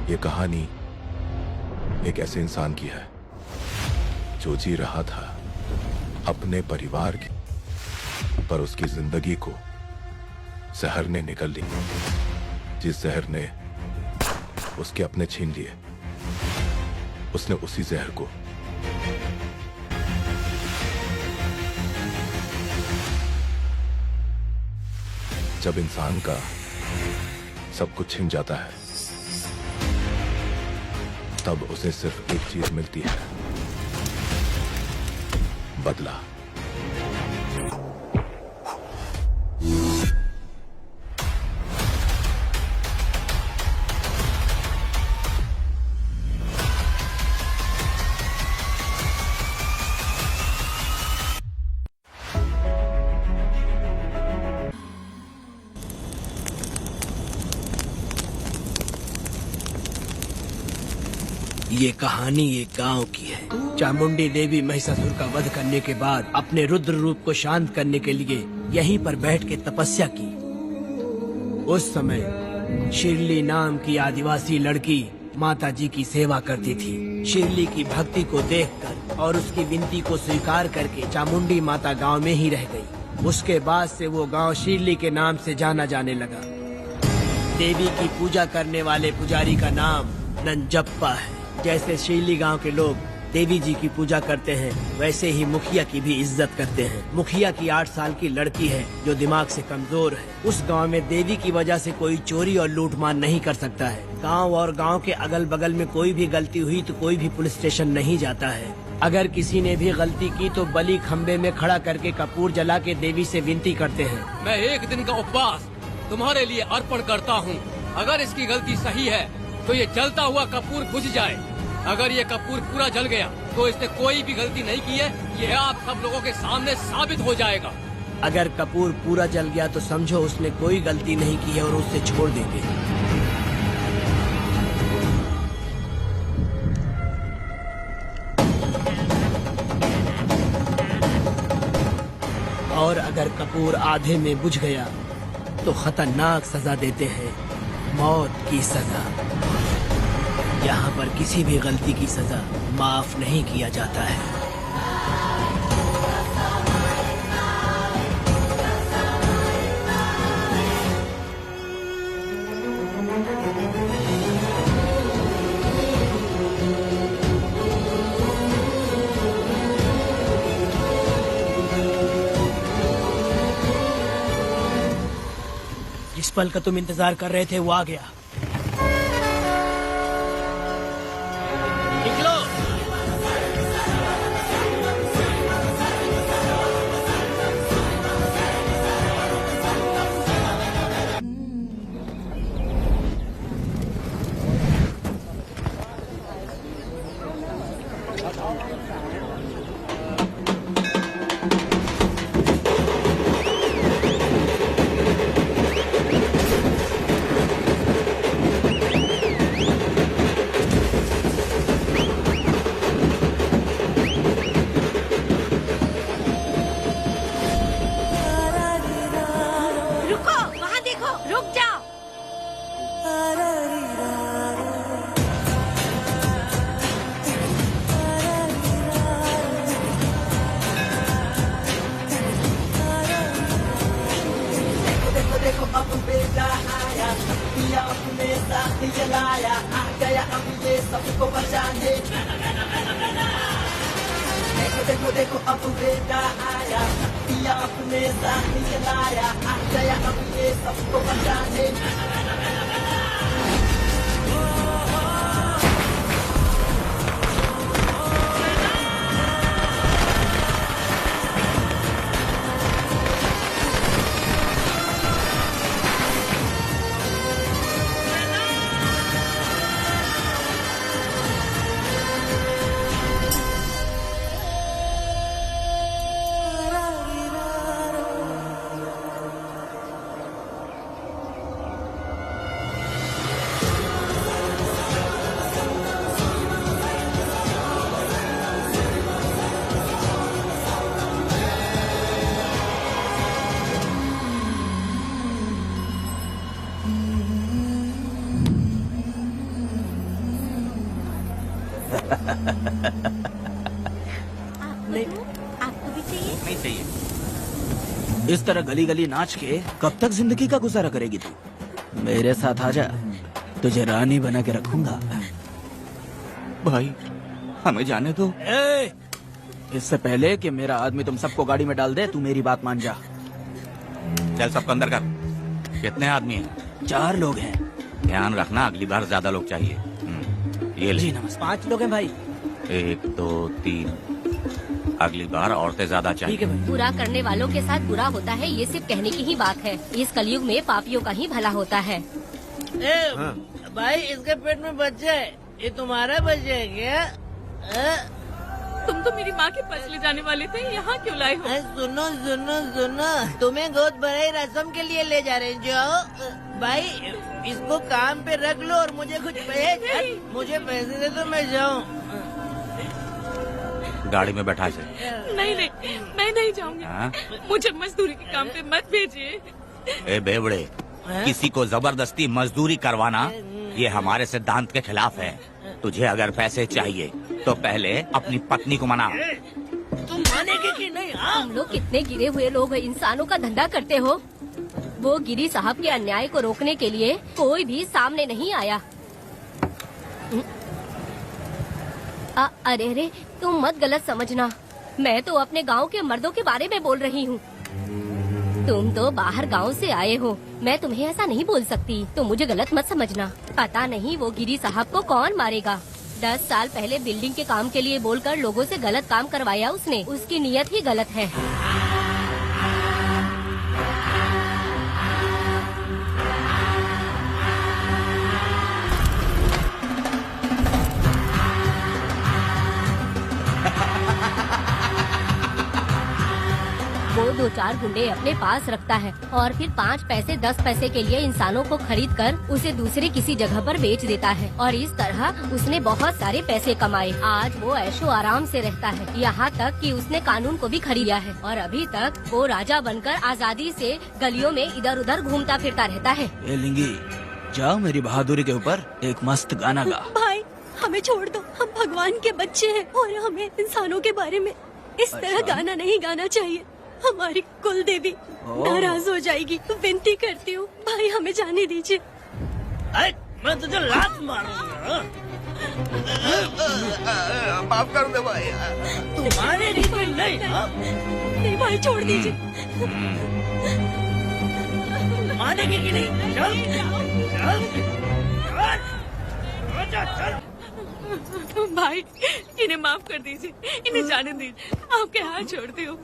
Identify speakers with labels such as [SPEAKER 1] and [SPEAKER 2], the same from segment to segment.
[SPEAKER 1] ये कहानी एक ऐसे इंसान की है जो जी रहा था अपने परिवार की, पर उसकी जिंदगी को जहर ने निगल ली। जिस जहर ने उसके अपने छीन लिए, उसने उसी जहर को जब इंसान का सब कुछ छिन जाता है, तब उसे सिर्फ एक चीज मिलती है, बदला।
[SPEAKER 2] ये कहानी एक गांव की है। चामुंडी देवी महिषासुर का वध करने के बाद अपने रुद्र रूप को शांत करने के लिए यहीं पर बैठ के तपस्या की। उस समय शिरली नाम की आदिवासी लड़की माता जी की सेवा करती थी। शिरली की भक्ति को देखकर और उसकी विनती को स्वीकार करके चामुंडी माता गांव में ही रह गई। उसके बाद से वो गांव शिरली के नाम से जाना जाने लगा। देवी की पूजा करने वाले पुजारी का नाम नंजप्पा है। जैसे शिरली गांव के लोग देवी जी की पूजा करते हैं, वैसे ही मुखिया की भी इज्जत करते हैं। मुखिया की 8 साल की लड़की है जो दिमाग से कमजोर है। उस गांव में देवी की वजह से कोई चोरी और लूटमार नहीं कर सकता है। गांव और गांव के अगल बगल में कोई भी गलती हुई तो कोई भी पुलिस स्टेशन नहीं जाता है। अगर किसी ने भी गलती की तो बलि खम्बे में खड़ा करके कपूर जला के देवी से विनती करते हैं।
[SPEAKER 3] मैं 1 दिन का उपवास तुम्हारे लिए अर्पण करता हूँ। अगर इसकी गलती सही है तो ये जलता हुआ कपूर बुझ जाए। अगर ये कपूर पूरा जल गया तो इसने कोई भी गलती नहीं की है, ये आप सब लोगों के सामने साबित हो जाएगा।
[SPEAKER 2] अगर कपूर पूरा जल गया तो समझो उसने कोई गलती नहीं की है और उसे छोड़ देंगे। और अगर कपूर आधे में बुझ गया तो खतरनाक सजा देते हैं, मौत की सजा। यहाँ पर किसी भी गलती की सजा माफ नहीं किया जाता है। जिस पल का तुम इंतजार कर रहे थे वो आ गया।
[SPEAKER 4] जलाया आ गया अब ये सबको बचाने। देखो देखो देखो अब बेटा आया, पिया अपने साथ जलाया आ गया अब ये सबको बचाने।
[SPEAKER 5] आपको भी चाहिए?
[SPEAKER 6] नहीं चाहिए। इस तरह गली गली नाच के कब तक जिंदगी का गुजारा करेगी तू? मेरे साथ आजा, तुझे रानी बना के रखूंगा। भाई हमें जाने दो। इससे पहले कि मेरा आदमी तुम सबको गाड़ी में डाल दे, तू मेरी बात मान जा।
[SPEAKER 7] चल सबको अंदर कर। कितने आदमी हैं?
[SPEAKER 6] 4 लोग हैं।
[SPEAKER 7] ध्यान रखना, अगली बार ज्यादा लोग चाहिए। ये ले।
[SPEAKER 6] जी नमस्ते।
[SPEAKER 2] 5 लोग हैं भाई।
[SPEAKER 7] 1 2 3। अगली बार औरतें ज्यादा
[SPEAKER 2] ठीक
[SPEAKER 7] चाहिए।
[SPEAKER 2] है भाई।
[SPEAKER 5] बुरा करने वालों के साथ बुरा होता है, ये सिर्फ कहने की ही बात है। इस कलयुग में पापियों का ही भला होता है।
[SPEAKER 8] भाई इसके पेट में बच्चा है, ये तुम्हारा बच्चा है क्या?
[SPEAKER 9] तुम तो मेरी माँ के पास ले जाने वाले थे, यहाँ क्यों लाए हो?
[SPEAKER 8] सुनो सुनो सुनो, तुम्हें गोद भराई रस्म के लिए ले जा रहे हैं। जाओ भाई, इसको काम पे रख लो और मुझे कुछ मुझे पैसे दे दो, मैं जाऊँ।
[SPEAKER 7] गाड़ी में बैठा से।
[SPEAKER 9] नहीं नहीं, मैं नहीं जाऊंगी।
[SPEAKER 7] हाँ?
[SPEAKER 9] मुझे मजदूरी के काम पे मत भेजिए।
[SPEAKER 7] ए बेवड़े, किसी को जबरदस्ती मजदूरी करवाना ये हमारे सिद्धांत के खिलाफ है। तुझे अगर पैसे चाहिए तो पहले अपनी पत्नी को मना।
[SPEAKER 8] तुम मानेगे कि नहीं? हाँ?
[SPEAKER 5] हम लोग कितने गिरे हुए लोग इंसानों का धंधा करते हो। वो गिरी साहब के अन्याय को रोकने के लिए कोई भी सामने नहीं आया। अरे अरे, तुम मत गलत समझना, मैं तो अपने गांव के मर्दों के बारे में बोल रही हूँ। तुम तो बाहर गांव से आए हो, मैं तुम्हें ऐसा नहीं बोल सकती, तो मुझे गलत मत समझना। पता नहीं वो गिरी साहब को कौन मारेगा। 10 साल पहले बिल्डिंग के काम के लिए बोलकर लोगों से गलत काम करवाया उसने। उसकी नीयत ही गलत है। वो 2-4 गुंडे अपने पास रखता है और फिर 5 पैसे 10 पैसे के लिए इंसानों को खरीद कर उसे दूसरे किसी जगह पर बेच देता है। और इस तरह उसने बहुत सारे पैसे कमाए। आज वो ऐशो आराम से रहता है, यहाँ तक कि उसने कानून को भी खरीदा है। और अभी तक वो राजा बनकर आजादी से गलियों में इधर उधर घूमता फिरता रहता है।
[SPEAKER 6] ए लिंगी, जाओ मेरी बहादुरी के ऊपर एक मस्त गाना गा।
[SPEAKER 10] भाई हमें छोड़ दो, हम भगवान के बच्चे हैं और हमें इंसानों के बारे में इस तरह गाना नहीं गाना चाहिए। हमारी कुल देवी नाराज हो जाएगी। विनती करती हूँ भाई, हमें जाने दीजिए।
[SPEAKER 8] मैं तुझे लात मारूंगा।
[SPEAKER 6] माफ कर दे भाई।
[SPEAKER 8] तुम मानेगी कि नहीं? हाँ?
[SPEAKER 10] नहीं भाई, छोड़ दीजिए।
[SPEAKER 8] मानेगी कि नहीं? चल चल चल।
[SPEAKER 9] भाई इन्हें माफ कर दीजिए, इन्हें जाने दीजिए, आपके हाथ छोड़ती हूँ।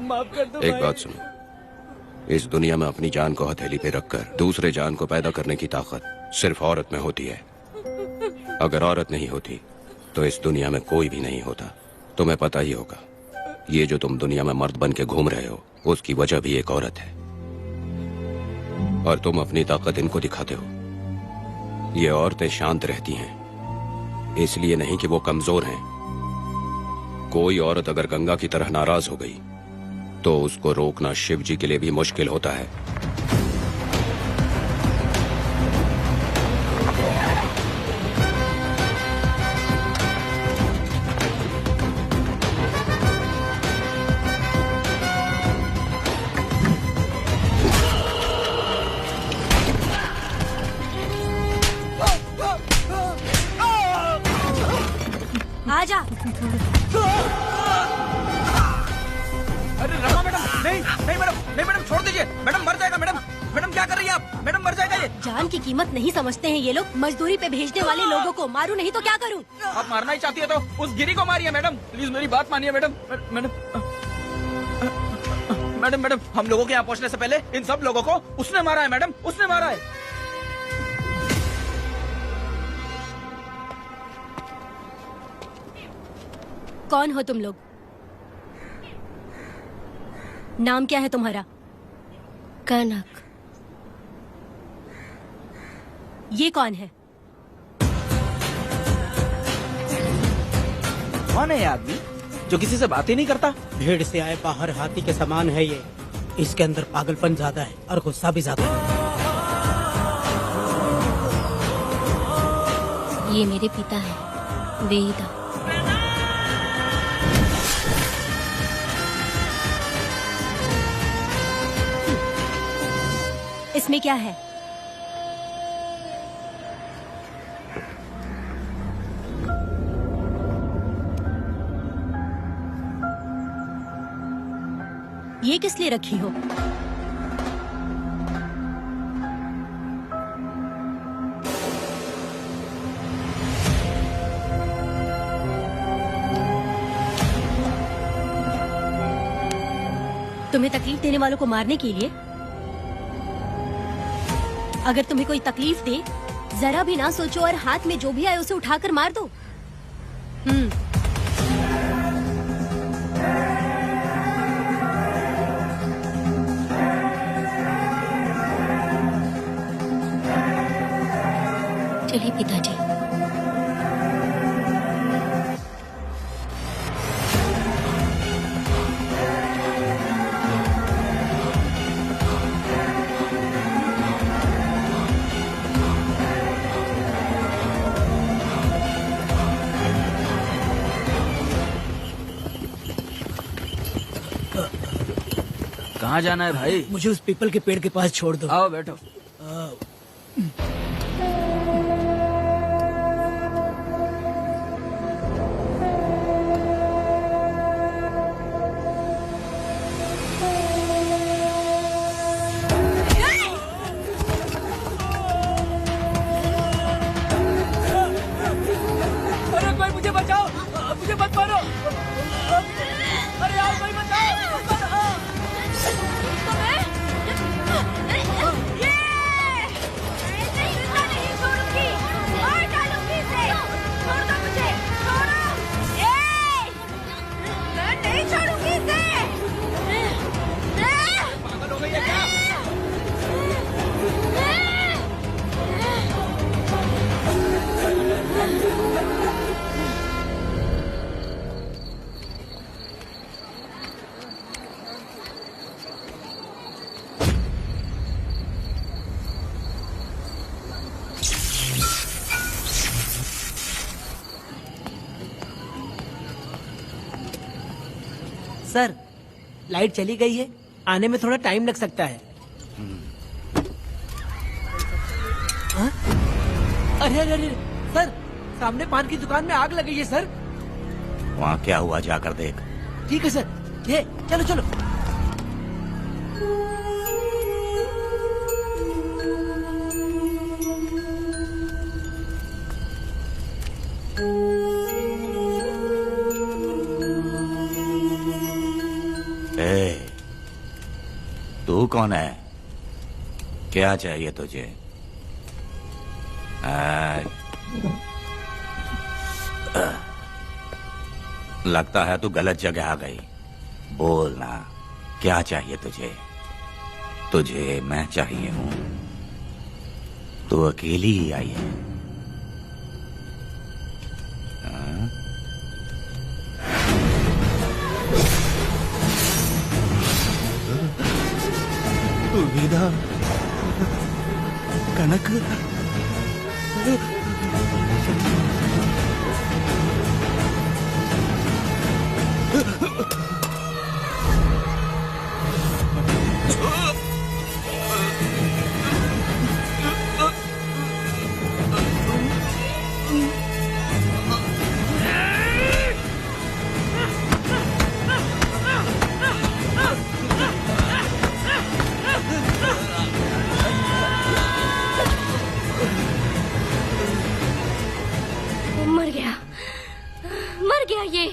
[SPEAKER 8] माफ कर दो
[SPEAKER 11] एक
[SPEAKER 8] भाई।
[SPEAKER 11] बात सुनो, इस दुनिया में अपनी जान को हथेली पे रखकर दूसरे जान को पैदा करने की ताकत सिर्फ औरत में होती है। अगर औरत नहीं होती तो इस दुनिया में कोई भी नहीं होता। तुम्हें पता ही होगा, ये जो तुम दुनिया में मर्द बन के घूम रहे हो उसकी वजह भी एक औरत है। और तुम अपनी ताकत इनको दिखाते हो। ये औरतें शांत रहती हैं, इसलिए नहीं कि वो कमजोर हैं। कोई औरत अगर गंगा की तरह नाराज हो गई तो उसको रोकना शिव जी के लिए भी मुश्किल होता है।
[SPEAKER 10] आजा।
[SPEAKER 6] अरे रमा मैडम, नहीं नहीं मैडम, नहीं मैडम, छोड़ दीजिए मैडम, मर जाएगा मैडम। मैडम क्या कर रही है आप? मैडम मर जाएगा ये।
[SPEAKER 10] जान की कीमत नहीं समझते हैं ये लोग। मजदूरी पे भेजने वाले लोगों को मारूं नहीं तो क्या करूं?
[SPEAKER 6] आप मारना ही चाहती है तो उस गिरी को मारिए मैडम, प्लीज मेरी बात मानिए मैडम। मैडम मैडम मैडम, हम लोगों के यहाँ पहुँचने से पहले इन सब लोगों को उसने मारा है मैडम, उसने मारा है।
[SPEAKER 10] कौन हो तुम लोग? नाम क्या है तुम्हारा?
[SPEAKER 5] कनक।
[SPEAKER 10] ये कौन है?
[SPEAKER 6] कौन है ये आदमी जो किसी से बात ही नहीं करता?
[SPEAKER 2] भीड़ से आए बाहर हाथी के समान है ये। इसके अंदर पागलपन ज्यादा है और गुस्सा भी ज्यादा है।
[SPEAKER 5] ये मेरे पिता हैं, वेदा। इसमें क्या है? ये किस लिए रखी हो? तुम्हें तकलीफ देने वालों को मारने के लिए? अगर तुम्हें कोई तकलीफ दे, जरा भी ना सोचो और हाथ में जो भी आए उसे उठाकर मार दो। चलिए पिताजी।
[SPEAKER 6] कहाँ जाना है भाई?
[SPEAKER 2] मुझे उस पीपल के पेड़ के पास छोड़ दो।
[SPEAKER 6] आओ बैठो।
[SPEAKER 2] अरे कोई मुझे बचाओ, मुझे मत मारो। अरे यार कोई बचाओ। सर, लाइट चली गई है, आने में थोड़ा टाइम लग सकता है। हाँ? अरे अरे अरे सर, सामने पान की दुकान में आग लगी है सर।
[SPEAKER 7] वहाँ क्या हुआ जाकर देख।
[SPEAKER 2] ठीक है सर, ये चलो चलो।
[SPEAKER 7] तू कौन है? क्या चाहिए तुझे? लगता है तू गलत जगह आ गई। बोल ना, क्या चाहिए तुझे? तुझे मैं चाहिए हूँ। तू अकेली ही आई है।
[SPEAKER 6] वेदा, कनक,
[SPEAKER 5] मर गया ये।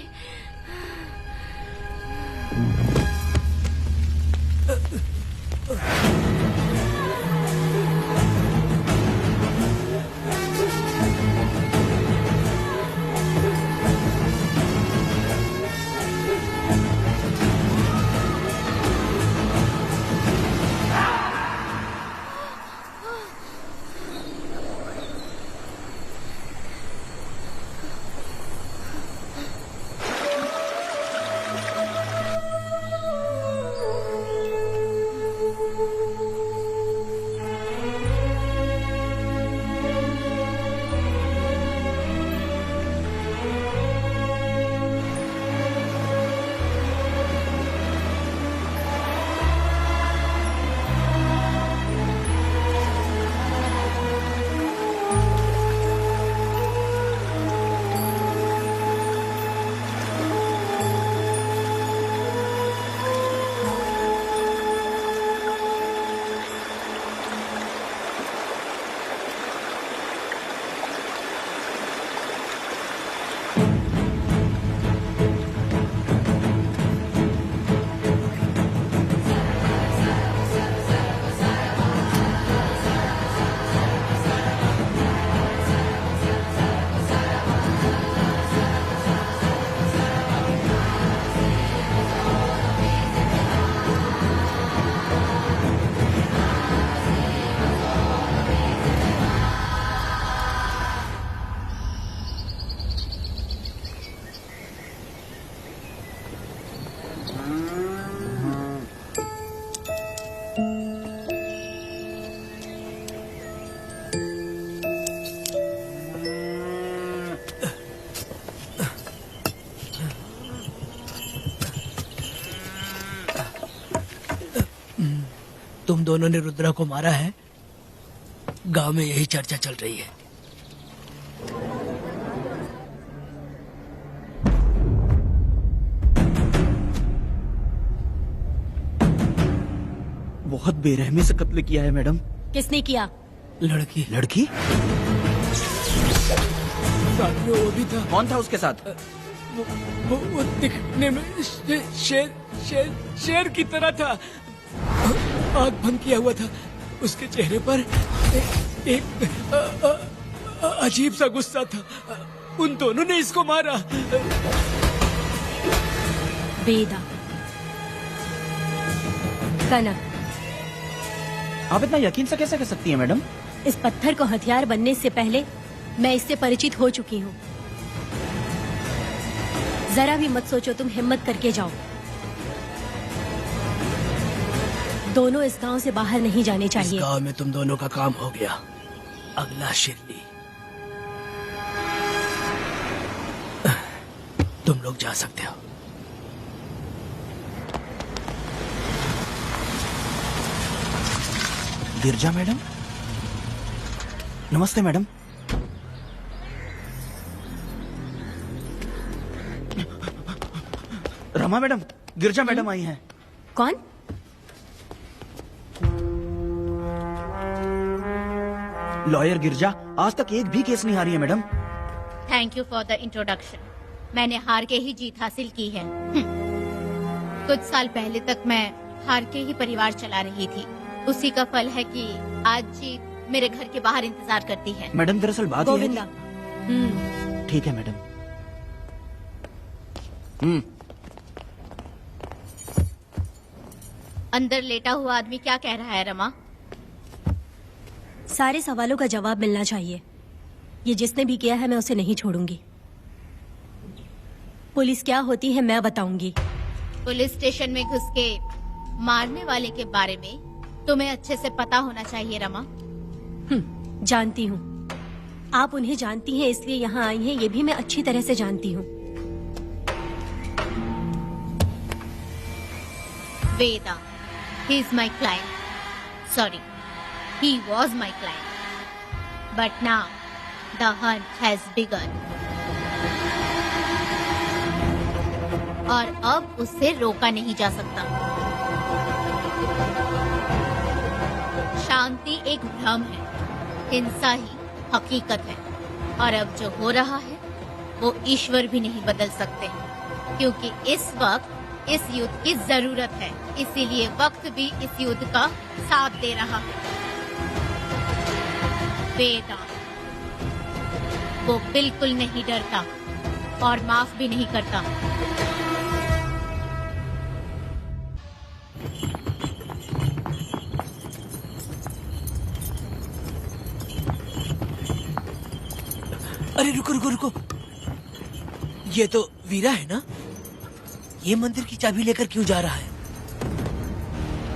[SPEAKER 2] दोनों ने रुद्रा को मारा है, गांव में यही चर्चा चल रही है।
[SPEAKER 6] बहुत बेरहमी से कत्ल किया है मैडम।
[SPEAKER 10] किसने किया?
[SPEAKER 2] लड़की।
[SPEAKER 6] लड़की?
[SPEAKER 2] साथ में वो भी था।
[SPEAKER 6] कौन था उसके साथ?
[SPEAKER 2] वो दिखने में शेर की तरह था। आंख बंद किया हुआ था। उसके चेहरे पर एक अजीब सा गुस्सा था। उन दोनों ने इसको मारा।
[SPEAKER 10] वेदा, कनक,
[SPEAKER 6] आप इतना यकीन से कैसे कह सकती हैं मैडम?
[SPEAKER 10] इस पत्थर को हथियार बनने से पहले मैं इससे परिचित हो चुकी हूँ। जरा भी मत सोचो, तुम हिम्मत करके जाओ। दोनों इस गांव से बाहर नहीं जाने चाहिए।
[SPEAKER 2] इस गांव में तुम दोनों का काम हो गया। अगला शिरली। तुम लोग जा सकते हो।
[SPEAKER 6] गिरजा मैडम, नमस्ते मैडम। रमा मैडम, गिरजा मैडम आई हैं।
[SPEAKER 10] कौन?
[SPEAKER 6] लॉयर गिरजा आज तक एक भी केस नहीं हारी है madam.
[SPEAKER 12] Thank you for the introduction. मैंने हार के ही जीत हासिल की है। कुछ साल पहले तक मैं हार के ही परिवार चला रही थी। उसी का फल है कि आज जीत मेरे घर के बाहर इंतजार करती है।
[SPEAKER 6] मैडम दरअसल बात ये है
[SPEAKER 10] गोविंदा।
[SPEAKER 6] कि- ठीक है मैडम।
[SPEAKER 12] अंदर लेटा हुआ आदमी क्या कह रहा है रमा?
[SPEAKER 10] सारे सवालों का जवाब मिलना चाहिए। ये जिसने भी किया है मैं उसे नहीं छोड़ूंगी। पुलिस क्या होती है मैं बताऊंगी।
[SPEAKER 12] पुलिस स्टेशन में घुस के मारने वाले के बारे में तुम्हें अच्छे से पता होना चाहिए रमा।
[SPEAKER 10] जानती हूँ। आप उन्हें जानती हैं इसलिए यहाँ आई हैं, ये भी मैं अच्छी तरह से जानती हूँ।
[SPEAKER 12] वेदा, he is my client. Sorry, he was my client. But now, the hunt has begun. और अब उससे रोका नहीं जा सकता। शांति एक भ्रम है, हिंसा ही हकीकत है। और अब जो हो रहा है वो ईश्वर भी नहीं बदल सकते, क्योंकि इस वक्त इस युद्ध की जरूरत है। इसीलिए वक्त भी इस युद्ध का साथ दे रहा है। वेदा, वो बिल्कुल नहीं डरता और माफ भी नहीं करता।
[SPEAKER 2] अरे रुको रुको रुको, ये तो वीरा है ना? ये मंदिर की चाबी लेकर क्यों जा रहा है?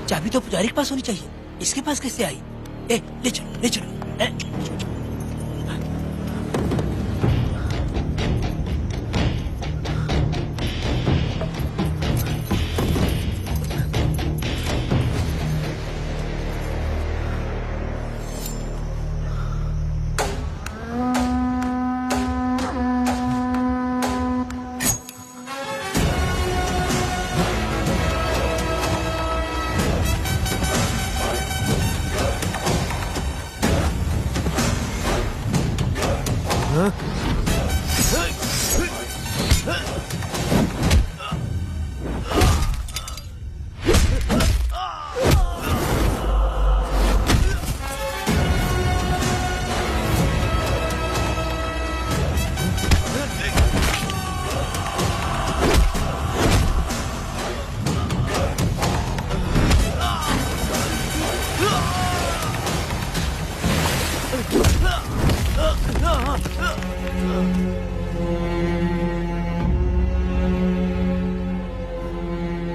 [SPEAKER 2] चाबी तो पुजारी के पास होनी चाहिए, इसके पास कैसे आई? ले चलो ले चलो।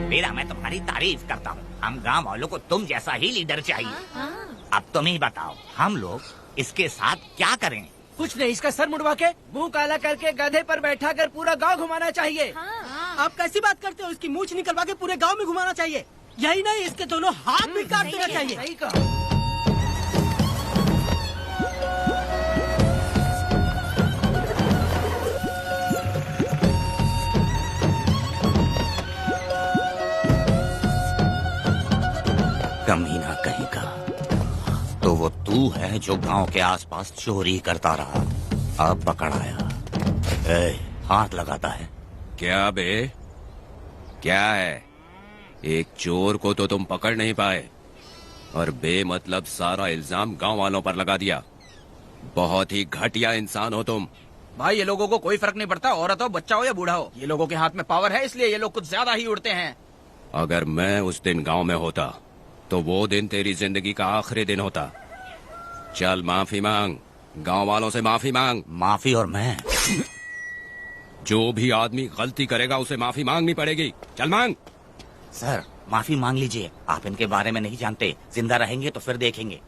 [SPEAKER 7] वीरा, मैं तुम्हारी तारीफ करता हूँ। हम गांव वालों को तुम जैसा ही लीडर चाहिए। अब तुम ही बताओ, हम लोग इसके साथ क्या करें?
[SPEAKER 2] कुछ नहीं, इसका सर मुड़वा के मुंह काला करके गधे पर बैठा कर पूरा गांव घुमाना चाहिए।
[SPEAKER 10] हाँ।
[SPEAKER 2] आप कैसी बात करते हो? इसकी मूछ निकलवा के पूरे गांव में घुमाना चाहिए। यही नहीं, इसके दोनों हाथ भी काट देना चाहिए।
[SPEAKER 8] सही कहा।
[SPEAKER 7] कमीना कहीं का। तो वो तू है जो गांव के आसपास चोरी करता रहा, अब पकड़ आया। ए, हाथ लगाता है।
[SPEAKER 11] क्या बे, क्या है? एक चोर को तो तुम पकड़ नहीं पाए और बेमतलब सारा इल्जाम गांव वालों पर लगा दिया। बहुत ही घटिया इंसान हो तुम।
[SPEAKER 6] भाई ये लोगों को कोई फर्क नहीं पड़ता, औरत हो, बच्चा हो या बूढ़ा हो। ये लोगों के हाथ में पावर है, इसलिए ये लोग कुछ ज्यादा ही उड़ते हैं।
[SPEAKER 11] अगर मैं उस दिन गांव में होता तो वो दिन तेरी जिंदगी का आखिरी दिन होता। चल माफी मांग, गांव वालों से माफी मांग।
[SPEAKER 7] माफी? और मैं?
[SPEAKER 11] जो भी आदमी गलती करेगा उसे माफी मांगनी पड़ेगी। चल मांग।
[SPEAKER 7] सर माफी मांग लीजिए, आप इनके बारे में नहीं जानते। जिंदा रहेंगे तो फिर देखेंगे।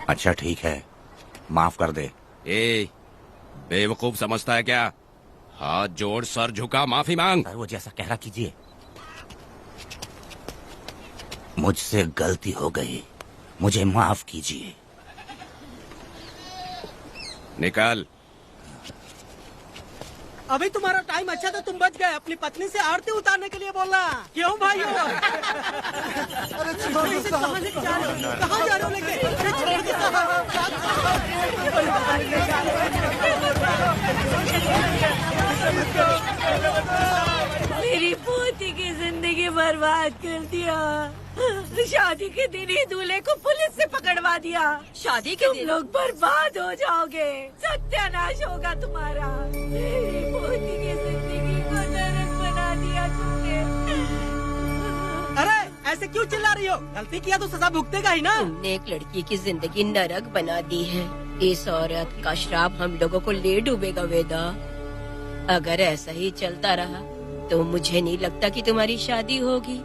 [SPEAKER 7] अच्छा ठीक है, माफ कर दे।
[SPEAKER 11] ए, बेवकूफ समझता है क्या? हाथ जोड़, सर झुका, माफी मांग।
[SPEAKER 7] सर वो जैसा कह रहा कीजिए। मुझसे गलती हो गई, मुझे माफ कीजिए।
[SPEAKER 11] निकल।
[SPEAKER 2] अभी तुम्हारा टाइम अच्छा था, तुम बच गए। अपनी पत्नी से आरती उतारने के लिए बोला। क्यों भाइयों? अरे छोटी से कहाँ लेके जा रहे हो? कहाँ जा रहे हो लेके? अरे छोटी
[SPEAKER 9] मेरी पोती की जिंदगी बर्बाद कर दिया। शादी के दिन ही दूल्हे को पुलिस से पकड़वा दिया। शादी के दिन लोग बर्बाद हो जाओगे, सत्यानाश होगा तुम्हारा। मेरी पोती की जिंदगी को नरक बना दिया तुमने।
[SPEAKER 2] अरे ऐसे क्यों चिल्ला रही हो? गलती किया तो सजा भुगतेगा ही ना।
[SPEAKER 13] तुमने एक लड़की की जिंदगी नरक बना दी है। इस औरत का श्राप हम लोगों को ले डूबेगा वेदा। अगर ऐसा ही चलता रहा तो मुझे नहीं लगता कि तुम्हारी शादी होगी।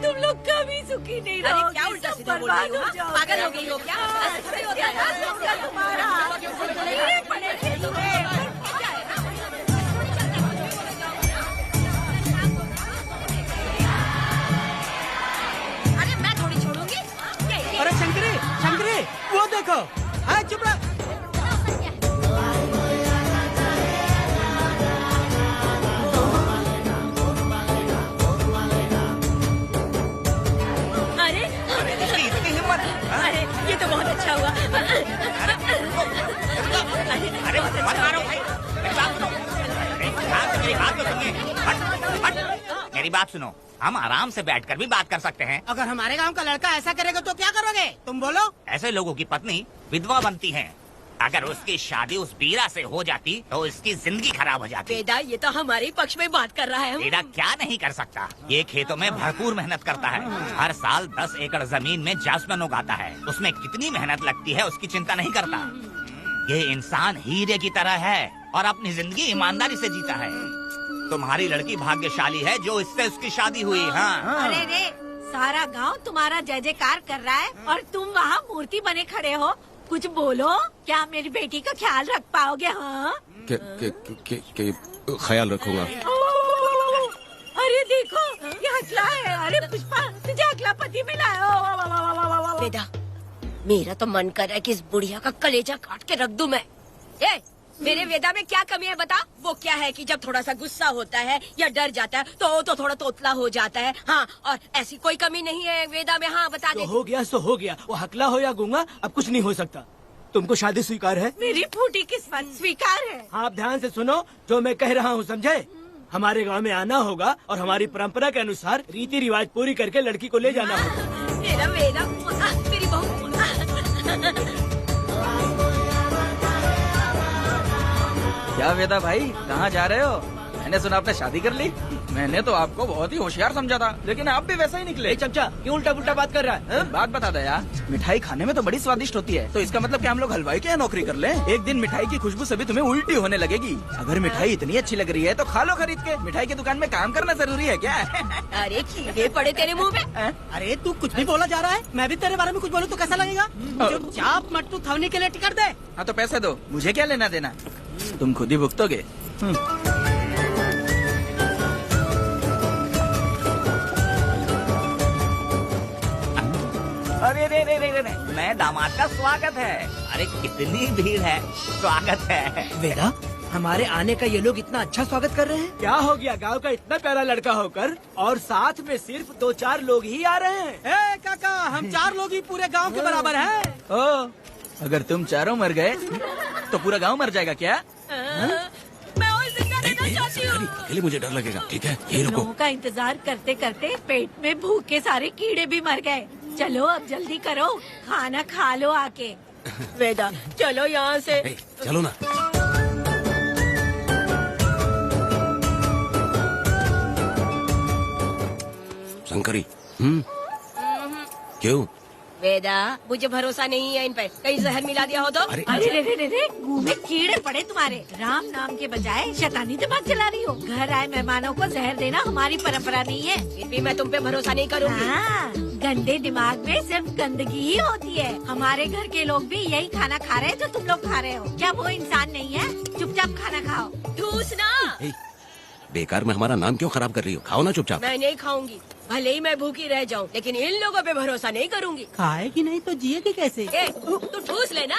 [SPEAKER 9] तुम लोग कभी सुखी नहीं रहोगे।
[SPEAKER 13] अरे क्या उल्टा सीधा बोल रही हो? पागल हो गई हो क्या? ऐसा थोड़ी होता है।
[SPEAKER 9] तुम्हारा पड़ेगी तुम्हें।
[SPEAKER 13] अरे मैं थोड़ी छोड़ूंगी।
[SPEAKER 2] अरे शंकरी, शंकरी, वो देखो। अरे चुप रह।
[SPEAKER 9] अरे ये तो बहुत अच्छा हुआ।
[SPEAKER 7] अरे मत मारो भाई, मेरी बात सुनो। हम आराम से बैठकर भी बात कर सकते हैं।
[SPEAKER 2] अगर हमारे गांव का लड़का ऐसा करेगा तो क्या करोगे? तुम बोलो।
[SPEAKER 7] ऐसे लोगों की पत्नी विधवा बनती है। अगर उसकी शादी उस बीरा से हो जाती तो इसकी जिंदगी खराब हो जाती।
[SPEAKER 13] वेदा ये तो हमारे पक्ष में बात कर रहा है।
[SPEAKER 7] वेदा क्या नहीं कर सकता? ये खेतों में भरपूर मेहनत करता है। हर साल 10 एकड़ जमीन में जासमन उगाता है। उसमें कितनी मेहनत लगती है उसकी चिंता नहीं करता। ये इंसान हीरे की तरह है और अपनी जिंदगी ईमानदारी से जीता है। तुम्हारी लड़की भाग्यशाली है जो इससे उसकी शादी हुई। हाँ।
[SPEAKER 9] अरे रे, सारा गांव तुम्हारा जय जयकार कर रहा है और तुम वहाँ मूर्ति बने खड़े हो। कुछ बोलो, क्या मेरी बेटी का ख्याल रख पाओगे? हाँ
[SPEAKER 11] ख्याल रखूंगा।
[SPEAKER 9] अरे देखो ये हकला है। अरे पुष्पा, तुझे हकला पति मिला है।
[SPEAKER 13] वेदा मेरा तो मन कर रहा है कि इस बुढ़िया का कलेजा काट के रख दूं मैं। ए, मेरे वेदा में क्या कमी है बता? वो क्या है कि जब थोड़ा सा गुस्सा होता है या डर जाता है तो थोड़ा तोतला हो जाता है। हाँ, और ऐसी कोई कमी नहीं है वेदा में। हाँ बता दे।
[SPEAKER 2] तो हो गया सो हो गया। वो हकला हो या गूंगा अब कुछ नहीं हो सकता। तुमको शादी स्वीकार है?
[SPEAKER 9] मेरी फूटी किस्मत स्वीकार है।
[SPEAKER 2] आप ध्यान से सुनो जो मैं कह रहा हूँ, समझे? हमारे गांव में आना होगा और हमारी परंपरा के अनुसार रीति रिवाज पूरी करके लड़की को ले जाना होगा।
[SPEAKER 13] मेरा वेदा, मेरी बहू।
[SPEAKER 6] क्या वेदा भाई, कहाँ जा रहे हो? मैंने सुना आपने शादी कर ली। मैंने तो आपको बहुत ही होशियार समझा था, लेकिन आप भी वैसा ही निकले।
[SPEAKER 2] चमचा क्यों उल्टा पुल्टा बात कर रहा है?
[SPEAKER 6] बात बता दे यार, मिठाई खाने में तो बड़ी स्वादिष्ट होती है, तो इसका मतलब क्या हम लोग हलवाई के यहाँ नौकरी कर लें? एक दिन मिठाई की खुशबू से भी तुम्हें उल्टी होने लगेगी। अगर मिठाई इतनी अच्छी लग रही है तो खा लो खरीद के। मिठाई की दुकान में काम करना जरूरी है क्या?
[SPEAKER 13] अरे कीड़े पड़े तेरे मुँह में।
[SPEAKER 2] अरे तू कुछ भी बोला जा रहा है। मैं भी तेरे बारे में कुछ बोलूँ तो कैसा लगेगा? चुपचाप मट्टू थवने के लिए टिकट दे।
[SPEAKER 6] हाँ तो पैसे दो, मुझे क्या लेना देना, तुम खुद ही भुगतोगे।
[SPEAKER 7] नए दामाद का स्वागत है। अरे कितनी भीड़ है, स्वागत है।
[SPEAKER 2] वेदा, हमारे आने का ये लोग इतना अच्छा स्वागत कर रहे हैं।
[SPEAKER 6] क्या हो गया गांव का इतना प्यारा लड़का होकर और साथ में सिर्फ 2-4 लोग ही आ रहे हैं। ए काका, हम 4 लोग ही पूरे गांव के बराबर हैं। ओ, अगर तुम चारों मर गए तो पूरा गांव मर जाएगा क्या?
[SPEAKER 9] मैं और जिंदा रहना चाहती हूँ।
[SPEAKER 11] अकेले मुझे डर लगेगा। ठीक है, यही रुको।
[SPEAKER 9] लोगों का इंतजार करते करते पेट में भूख के सारे कीड़े भी मर गए। चलो अब जल्दी करो, खाना खा लो आके।
[SPEAKER 13] वेदा, चलो यहाँ से।
[SPEAKER 11] चलो ना। शंकरी, क्यों?
[SPEAKER 13] वेदा, मुझे भरोसा नहीं है इन पे, कहीं जहर मिला दिया हो तो।
[SPEAKER 9] अरे रे, मुंह में कीड़े पड़े तुम्हारे। राम नाम के बजाय शैतानी दिमाग चला रही हो। घर आए मेहमानों को जहर देना हमारी परंपरा नहीं है।
[SPEAKER 13] फिर भी मैं तुम पे भरोसा नहीं करूँगी।
[SPEAKER 9] हाँ, गंदे दिमाग में सिर्फ गंदगी ही होती है। हमारे घर के लोग भी यही खाना खा रहे हैं जो तुम लोग खा रहे हो। क्या वो इंसान नहीं है? चुपचाप खाना खाओ।
[SPEAKER 13] ठूसना।
[SPEAKER 11] बेकार में हमारा नाम क्यों खराब कर रही हो? खाओ ना चुपचाप।
[SPEAKER 13] मैं नहीं खाऊंगी, भले ही मैं भूखी रह जाऊं, लेकिन इन लोगों पे भरोसा नहीं करूंगी।
[SPEAKER 8] खाएगी नहीं तो जिएगी कैसे?
[SPEAKER 13] तू ठूस लेना।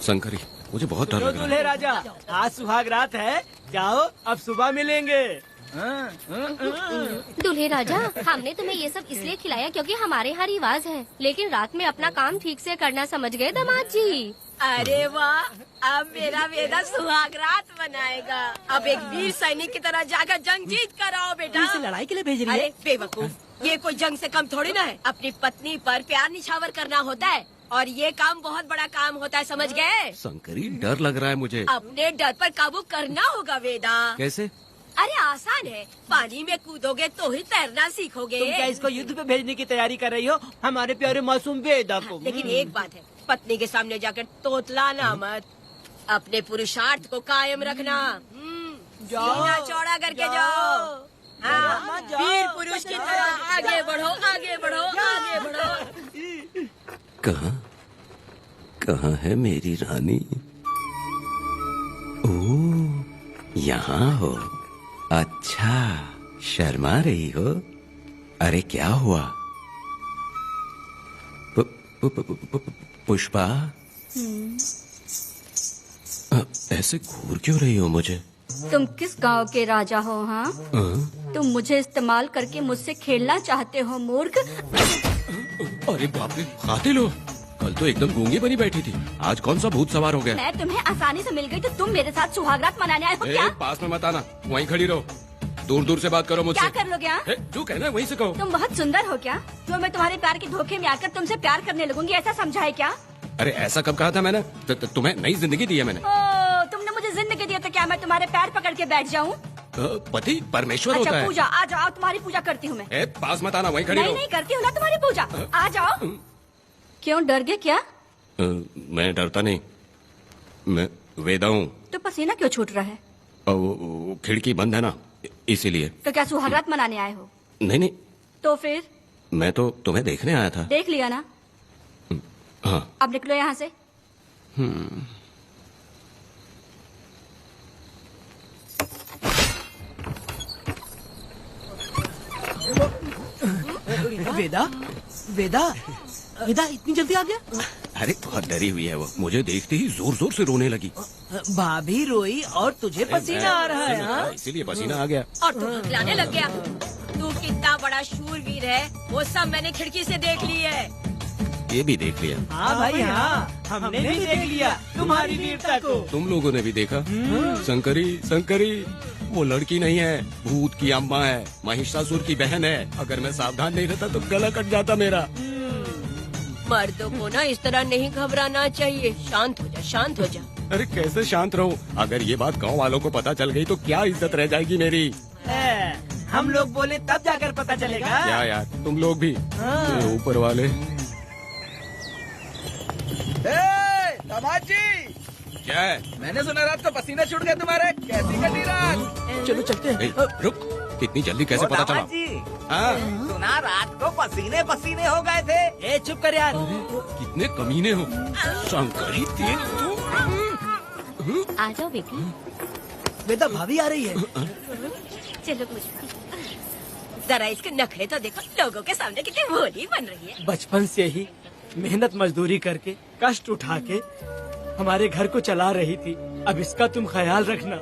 [SPEAKER 11] शंकरी, मुझे बहुत डर लग रहा
[SPEAKER 6] दूल्हे राजा, आज सुहाग रात है, जाओ अब सुबह मिलेंगे।
[SPEAKER 5] दूल्हे राजा, हमने तुम्हें ये सब इसलिए खिलाया क्योंकि हमारे यहाँ रिवाज है, लेकिन रात में अपना काम ठीक से करना समझ गए दामाद जी।
[SPEAKER 13] अरे वाह, अब मेरा वेदा सुहाग रात मनाएगा। अब एक वीर सैनिक की तरह जाकर जंग जीत कर आओ बेटा।
[SPEAKER 8] इसे लड़ाई के लिए भेज रही है?
[SPEAKER 13] अरे बेवकूफ, ये कोई जंग से कम थोड़ी ना है। अपनी पत्नी पर प्यार निछावर करना होता है और ये काम बहुत बड़ा काम होता है, समझ गए?
[SPEAKER 11] शंकरी, डर लग रहा है मुझे।
[SPEAKER 13] अपने डर पर काबू करना होगा वेदा।
[SPEAKER 11] कैसे?
[SPEAKER 13] अरे आसान है, पानी में कूदोगे तो ही तैरना सीखोगे।
[SPEAKER 8] तुम क्या इसको युद्ध पे भेजने की तैयारी कर रही हो? हमारे प्यारे मासूम वेदा को।
[SPEAKER 13] लेकिन एक बात है, पत्नी के सामने जाकर तोतलाना मत। अपने पुरुषार्थ को कायम रखना। सीना चौड़ा करके जाओ। हाँ, वीर पुरुष की तरह आगे बढ़ो, आगे बढ़ो, आगे बढ़ो।
[SPEAKER 11] कहाँ है मेरी रानी? ओ, यहाँ हो। अच्छा, शर्मा रही हो? अरे क्या हुआ? पुष्पा, ऐसे घूर क्यों रही हो मुझे?
[SPEAKER 10] तुम किस गांव के राजा हो? हाँ, तुम मुझे इस्तेमाल करके मुझसे खेलना चाहते हो मूर्ख।
[SPEAKER 11] अरे बाप रे, कातिल हो। कल तो एकदम गूंगी बनी बैठी थी, आज कौन सा भूत सवार हो गया?
[SPEAKER 10] मैं तुम्हें आसानी से मिल गई तो तुम मेरे साथ सुहागरात मनाने आए हो क्या?
[SPEAKER 11] पास में मत आना, वहीं खड़ी रहो। दूर दूर से बात करो मुझसे।
[SPEAKER 10] क्या कर लोगे? हाँ?
[SPEAKER 11] जो कहना है वहीं से कहो।
[SPEAKER 10] तुम बहुत सुंदर हो क्या? जो मैं तुम्हारे प्यार के धोखे में आकर तुमसे प्यार करने लगूंगी, ऐसा समझा है क्या?
[SPEAKER 11] अरे ऐसा कब कहा था मैंने? तुम्हें नई जिंदगी दी है मैंने।
[SPEAKER 10] ओ, तुमने मुझे जिंदगी दी है तो क्या मैं तुम्हारे पैर पकड़ के बैठ जाऊँ?
[SPEAKER 11] पति परमेश्वर होता
[SPEAKER 10] अच्छा
[SPEAKER 11] है।
[SPEAKER 10] पूजा, आ जाओ, तुम्हारी पूजा करती हूँ मैं।
[SPEAKER 11] पास मत आना, वहीं खड़ी रहो।
[SPEAKER 10] नहीं करती हूँ ना तुम्हारी पूजा, आ जाओ। क्यों डर गए क्या?
[SPEAKER 11] मैं डरता नहीं, मैं वेदा हूँ।
[SPEAKER 10] तो पसीना क्यों छूट रहा है?
[SPEAKER 11] वो खिड़की बंद है ना, इसीलिए।
[SPEAKER 10] तो क्या सुहागरात मनाने आए हो?
[SPEAKER 11] नहीं,
[SPEAKER 10] तो फिर?
[SPEAKER 11] मैं तो तुम्हें देखने आया था।
[SPEAKER 10] देख लिया ना?
[SPEAKER 11] हाँ।
[SPEAKER 10] अब निकलो यहाँ से।
[SPEAKER 8] वेदा, वेदा, वेदा इतनी जल्दी आ गया?
[SPEAKER 11] अरे बहुत डरी हुई है वो, मुझे देखते ही जोर जोर से रोने लगी।
[SPEAKER 8] भाभी रोई और तुझे पसीना आ रहा है? हाँ?
[SPEAKER 11] इसीलिए पसीना आ गया।
[SPEAKER 13] और तू हकलाने लग गया। तू कितना बड़ा शूरवीर है, वो सब मैंने खिड़की से देख ली है।
[SPEAKER 11] ये भी देख लिया?
[SPEAKER 8] हाँ भाई हाँ, हमने भी देख लिया तुम्हारी वीरता को।
[SPEAKER 11] तुम लोगों ने भी देखा? शंकरी, शंकरी, वो लड़की नहीं है, भूत की अम्मा है, महिषासुर की बहन है। अगर मैं सावधान नहीं रहता तो गला कट जाता मेरा।
[SPEAKER 13] मर्दों को ना इस तरह नहीं घबराना चाहिए। शांत हो जा, शांत हो जा।
[SPEAKER 11] अरे कैसे शांत रहूं? अगर ये बात गांव वालों को पता चल गई तो क्या इज्जत रह जाएगी मेरी?
[SPEAKER 8] हम लोग बोले तब जाकर पता चलेगा।
[SPEAKER 11] क्या यार, तुम लोग भी ऊपर वाले।
[SPEAKER 6] दामाद जी,
[SPEAKER 11] क्या है?
[SPEAKER 6] मैंने सुना रात को पसीना छूट गया तुम्हारे, कैसी कटी रात?
[SPEAKER 8] चलो चलते हैं।
[SPEAKER 11] रुक, इतनी जल्दी कैसे पता चला? हाँ?
[SPEAKER 7] सुना रात को पसीने पसीने हो गए थे।
[SPEAKER 8] ए चुप कर यार।
[SPEAKER 11] कितने कमीने हो शंकरी, तेज तू।
[SPEAKER 5] आ जाओ बेबी।
[SPEAKER 8] वेदा भाभी आ रही है।
[SPEAKER 5] चलो मुझे
[SPEAKER 13] जरा इसके नखरे तो देखो, लोगों के सामने कितनी भोली बन रही है।
[SPEAKER 2] बचपन से ही मेहनत मजदूरी करके कष्ट उठा के हमारे घर को चला रही थी। अब इसका तुम ख्याल रखना।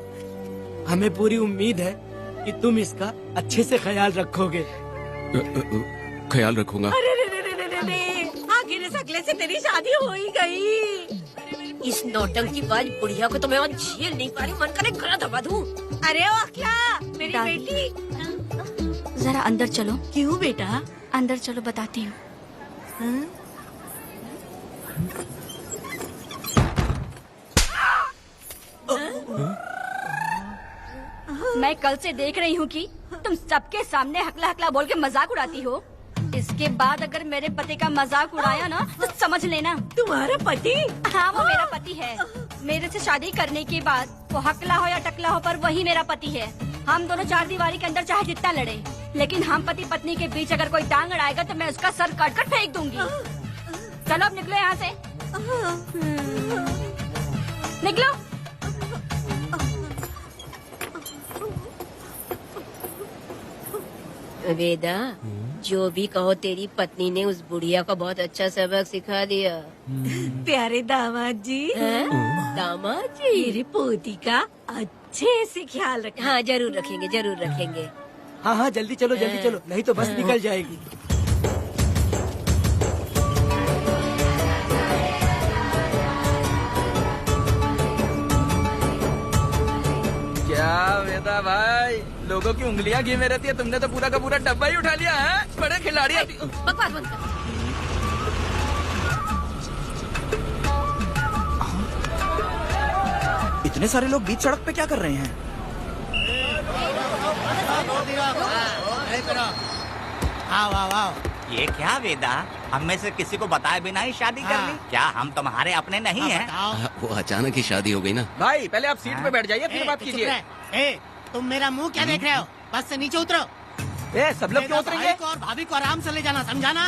[SPEAKER 2] हमें पूरी उम्मीद है कि तुम इसका अच्छे से ख्याल रखोगे।
[SPEAKER 11] ख्याल रखूंगा।
[SPEAKER 9] अरे रे रे रे रे रे रे, आखिर इस अगले से तेरी शादी हो ही गई।
[SPEAKER 13] इस नौटंकी बाज बुढ़िया को तो मैं और झेल नहीं पा रही, मन करे गला दबा दूं।
[SPEAKER 9] अरे ओ क्या मेरी
[SPEAKER 10] दादी।
[SPEAKER 9] बेटी,
[SPEAKER 10] जरा अंदर चलो।
[SPEAKER 9] क्यों बेटा?
[SPEAKER 10] अंदर चलो, बताती हूँ। मैं कल से देख रही हूँ कि तुम सबके सामने हकला हकला बोल के मजाक उड़ाती हो। इसके बाद अगर मेरे पति का मजाक उड़ाया ना तो समझ लेना।
[SPEAKER 9] तुम्हारा पति?
[SPEAKER 10] हाँ, वो मेरा पति है। मेरे से शादी करने के बाद वो हकला हो या टकला हो, पर वही मेरा पति है। हम दोनों चार दीवारी के अंदर चाहे जितना लड़े, लेकिन हम पति पत्नी के बीच अगर कोई टांग अड़ाएगा तो मैं उसका सर काट कर फेंक दूंगी। चलो अब निकलो यहाँ से, निकलो।
[SPEAKER 13] वेदा, जो भी कहो, तेरी पत्नी ने उस बुढ़िया को बहुत अच्छा सबक सिखा दिया।
[SPEAKER 9] प्यारे दामाद जी,
[SPEAKER 13] दामाद जी,
[SPEAKER 9] मेरी पोती का अच्छे से ख्याल रखना।
[SPEAKER 13] हाँ जरूर रखेंगे, जरूर रखेंगे।
[SPEAKER 2] हाँ हाँ, जल्दी चलो, जल्दी चलो, नहीं तो बस निकल जाएगी।
[SPEAKER 6] क्या वेदा भाई, लोगों की उंगलियां घी में रहती है, तुमने तो पूरा का पूरा डब्बा ही उठा लिया है। बड़े खिलाड़ी।
[SPEAKER 13] बकवास बंद कर।
[SPEAKER 6] इतने सारे लोग बीच सड़क पे क्या कर रहे हैं?
[SPEAKER 7] ये क्या वेदा, हम में से किसी को बताए बिना ही शादी कर ली? क्या हम तुम्हारे अपने नहीं हैं?
[SPEAKER 11] वो अचानक ही शादी हो गई ना।
[SPEAKER 6] भाई पहले आप सीट पे बैठ जाइए, फिर बात कीजिए।
[SPEAKER 8] तुम मेरा मुंह क्या देख रहे हो? बस से नीचे उतरो।
[SPEAKER 6] ए, सब लोग क्यों उतरेंगे?
[SPEAKER 8] भाई को और भाभी को आराम से ले जाना, समझाना?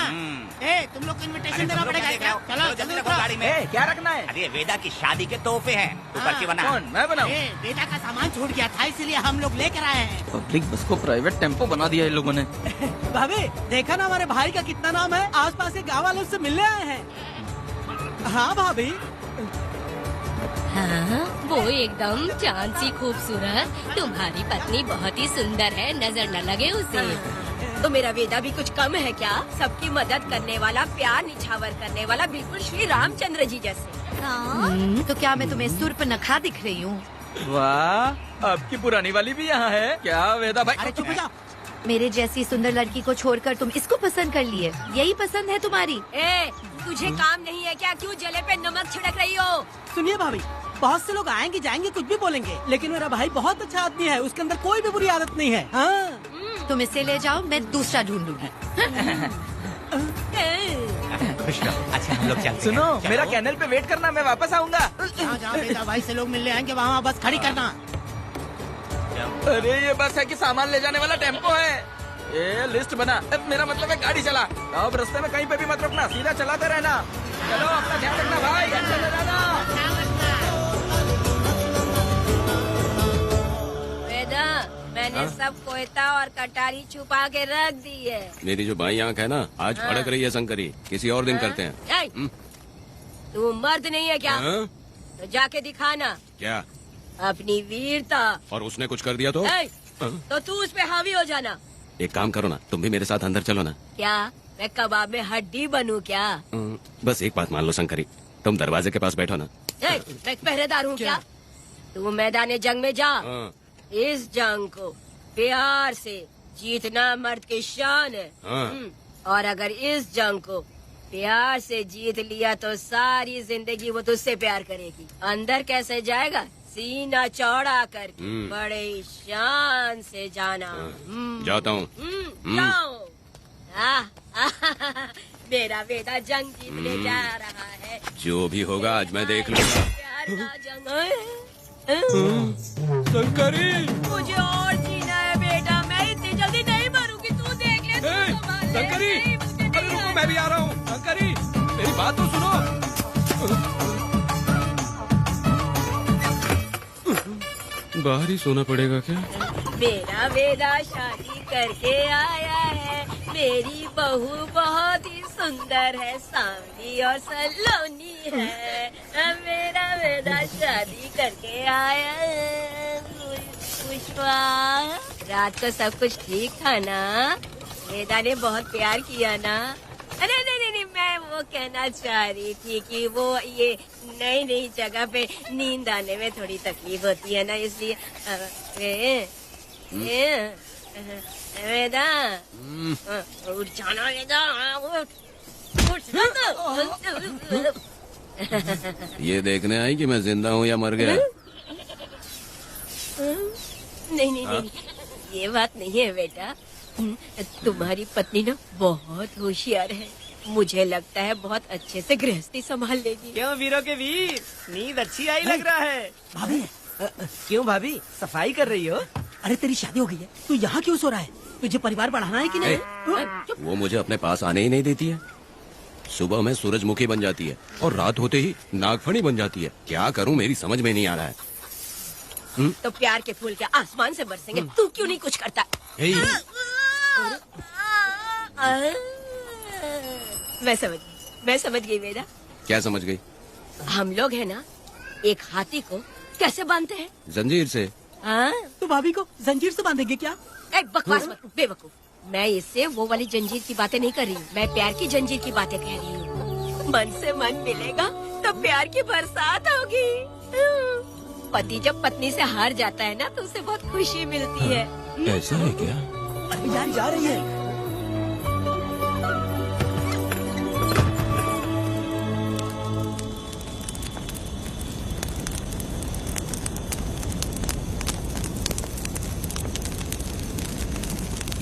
[SPEAKER 8] ए, तुम लोग को इनविटेशन देना पड़ेगा क्या? चलो जल्दी उतरो।
[SPEAKER 7] गाड़ी में।
[SPEAKER 6] ए, क्या रखना है?
[SPEAKER 7] अरे वेदा की शादी के तोहफे हैं, तू पर्ची बना।
[SPEAKER 6] कौन, मैं बनाऊं?
[SPEAKER 8] बेटा का सामान छूट गया था, इसलिए हम लोग लेकर आए हैं।
[SPEAKER 6] पब्लिक बस को प्राइवेट टेम्पो बना दिया इन लोगों ने।
[SPEAKER 8] भाभी देखा ना हमारे भाई का कितना नाम है, आसपास के गाँव वालों से मिलने आए हैं। हाँ भाभी।
[SPEAKER 5] हाँ, वो एकदम चांद सी खूबसूरत। तुम्हारी पत्नी बहुत ही सुंदर है, नजर न लगे उसे।
[SPEAKER 13] तो मेरा वेदा भी कुछ कम है क्या? सबकी मदद करने वाला, प्यार निछावर करने वाला, बिल्कुल श्री रामचंद्र जी जैसे।
[SPEAKER 9] हाँ, तो क्या मैं तुम्हें सुर्पनखा दिख रही हूँ?
[SPEAKER 6] वाह, आपकी पुरानी वाली भी यहाँ है क्या वेदा भाई?
[SPEAKER 8] अरे चुप हो जाओ।
[SPEAKER 9] मेरे जैसी सुंदर लड़की को छोड़कर तुम इसको पसंद कर लिए, यही पसंद है तुम्हारी?
[SPEAKER 13] ए, तुझे काम नहीं है क्या? क्यों जले पे नमक छिड़क रही हो?
[SPEAKER 8] सुनिए भाभी, बहुत से लोग आएंगे जाएंगे कुछ भी बोलेंगे, लेकिन मेरा भाई बहुत अच्छा आदमी है, उसके अंदर कोई भी बुरी आदत नहीं है। हाँ।
[SPEAKER 9] तुम इसे ले जाओ, मैं दूसरा ढूंढ लूंगी।
[SPEAKER 7] खुश रहो। अच्छा हम लोग चलते हैं।
[SPEAKER 6] सुनो,
[SPEAKER 7] चलो।
[SPEAKER 6] मेरा कैनल पे वेट करना, मैं वापस आऊंगा।
[SPEAKER 8] जहाँ बेटा भाई से लोग मिलने आएंगे वहाँ बस खड़ी करना।
[SPEAKER 6] अरे ये बस है कि सामान ले जाने वाला टेम्पो है। ये लिस्ट बना, मेरा मतलब है गाड़ी चला। अब रास्ते में कहीं पे भी मत रुकना, सीधा चलाते रहना। चलो अपना ध्यान रखना भाई, अच्छे से जाना।
[SPEAKER 13] वेदा, मैंने सब कोयता और कटारी छुपा के रख दी है।
[SPEAKER 11] मेरी जो बाई आंख है ना, आज भड़क रही है शंकरी। किसी और दिन करते हैं।
[SPEAKER 13] ए, तू मर्द नहीं है क्या?
[SPEAKER 11] हाँ?
[SPEAKER 13] तो जाके दिखाना
[SPEAKER 11] क्या?
[SPEAKER 13] अपनी वीरता।
[SPEAKER 11] और उसने कुछ कर दिया तो?
[SPEAKER 13] ए, तो तू उस पे हावी हो जाना।
[SPEAKER 11] एक काम करो ना, तुम भी मेरे साथ अंदर चलो ना।
[SPEAKER 13] क्या मैं कबाब में हड्डी बनूं क्या?
[SPEAKER 11] बस एक बात मान लो शंकरी, तुम दरवाजे के पास बैठो ना।
[SPEAKER 13] ए, मैं पहरेदार हूँ क्या? तू मैदान जंग में जा। इस जंग को प्यार से जीतना मर्द की शान है। और अगर इस जंग को प्यार से जीत लिया तो सारी जिंदगी वो तुझसे प्यार करेगी। अंदर कैसे जाएगा? सीना चौड़ा करके बड़े शान से जाना।
[SPEAKER 11] जाता हूँ।
[SPEAKER 13] जाओ। मेरा बेटा जंग जीतने जा रहा है।
[SPEAKER 11] जो भी होगा आज मैं देख लूंगा।
[SPEAKER 13] प्यार का जंग।
[SPEAKER 6] शंकरी,
[SPEAKER 13] मुझे और जीना है बेटा, मैं इतनी जल्दी नहीं मरूंगी। तू देख ले, तू संभाल ले।
[SPEAKER 6] शंकरी,
[SPEAKER 13] नहीं, मुझे
[SPEAKER 6] अरे
[SPEAKER 13] नहीं
[SPEAKER 6] रुको, मैं भी आ रहा हूँ। शंकरी, मेरी बात तो सुनो।
[SPEAKER 11] बाहर ही सोना पड़ेगा क्या?
[SPEAKER 13] मेरा वेदा शादी करके आया है, मेरी बहू बहुत ही सुंदर है, सांवली और सलोनी है। मेरा वेदा शादी करके आया है। पुष्पा, रात को सब कुछ ठीक था ना? वेदा ने बहुत प्यार किया ना? अरे नहीं, मैं वो कहना चाह रही थी कि वो ये नई जगह पे नींद आने में थोड़ी तकलीफ होती है ना, इसलिए वेदा उठ जाना, वेदा उठ
[SPEAKER 11] ये देखने आई कि मैं जिंदा हूँ या मर गया?
[SPEAKER 13] नहीं, ये बात नहीं है बेटा। तुम्हारी पत्नी ना बहुत होशियार है, मुझे लगता है बहुत अच्छे से गृहस्थी संभाल लेगी।
[SPEAKER 8] क्यों वीरों के वीर, नींद अच्छी आई लग रहा है।
[SPEAKER 2] भाभी
[SPEAKER 8] क्यों भाभी, सफाई कर रही हो?
[SPEAKER 2] अरे तेरी शादी हो गई है, तू यहाँ क्यों सो रहा है? तुझे परिवार बढ़ाना है कि नहीं?
[SPEAKER 11] वो मुझे अपने पास आने ही नहीं देती है। सुबह में सूरजमुखी बन जाती है और रात होते ही नागफनी बन जाती है। क्या करूँ, मेरी समझ में नहीं आ रहा है।
[SPEAKER 13] तो प्यार के फूल क्या आसमान से बरसेंगे? तू क्यों नहीं कुछ करता? मैं समझ गई वेदा।
[SPEAKER 11] क्या समझ गई?
[SPEAKER 13] हम लोग है ना, एक हाथी को कैसे बांधते हैं?
[SPEAKER 11] जंजीर से।
[SPEAKER 2] तो भाभी को जंजीर से बांधेंगे क्या?
[SPEAKER 13] बकवास मत, बेवकूफ। मैं इससे वो वाली जंजीर की बातें नहीं कर रही हूँ, मैं प्यार की जंजीर की बातें कह रही हूँ। मन से मन मिलेगा तब प्यार की बरसात होगी। पति जब पत्नी से हार जाता है ना, तो उसे बहुत खुशी मिलती है।
[SPEAKER 11] ऐसा है क्या?
[SPEAKER 2] अरे यार जा रही है।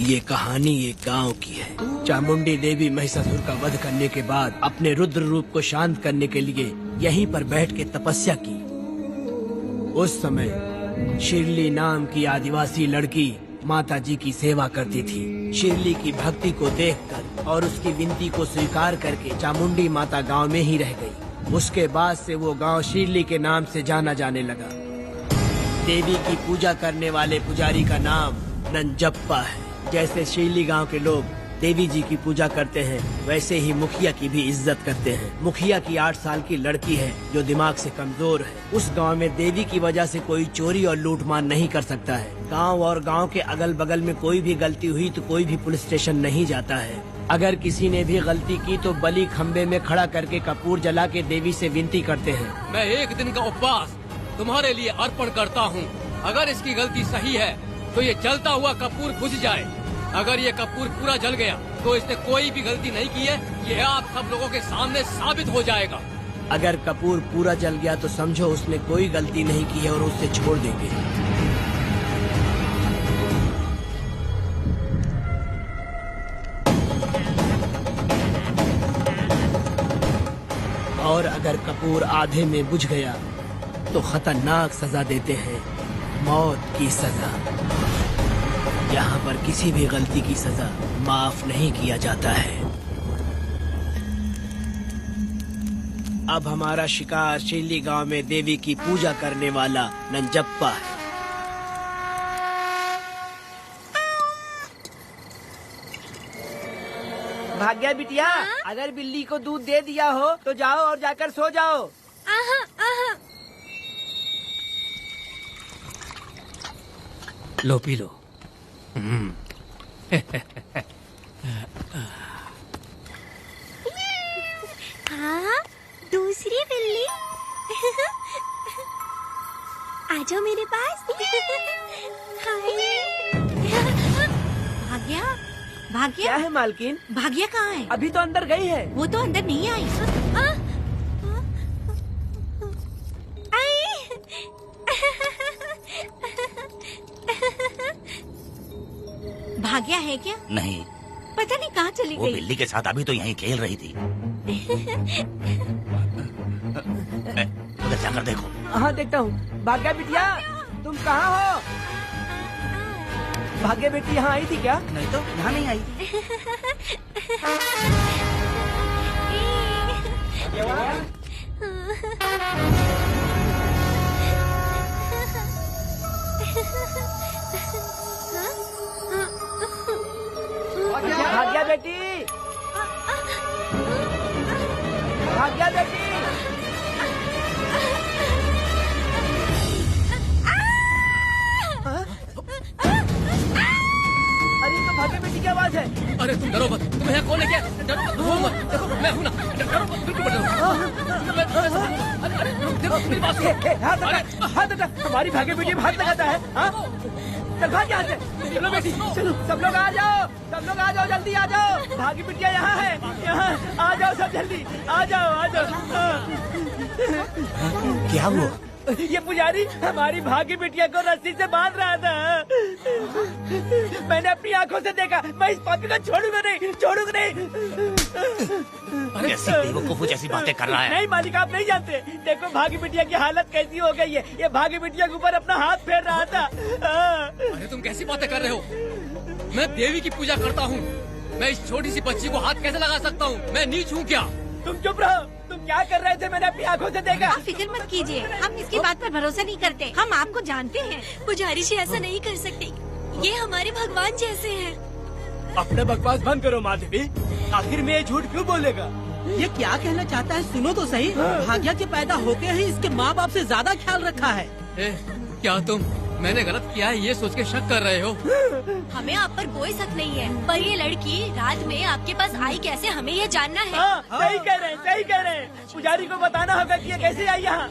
[SPEAKER 2] ये कहानी एक गांव की है। चामुंडी देवी महिषासुर का वध करने के बाद अपने रुद्र रूप को शांत करने के लिए यहीं पर बैठ के तपस्या की। उस समय शिरली नाम की आदिवासी लड़की माता जी की सेवा करती थी। शिरली की भक्ति को देखकर और उसकी विनती को स्वीकार करके चामुंडी माता गांव में ही रह गई। उसके बाद से वो गांव शिरली के नाम से जाना जाने लगा। देवी की पूजा करने वाले पुजारी का नाम नंजप्पा है। जैसे शिरली गांव के लोग देवी जी की पूजा करते हैं, वैसे ही मुखिया की भी इज्जत करते हैं। मुखिया की 8 साल की लड़की है जो दिमाग से कमजोर है। उस गांव में देवी की वजह से कोई चोरी और लूटमार नहीं कर सकता है। गांव और गांव के अगल बगल में कोई भी गलती हुई तो कोई भी पुलिस स्टेशन नहीं जाता है। अगर किसी ने भी गलती की तो बलि खम्बे में खड़ा करके कपूर जला के देवी से विनती करते हैं।
[SPEAKER 3] मैं एक दिन का उपवास तुम्हारे लिए अर्पण करता हूँ। अगर इसकी गलती सही है तो ये जलता हुआ कपूर बुझ जाए। अगर ये कपूर पूरा जल गया तो इसने कोई भी गलती नहीं की है, ये आप सब लोगों के सामने साबित हो जाएगा।
[SPEAKER 2] अगर कपूर पूरा जल गया तो समझो उसने कोई गलती नहीं की है और उसे छोड़ देंगे। और अगर कपूर आधे में बुझ गया तो खतरनाक सजा देते हैं, मौत की सजा। यहाँ पर किसी भी गलती की सजा माफ नहीं किया जाता है। अब हमारा शिकार शिरली गांव में देवी की पूजा करने वाला नंजप्पा है।
[SPEAKER 8] भाग्या बिटिया, अगर बिल्ली को दूध दे दिया हो तो जाओ और जाकर सो जाओ।
[SPEAKER 2] लो पी लो।
[SPEAKER 10] हाँ, दूसरी बिल्ली। आ जाओ मेरे पास। भाग्या, भाग्या
[SPEAKER 8] क्या है मालकिन?
[SPEAKER 10] भाग्या कहाँ है?
[SPEAKER 8] अभी तो अंदर गई है।
[SPEAKER 10] वो तो अंदर नहीं आई। भाग्या है क्या?
[SPEAKER 7] नहीं,
[SPEAKER 10] पता नहीं कहाँ चली
[SPEAKER 7] वो
[SPEAKER 10] गई।
[SPEAKER 7] बिल्ली के साथ अभी तो यहीं खेल रही थी। उधर जाकर देखो।
[SPEAKER 8] हाँ देखता हूँ। भाग्या बिटिया, तुम कहाँ हो? भाग्या बेटी यहाँ आई थी क्या?
[SPEAKER 6] नहीं तो यहाँ नहीं आई।
[SPEAKER 8] भाग्या बेटी, भाग्या बेटी। अरे तो भाग्या बेटी की आवाज है।
[SPEAKER 3] अरे तुम डरो मत, तुम्हें यहाँ कौन लेके आया? डरो मत, रो मत, देखो मैं हूँ ना, डरो मत, बिल्कुल मत डरो। अरे देखो मेरी बात सुनो।
[SPEAKER 8] हाथ हटा, हमारी भाग्य बेटी में हाथ लगाता है। चल भाग यहाँ से। चलो बेटी, चलो सब लोग आ जाओ, सब लोग आ जाओ, जल्दी आ जाओ। भाग्य बिटिया यहाँ है, यहाँ आ जाओ सब जल्दी, आ जाओ आ जाओ।
[SPEAKER 7] क्या हुआ?
[SPEAKER 8] ये पुजारी हमारी भाग्य बिटिया को रस्सी से बांध रहा था। मैंने अपनी आंखों से देखा, मैं इस पापी को छोड़ूंगा नहीं, छोड़ूंगा नहीं।
[SPEAKER 7] कैसी बेवकूफों जैसी बातें कर रहा है?
[SPEAKER 8] नहीं मालिक, आप नहीं जानते। देखो भाग्य बिटिया की हालत कैसी हो गई है। ये भाग्य बिटिया के ऊपर अपना हाथ फेर रहा था।
[SPEAKER 3] अरे तुम कैसी बातें कर रहे हो? मैं देवी की पूजा करता हूँ, मैं इस छोटी सी बच्ची को हाथ कैसे लगा सकता हूँ? मैं नीच हूँ क्या?
[SPEAKER 8] तुम चुप रहो, तुम क्या कर रहे थे? मैंने अपनी आंखों से देखा।
[SPEAKER 9] आप फिक्र मत कीजिए, हम इसकी बात पर भरोसा नहीं करते, हम आपको जानते हैं।
[SPEAKER 10] पुजारी जी ऐसा नहीं कर सकते, ये हमारे भगवान जैसे हैं।
[SPEAKER 8] अपना बकवास बंद करो माँ देवी, आखिर में ये झूठ क्यों बोलेगा?
[SPEAKER 14] ये क्या कहना चाहता है सुनो तो सही। भाग्या के पैदा होके ही इसके माँ बाप से ज्यादा ख्याल रखा है।
[SPEAKER 3] क्या तुम मैंने गलत किया है ये सोच के शक कर रहे हो?
[SPEAKER 10] हमें आप पर कोई शक नहीं है, पर ये लड़की रात में आपके पास आई कैसे, हमें ये जानना है।
[SPEAKER 8] सही कह रहे हैं, सही कह रहे हैं। पुजारी को बताना होगा कि ये कैसे आई यहाँ।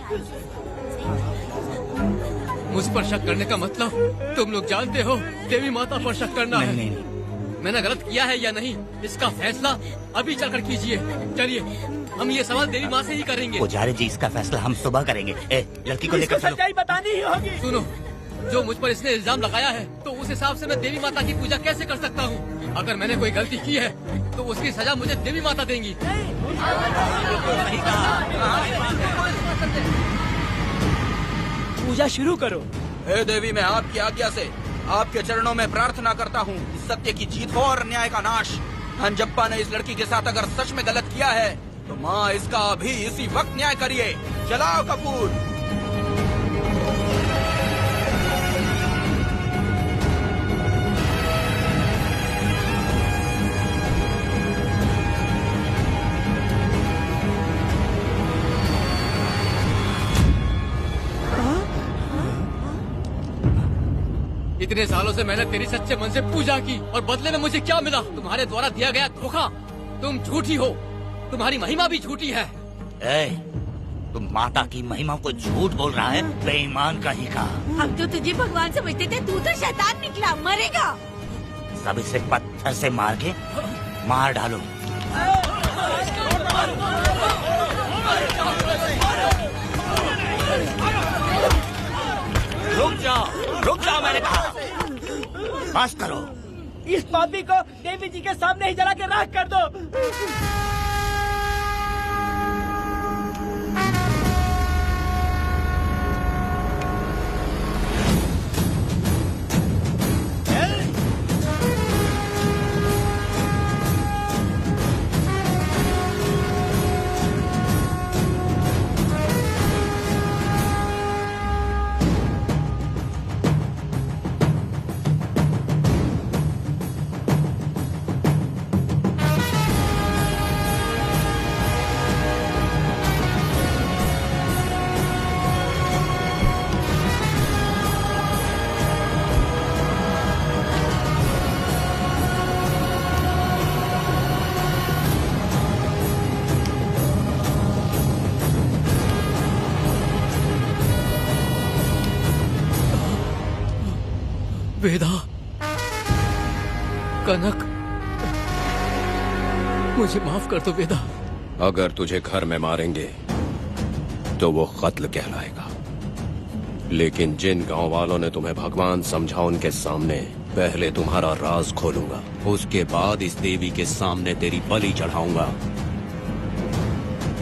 [SPEAKER 3] मुझ पर शक करने का मतलब तुम लोग जानते हो, देवी माता पर शक करना है।
[SPEAKER 7] नहीं।
[SPEAKER 3] मैंने गलत किया है या नहीं, इसका फैसला अभी चलकर कीजिए। चलिए हम ये सवाल देवी माँ से ही करेंगे।
[SPEAKER 7] पुजारी जी इसका फैसला हम सुबह करेंगे। लड़की को लेकर चलो।
[SPEAKER 8] सच्चाई बतानी ही होगी।
[SPEAKER 3] सुनो, जो मुझ पर इसने इल्जाम लगाया है, तो उस हिसाब से मैं देवी माता की पूजा कैसे कर सकता हूँ? अगर मैंने कोई गलती की है तो उसकी सजा मुझे देवी माता देंगी।
[SPEAKER 8] पूजा शुरू करो।
[SPEAKER 6] हे देवी, मैं आपकी आज्ञा से आपके चरणों में प्रार्थना करता हूँ, सत्य की जीत हो और न्याय का नाश। अंजप्पा ने इस लड़की के साथ अगर सच में गलत किया है तो माँ इसका अभी इसी वक्त न्याय करिए। जलाओ कपूर।
[SPEAKER 3] इतने सालों से मैंने तेरी सच्चे मन से पूजा की और बदले में मुझे क्या मिला? तुम्हारे द्वारा दिया गया धोखा। तुम झूठी हो, तुम्हारी महिमा भी झूठी है।
[SPEAKER 7] तुम माता की महिमा को झूठ बोल रहा है, बेईमान कहीं का।
[SPEAKER 9] हम तो तुझे भगवान समझते थे, तू तो शैतान निकला, मरेगा।
[SPEAKER 7] सब इसे पत्थर से मार के मार डालो। रुक जाओ मैंने कहा। बस करो।
[SPEAKER 8] इस पापी को देवी जी के सामने ही जला के राख कर दो।
[SPEAKER 3] वेदा, कनक, मुझे माफ कर दो वेदा।
[SPEAKER 11] अगर तुझे घर में मारेंगे तो वो कत्ल कहलाएगा, लेकिन जिन गांव वालों ने तुम्हें भगवान समझा उनके सामने पहले तुम्हारा राज खोलूंगा, उसके बाद इस देवी के सामने तेरी बलि चढ़ाऊंगा,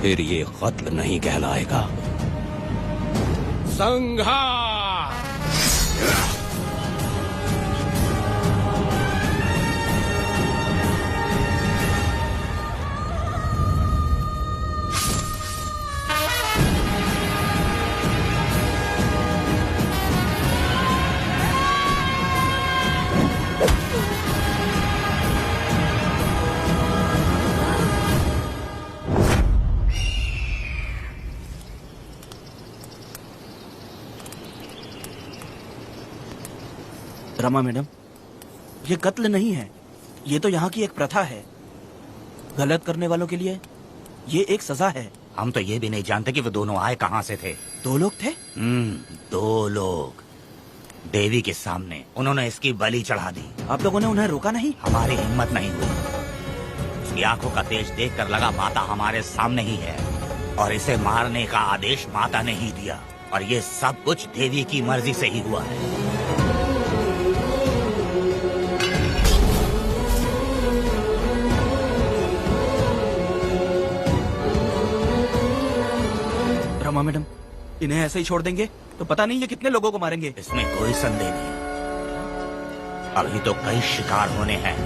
[SPEAKER 11] फिर ये कत्ल नहीं कहलाएगा। संघार!
[SPEAKER 6] रमा मैडम, ये कत्ल नहीं है, ये तो यहाँ की एक प्रथा है। गलत करने वालों के लिए ये एक सजा है।
[SPEAKER 7] हम तो ये भी नहीं जानते कि वो दोनों आए कहाँ से थे।
[SPEAKER 6] 2 लोग थे?
[SPEAKER 7] 2 लोग देवी के सामने उन्होंने इसकी बलि चढ़ा दी।
[SPEAKER 6] आप लोगों ने उन्हें रोका नहीं?
[SPEAKER 7] हमारी हिम्मत नहीं हुई। उसकी आंखों का तेज देखकर लगा माता हमारे सामने ही है और इसे मारने का आदेश माता ने ही दिया, और ये सब कुछ देवी की मर्जी से ही हुआ है।
[SPEAKER 6] रमा मैडम, इन्हें ऐसे ही छोड़ देंगे तो पता नहीं ये कितने लोगों को मारेंगे।
[SPEAKER 7] इसमें कोई संदेह नहीं, अभी तो कई शिकार होने हैं।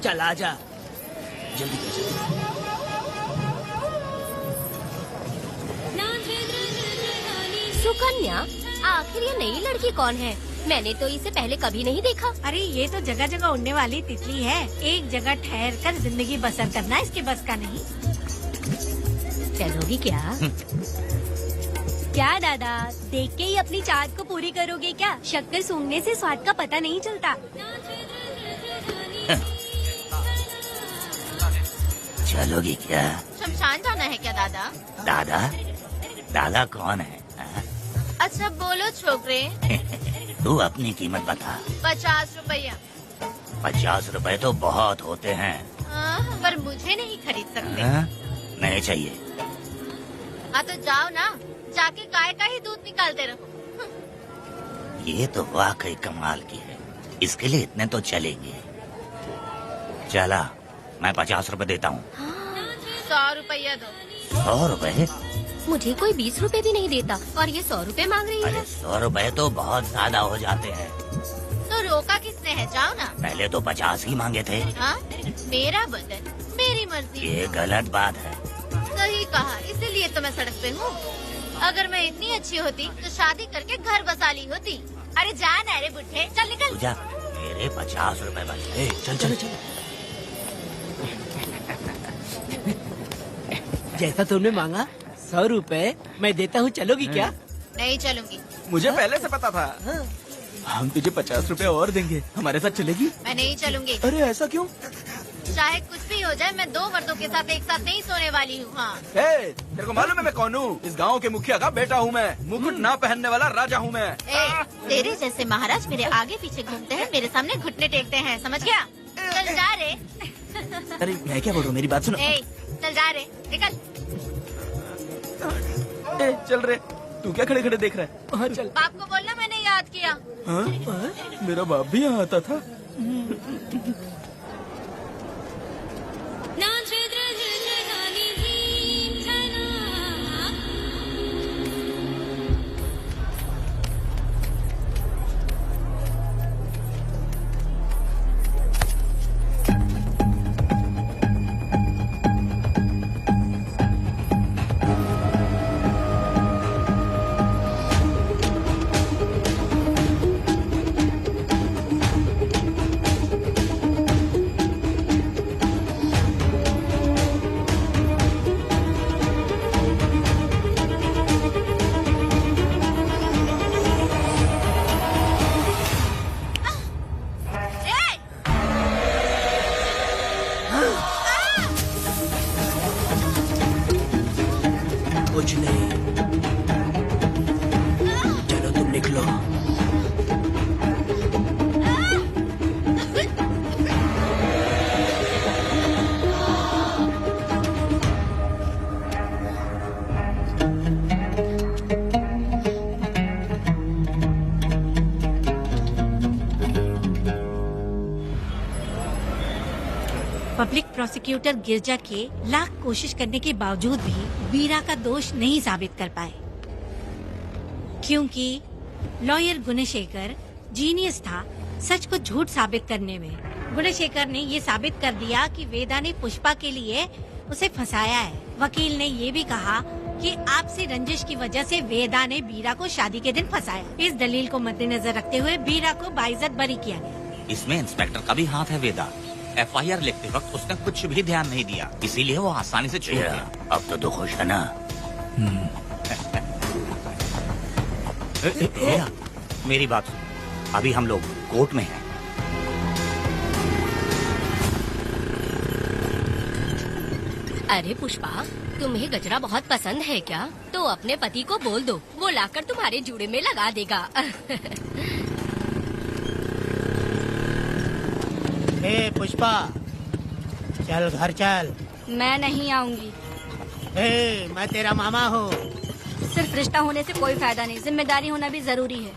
[SPEAKER 2] चल आजा,
[SPEAKER 6] जल्दी कर, जल्दी कर।
[SPEAKER 5] सुकन्या, आखिर ये नई लड़की कौन है? मैंने तो इसे पहले कभी नहीं देखा।
[SPEAKER 9] अरे ये तो जगह जगह उड़ने वाली तितली है। एक जगह ठहर कर जिंदगी बसर करना इसके बस का नहीं।
[SPEAKER 5] चलोगी क्या?
[SPEAKER 10] क्या दादा, देख के ही अपनी चाहत को पूरी करोगे क्या? शक्कर सूंघने से स्वाद का पता नहीं चलता।
[SPEAKER 7] चलोगी क्या?
[SPEAKER 12] शमशान जाना है क्या दादा?
[SPEAKER 7] दादा? दादा कौन है?
[SPEAKER 12] अच्छा बोलो छोकरे।
[SPEAKER 7] तू अपनी कीमत बता।
[SPEAKER 12] 50 रुपया।
[SPEAKER 7] 50 रुपए तो बहुत होते हैं।
[SPEAKER 12] पर मुझे नहीं खरीद सकते।
[SPEAKER 7] नहीं चाहिए।
[SPEAKER 12] हाँ तो जाओ ना, जाके गाय का ही दूध निकालते रहो।
[SPEAKER 7] ये तो वाकई कमाल की है, इसके लिए इतने तो चलेंगे। चला, मैं 50 रुपए देता हूँ।
[SPEAKER 12] 100 रुपया दो।
[SPEAKER 7] 100 रुपए?
[SPEAKER 5] मुझे कोई 20 रुपए भी नहीं देता और ये 100 रुपए मांग रही है।
[SPEAKER 7] अरे 100 रुपए तो बहुत ज्यादा हो जाते हैं।
[SPEAKER 12] तो रोका किसने है? जाओ ना।
[SPEAKER 7] पहले तो 50 ही मांगे थे।
[SPEAKER 12] हाँ? मेरा बदन, मेरी मर्जी।
[SPEAKER 7] ये गलत बात है।
[SPEAKER 12] सही कहा, इसीलिए तो मैं सड़क पे हूँ। अगर मैं इतनी अच्छी होती तो शादी करके घर बसा ली होती। अरे जा ना रे बुढ़े, चल निकल।
[SPEAKER 7] पूजा, मेरे 50 रुपए बचे।
[SPEAKER 6] चल चल चल।
[SPEAKER 2] जैसा तुमने मांगा 100 रुपए मैं देता हूँ, चलोगी क्या?
[SPEAKER 12] नहीं चलूंगी।
[SPEAKER 6] मुझे पहले से पता था। हम तुझे 50 रुपए और देंगे, हमारे साथ चलेगी?
[SPEAKER 12] मैं नहीं चलूंगी।
[SPEAKER 6] अरे ऐसा क्यों?
[SPEAKER 12] चाहे कुछ भी हो जाए, मैं 2 मर्दों के साथ एक साथ नहीं सोने वाली हूँ। हाँ।
[SPEAKER 6] तेरे को मालूम है मैं कौन हूँ? इस गांव के मुखिया का बेटा हूँ मैं। मुकुट ना पहनने वाला राजा हूँ मैं।
[SPEAKER 12] तेरे जैसे महाराज मेरे आगे पीछे घूमते हैं, मेरे सामने घुटने टेकते हैं, समझ गया? चल जा रे।
[SPEAKER 6] अरे मैं क्या बोल रहा हूँ, मेरी बात सुनो।
[SPEAKER 12] चल जा रे, निकल।
[SPEAKER 6] चल रे, तू क्या खड़े खड़े देख रहा है? हाँ चल।
[SPEAKER 12] बाप को बोलना मैंने याद किया।
[SPEAKER 6] हाँ? मेरा बाप भी यहाँ आता था।
[SPEAKER 2] कुछ नहीं, चलो तुम निकलो।
[SPEAKER 9] प्रोसिक्यूटर गिरजा के लाख कोशिश करने के बावजूद भी वीरा का दोष नहीं साबित कर पाए, क्योंकि लॉयर गुणशेखर जीनियस था सच को झूठ साबित करने में। गुणशेखर ने ये साबित कर दिया कि वेदा ने पुष्पा के लिए उसे फंसाया है। वकील ने ये भी कहा कि आपसी रंजिश की वजह से वेदा ने वीरा को शादी के दिन फंसाया। इस दलील को मद्देनजर रखते हुए वीरा को बाइज्जत बरी किया गया।
[SPEAKER 7] इसमें इंस्पेक्टर का भी हाथ है वेदा। FIR लिखते वक्त उसने कुछ भी ध्यान नहीं दिया, इसीलिए वो आसानी से छूट गया। अब तो खुश है ना? वेदा, मेरी बात सुन, अभी हम लोग कोर्ट में हैं।
[SPEAKER 5] अरे पुष्पा, तुम्हें गजरा बहुत पसंद है क्या? तो अपने पति को बोल दो, वो लाकर तुम्हारे जूड़े में लगा देगा।
[SPEAKER 14] ए पुष्पा, चल घर चल।
[SPEAKER 15] मैं नहीं आऊंगी।
[SPEAKER 14] ए, मैं तेरा मामा हूँ।
[SPEAKER 15] सिर्फ रिश्ता होने से कोई फायदा नहीं, जिम्मेदारी होना भी जरूरी है।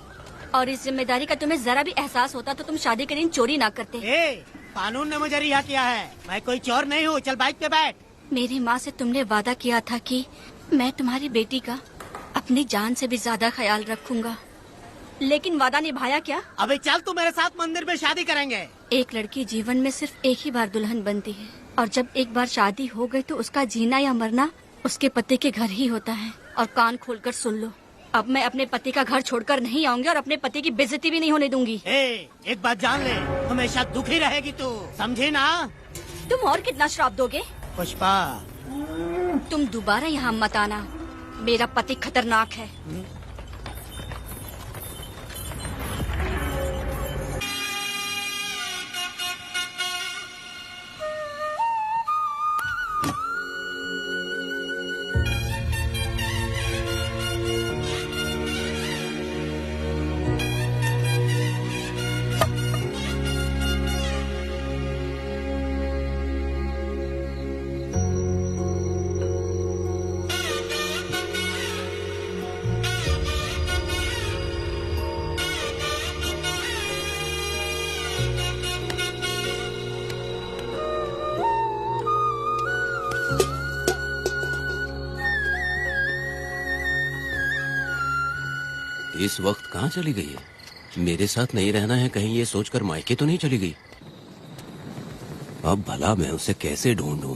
[SPEAKER 15] और इस जिम्मेदारी का तुम्हें जरा भी एहसास होता तो तुम शादी के दिन चोरी ना करते।
[SPEAKER 14] ए, कानून ने मुझे रिहा किया है, मैं कोई चोर नहीं हूँ। चल बाइक पे बैठ।
[SPEAKER 15] मेरी माँ से तुमने वादा किया था कि मैं तुम्हारी बेटी का अपनी जान से भी ज्यादा ख्याल रखूंगा, लेकिन वादा निभाया क्या?
[SPEAKER 14] अबे चल, तू मेरे साथ मंदिर में शादी करेंगे।
[SPEAKER 15] एक लड़की जीवन में सिर्फ एक ही बार दुल्हन बनती है, और जब एक बार शादी हो गई तो उसका जीना या मरना उसके पति के घर ही होता है। और कान खोलकर सुन लो, अब मैं अपने पति का घर छोड़कर नहीं आऊंगी और अपने पति की बेइज्जती भी नहीं होने दूंगी।
[SPEAKER 14] एक बात जान ले, हमेशा दुखी रहेगी तू, समझी ना?
[SPEAKER 15] तुम और कितना श्राप दोगे?
[SPEAKER 14] पुष्पा,
[SPEAKER 15] तुम दोबारा यहाँ मत आना, मेरा पति खतरनाक है।
[SPEAKER 11] इस वक्त कहाँ चली गई है? मेरे साथ नहीं रहना है कहीं ये सोचकर मायके तो नहीं चली गई? अब भला मैं उसे कैसे ढूंढूं?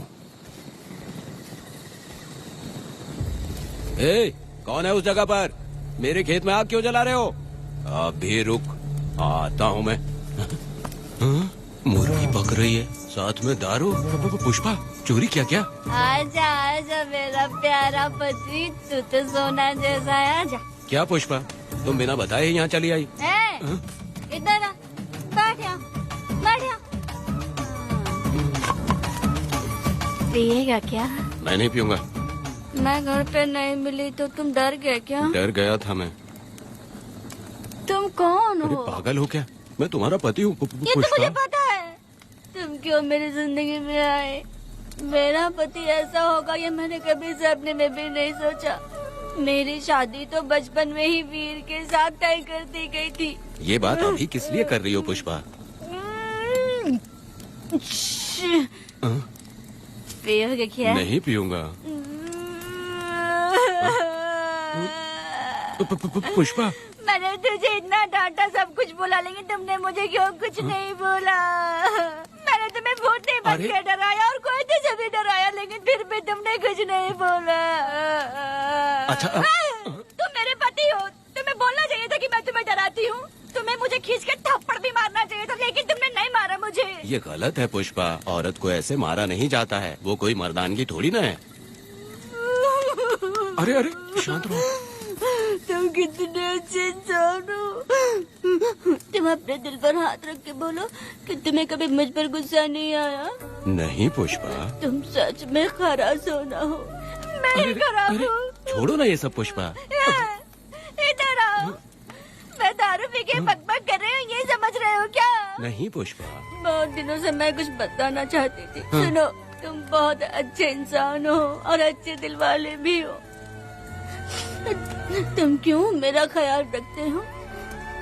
[SPEAKER 11] ए, कौन है उस जगह पर? मेरे खेत में आग क्यों जला रहे हो? अभी रुक, आता हूँ मैं। हाँ? मुर्गी पक रही है, साथ में दारू। पुष्पा, चोरी क्या? क्या?
[SPEAKER 15] आजा आजा मेरा प्यारा पति, तू तो सोना जैसा है। आजा।
[SPEAKER 11] क्या पुष्पा, तुम बिना बताए ही यहाँ चली आई?
[SPEAKER 15] इधर आ, बैठ यहाँ, बैठ यहाँ। पिएगा क्या?
[SPEAKER 11] मैं नहीं पीऊंगा।
[SPEAKER 15] मैं घर पे नहीं मिली तो तुम डर गए क्या?
[SPEAKER 11] डर गया था मैं।
[SPEAKER 15] तुम कौन
[SPEAKER 11] अरे
[SPEAKER 15] हो?
[SPEAKER 11] पागल हो क्या? मैं तुम्हारा पति हूँ।
[SPEAKER 15] ये तो मुझे पता है। तुम क्यों मेरी जिंदगी में आए? मेरा पति ऐसा होगा ये मैंने कभी सपने में भी नहीं सोचा। मेरी शादी तो बचपन में ही वीर के साथ तय कर दी गई थी।
[SPEAKER 11] ये बात अभी किस लिए कर रही हो पुष्पा?
[SPEAKER 15] पियोगे क्या?
[SPEAKER 11] नहीं पीऊंगा। पुष्पा,
[SPEAKER 15] मैंने तुझे इतना डांटा, सब कुछ बोला, लेकिन तुमने मुझे क्यों कुछ नहीं बोला? मैंने तुम्हें भूतने बन के डराया और कोई तुझे भी डराया, लेकिन फिर भी तुमने कुछ नहीं बोला।
[SPEAKER 11] अच्छा,
[SPEAKER 15] तुम मेरे पति हो, तुम्हें बोलना चाहिए था कि मैं तुम्हें डराती हूँ। तुम्हें मुझे खींच के थप्पड़ भी मारना चाहिए था, लेकिन तुमने नहीं मारा मुझे।
[SPEAKER 11] ये गलत है पुष्पा, औरत को ऐसे मारा नहीं जाता है, वो कोई मर्दानगी थोड़ी ना है। अरे अरे शांत रहो।
[SPEAKER 15] तुम कितने अच्छे इंसान हो। तुम अपने दिल पर हाथ रख के बोलो कि तुम्हें कभी मुझ पर गुस्सा नहीं आया।
[SPEAKER 11] नहीं पुष्पा,
[SPEAKER 15] तुम सच में खरा सोना हो। मैं खराब हूँ।
[SPEAKER 11] छोड़ो ना ये सब पुष्पा।
[SPEAKER 15] इधर आओ। मैं दारू पी के बकबक कर रही हूँ, ये समझ रहे हो क्या?
[SPEAKER 11] नहीं पुष्पा,
[SPEAKER 15] बहुत दिनों से मैं कुछ बताना चाहती थी। सुनो, तुम बहुत अच्छे इंसान हो और अच्छे दिल वाले भी हो। तुम क्यों मेरा ख्याल रखते हो?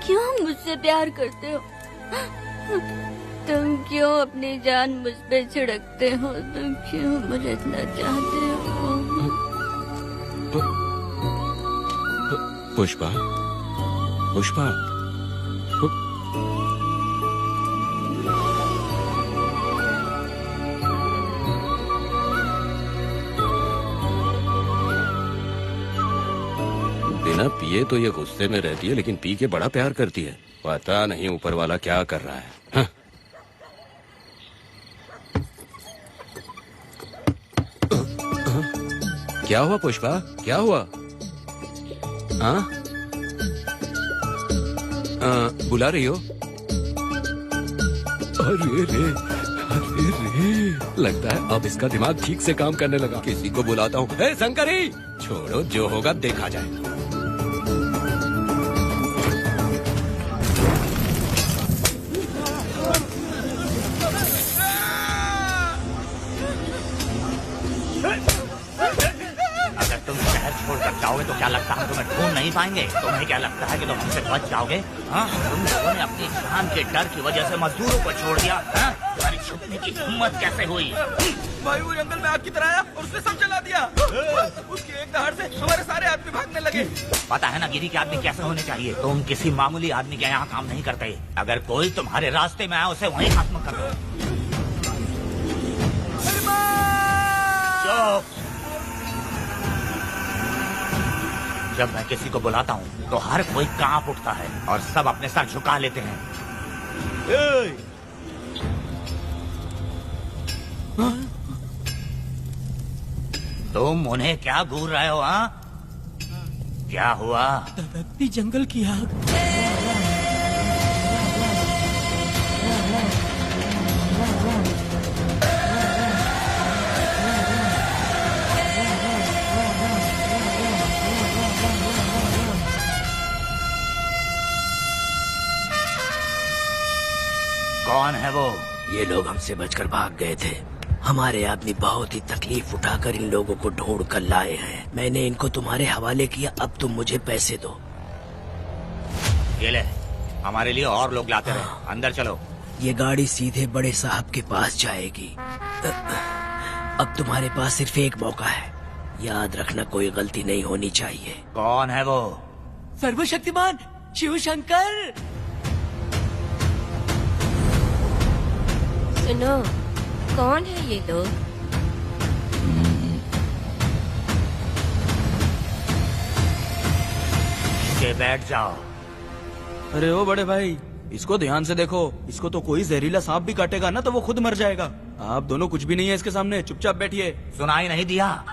[SPEAKER 15] क्यों मुझसे प्यार करते हो? तुम क्यों अपनी जान मुझ पे छिड़कते हो? तुम क्यों मुझे इतना चाहते हो?
[SPEAKER 11] पुष्पा, पुष्पा, बिना पिए तो ये गुस्से में रहती है, लेकिन पी के बड़ा प्यार करती है। पता नहीं ऊपर वाला क्या कर रहा है। हाँ? क्या हुआ पुष्पा, क्या हुआ? हाँ? बुला रही हो? अरे रे, अरे रे, लगता है अब इसका दिमाग ठीक से काम करने लगा। किसी को बुलाता हूँ। ए शंकरी, छोड़ो, जो होगा देखा जाए।
[SPEAKER 7] जाओगे तो क्या लगता है तुम्हें ढूंढ नहीं पाएंगे? तुम्हें क्या लगता है कि तुम हमसे बच जाओगे? हाँ, तुम लोगों ने अपनी जान के डर की वजह से मजदूरों को छोड़ दिया। हाँ? तुम्हारी छुपने की हिम्मत कैसे हुई?
[SPEAKER 8] भाई वो जंगल में आग की तरह आया और उसने सब जला दिया। उसके एक दहाड़ से हमारे सारे आदमी भागने लगे।
[SPEAKER 7] पता है ना गिरी के आदमी कैसे होने चाहिए? तुम किसी मामूली आदमी के यहाँ काम नहीं करते। अगर कोई तुम्हारे रास्ते में आए उसे वहीं खत्म कर दो। चुप। जब मैं किसी को बुलाता हूँ तो हर कोई कांप उठता है और सब अपने सर झुका लेते हैं। तुम उन्हें क्या घूर रहे हो? हाँ, क्या हुआ?
[SPEAKER 14] दबकती जंगल की आग।
[SPEAKER 7] कौन है वो?
[SPEAKER 2] ये लोग हमसे बचकर भाग गए थे। हमारे आदमी बहुत ही तकलीफ उठाकर इन लोगों को ढूंढ कर लाए हैं। मैंने इनको तुम्हारे हवाले किया, अब तुम मुझे पैसे दो।
[SPEAKER 7] ये ले, हमारे लिए और लोग लाते रहे। अंदर चलो।
[SPEAKER 2] ये गाड़ी सीधे बड़े साहब के पास जाएगी। अब तुम्हारे पास सिर्फ एक मौका है, याद रखना कोई गलती नहीं होनी चाहिए।
[SPEAKER 7] कौन है वो?
[SPEAKER 14] सर्वशक्तिमान शिव शंकर।
[SPEAKER 5] सुनो, कौन है ये लोग?
[SPEAKER 7] के बैठ जाओ।
[SPEAKER 6] अरे ओ बड़े भाई, इसको ध्यान से देखो। इसको तो कोई जहरीला सांप भी काटेगा ना तो वो खुद मर जाएगा। आप दोनों कुछ भी नहीं है इसके सामने, चुपचाप बैठिए।
[SPEAKER 7] सुनाई नहीं दिया?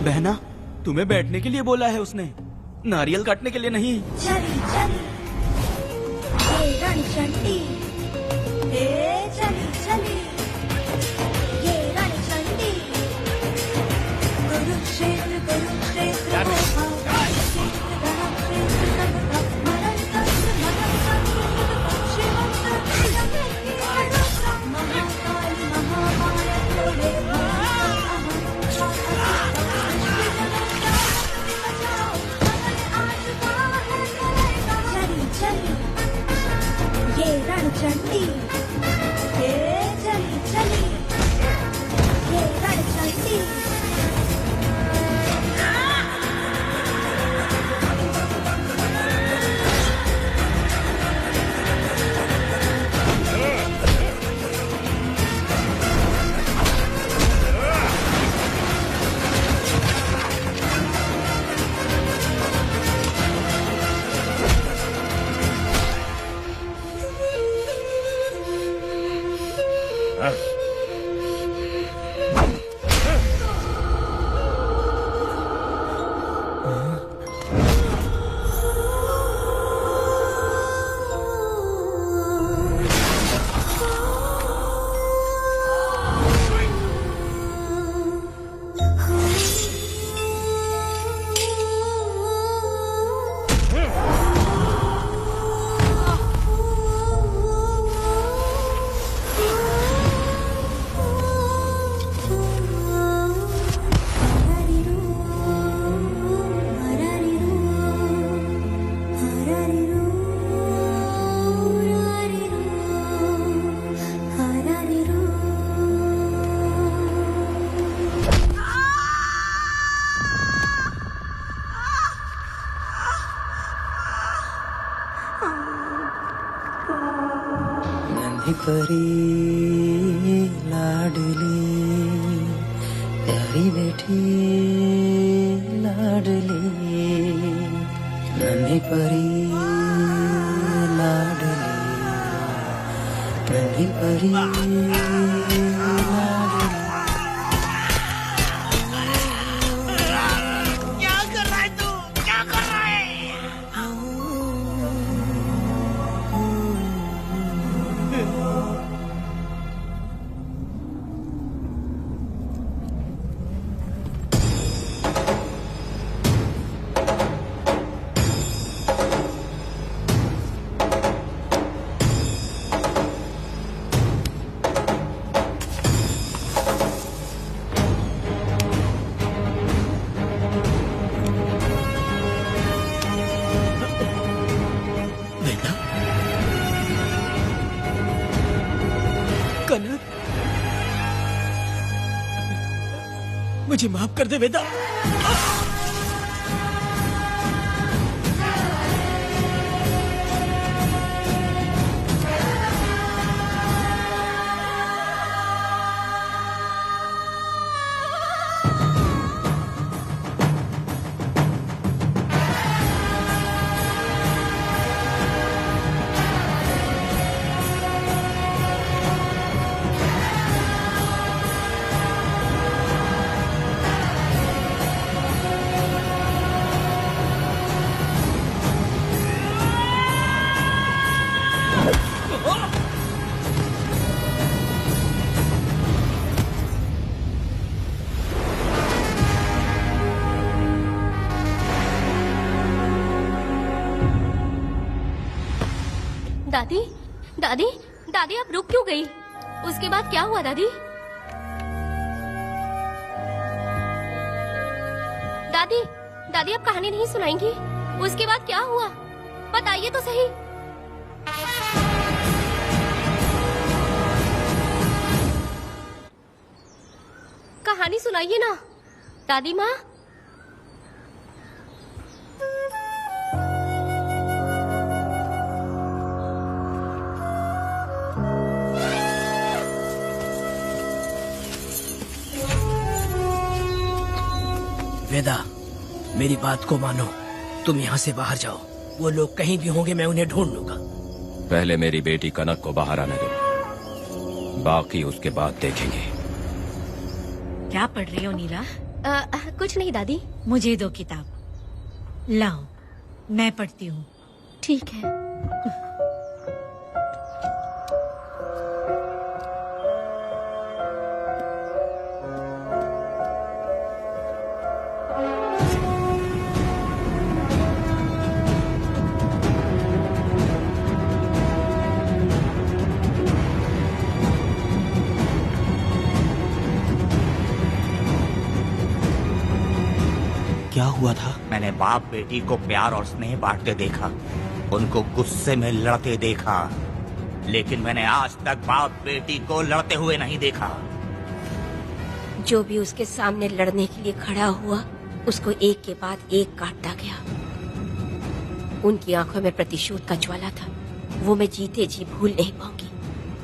[SPEAKER 6] बहना, तुम्हें बैठने के लिए बोला है उसने, नारियल काटने के लिए नहीं।
[SPEAKER 10] चली चली ये रानी चंडी, चली चली ये रानी चंडी। कुरुक्षेत्र कुरुक्षेत्र ये
[SPEAKER 4] परी लाडली प्यारी बेटी लाडली नन्ही परी लाडली नन्ही परी
[SPEAKER 9] क्या कर रहा है तू? क्या कर रहा है?
[SPEAKER 2] कनक, मुझे माफ कर दे वेदा।
[SPEAKER 5] दादी, दादी, दादी आप रुक क्यों गई? उसके बाद क्या हुआ दादी? दादी, दादी आप कहानी नहीं सुनाएंगी? उसके बाद क्या हुआ? बताइए तो सही। कहानी सुनाइए ना, दादी माँ।
[SPEAKER 2] वेदा, मेरी बात को मानो, तुम यहाँ से बाहर जाओ। वो लोग कहीं भी होंगे, मैं उन्हें ढूंढ लूंगा।
[SPEAKER 11] पहले मेरी बेटी कनक को बाहर आने दो, बाकी उसके बाद देखेंगे।
[SPEAKER 9] क्या पढ़ रही हो नीला?
[SPEAKER 5] कुछ नहीं दादी।
[SPEAKER 9] मुझे दो किताब लाओ, मैं पढ़ती हूँ।
[SPEAKER 5] ठीक है।
[SPEAKER 6] क्या हुआ था?
[SPEAKER 7] मैंने बाप बेटी को प्यार और स्नेह बांटते देखा, उनको गुस्से में लड़ते देखा, लेकिन मैंने आज तक बाप बेटी को लड़ते हुए नहीं देखा।
[SPEAKER 13] जो भी उसके सामने लड़ने के लिए खड़ा हुआ, उसको एक के बाद एक काटता गया। उनकी आंखों में प्रतिशोध का ज्वाला था, वो मैं जीते जी भूल नहीं पाऊंगी।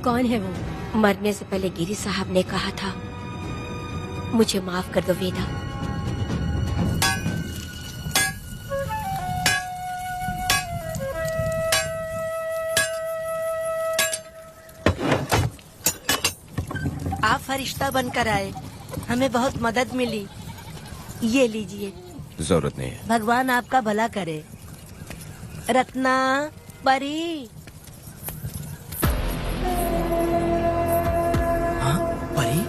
[SPEAKER 5] कौन है वो?
[SPEAKER 13] मरने से पहले गिरी साहब ने कहा था, मुझे माफ कर दो वेदा।
[SPEAKER 16] आप फरिश्ता बनकर आए, हमें बहुत मदद मिली। ये लीजिए।
[SPEAKER 11] जरूरत नहीं है।
[SPEAKER 16] भगवान आपका भला करे। रत्ना, परी।
[SPEAKER 2] हाँ, परी?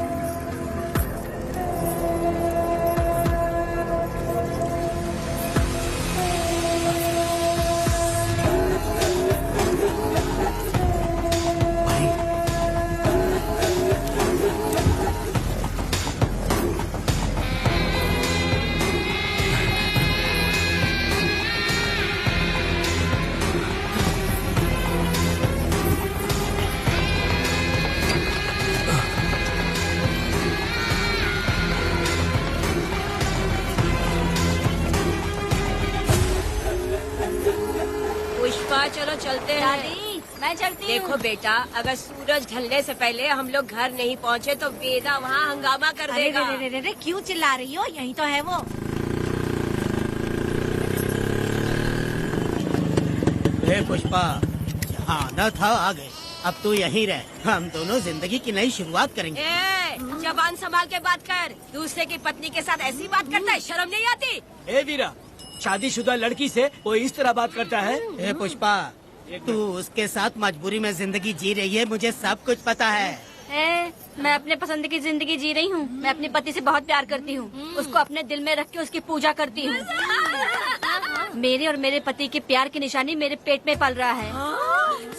[SPEAKER 13] पुष्पा, चलो चलते हैं।
[SPEAKER 5] दादी, मैं चलती
[SPEAKER 13] देखो
[SPEAKER 5] हूँ।
[SPEAKER 13] बेटा, अगर सूरज ढलने से पहले हम लोग घर नहीं पहुँचे तो वेदा वहाँ हंगामा कर
[SPEAKER 9] अरे
[SPEAKER 13] देगा।
[SPEAKER 9] रे रे रे रे, क्यों चिल्ला रही हो? यही तो है वो।
[SPEAKER 14] हे पुष्पा, जहाँ आना था आ गए, अब तू यहीं रह। हम दोनों जिंदगी की नई शुरुआत करेंगे।
[SPEAKER 13] ए, जबान संभाल के बात कर। दूसरे की पत्नी के साथ ऐसी बात करता है, शर्म नहीं आती?
[SPEAKER 2] ए वीरा, शादीशुदा लड़की से कोई इस तरह बात करता है?
[SPEAKER 14] हे पुष्पा, तू उसके साथ मजबूरी में जिंदगी जी रही है, मुझे सब कुछ पता है।
[SPEAKER 15] मैं अपने पसंद की जिंदगी जी रही हूँ। मैं अपने पति से बहुत प्यार करती हूँ। उसको अपने दिल में रख के उसकी पूजा करती हूँ। मेरे और मेरे पति के प्यार की निशानी मेरे पेट में पल रहा है।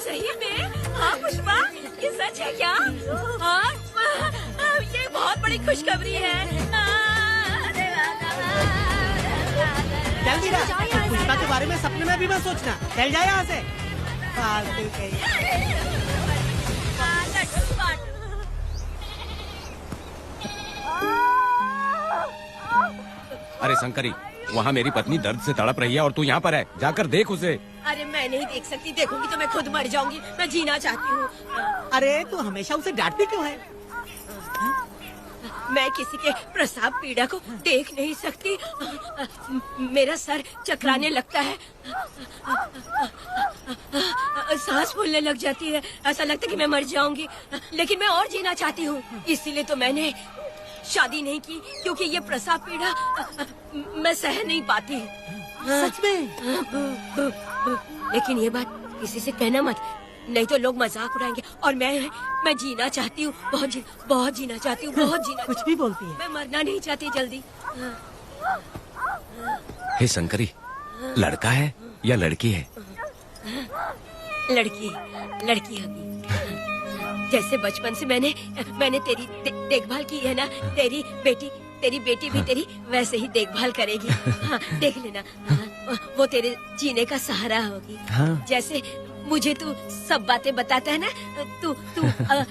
[SPEAKER 13] सही में? हाँ पुष्पा, ये सच है क्या? हाँ, ये बहुत बड़ी खुशखबरी है।
[SPEAKER 14] चल वीरा, पुष्पा के बारे में सपने में भी मत सोचना। चल जाए यहाँ से। फालतू कहीं।
[SPEAKER 11] अरे शंकरी, वहाँ मेरी पत्नी दर्द से तड़प रही है और तू यहाँ पर है। जाकर देख उसे।
[SPEAKER 13] अरे मैं नहीं देख सकती, देखूंगी तो मैं खुद मर जाऊंगी। मैं जीना चाहती हूँ।
[SPEAKER 14] अरे तू हमेशा उसे डांटती क्यों है?
[SPEAKER 13] मैं किसी के प्रसाव पीड़ा को देख नहीं सकती। मेरा सर चकराने लगता है, सांस फूलने लग जाती है, ऐसा लगता है कि मैं मर जाऊंगी। लेकिन मैं और जीना चाहती हूँ, इसीलिए तो मैंने शादी नहीं की, क्योंकि ये प्रसाव पीड़ा मैं सह नहीं पाती।
[SPEAKER 14] सच में?
[SPEAKER 13] लेकिन ये बात किसी से कहना मत, नहीं तो लोग मजाक उड़ाएंगे। और मैं जीना चाहती हूँ, बहुत जीना चाहती हूँ, बहुत जीना।
[SPEAKER 14] कुछ भी बोलती है।
[SPEAKER 13] मैं मरना नहीं चाहती जल्दी।
[SPEAKER 11] हे शंकरी, लड़का है या लड़की है?
[SPEAKER 13] लड़की अभी। जैसे बचपन से मैंने तेरी देखभाल की है ना, तेरी बेटी भी तेरी वैसे ही देखभाल करेगी। हाँ, देख लेना। हाँ, वो तेरे जीने का सहारा होगी।
[SPEAKER 11] हाँ।
[SPEAKER 13] जैसे मुझे तू सब बातें बताता है ना, तू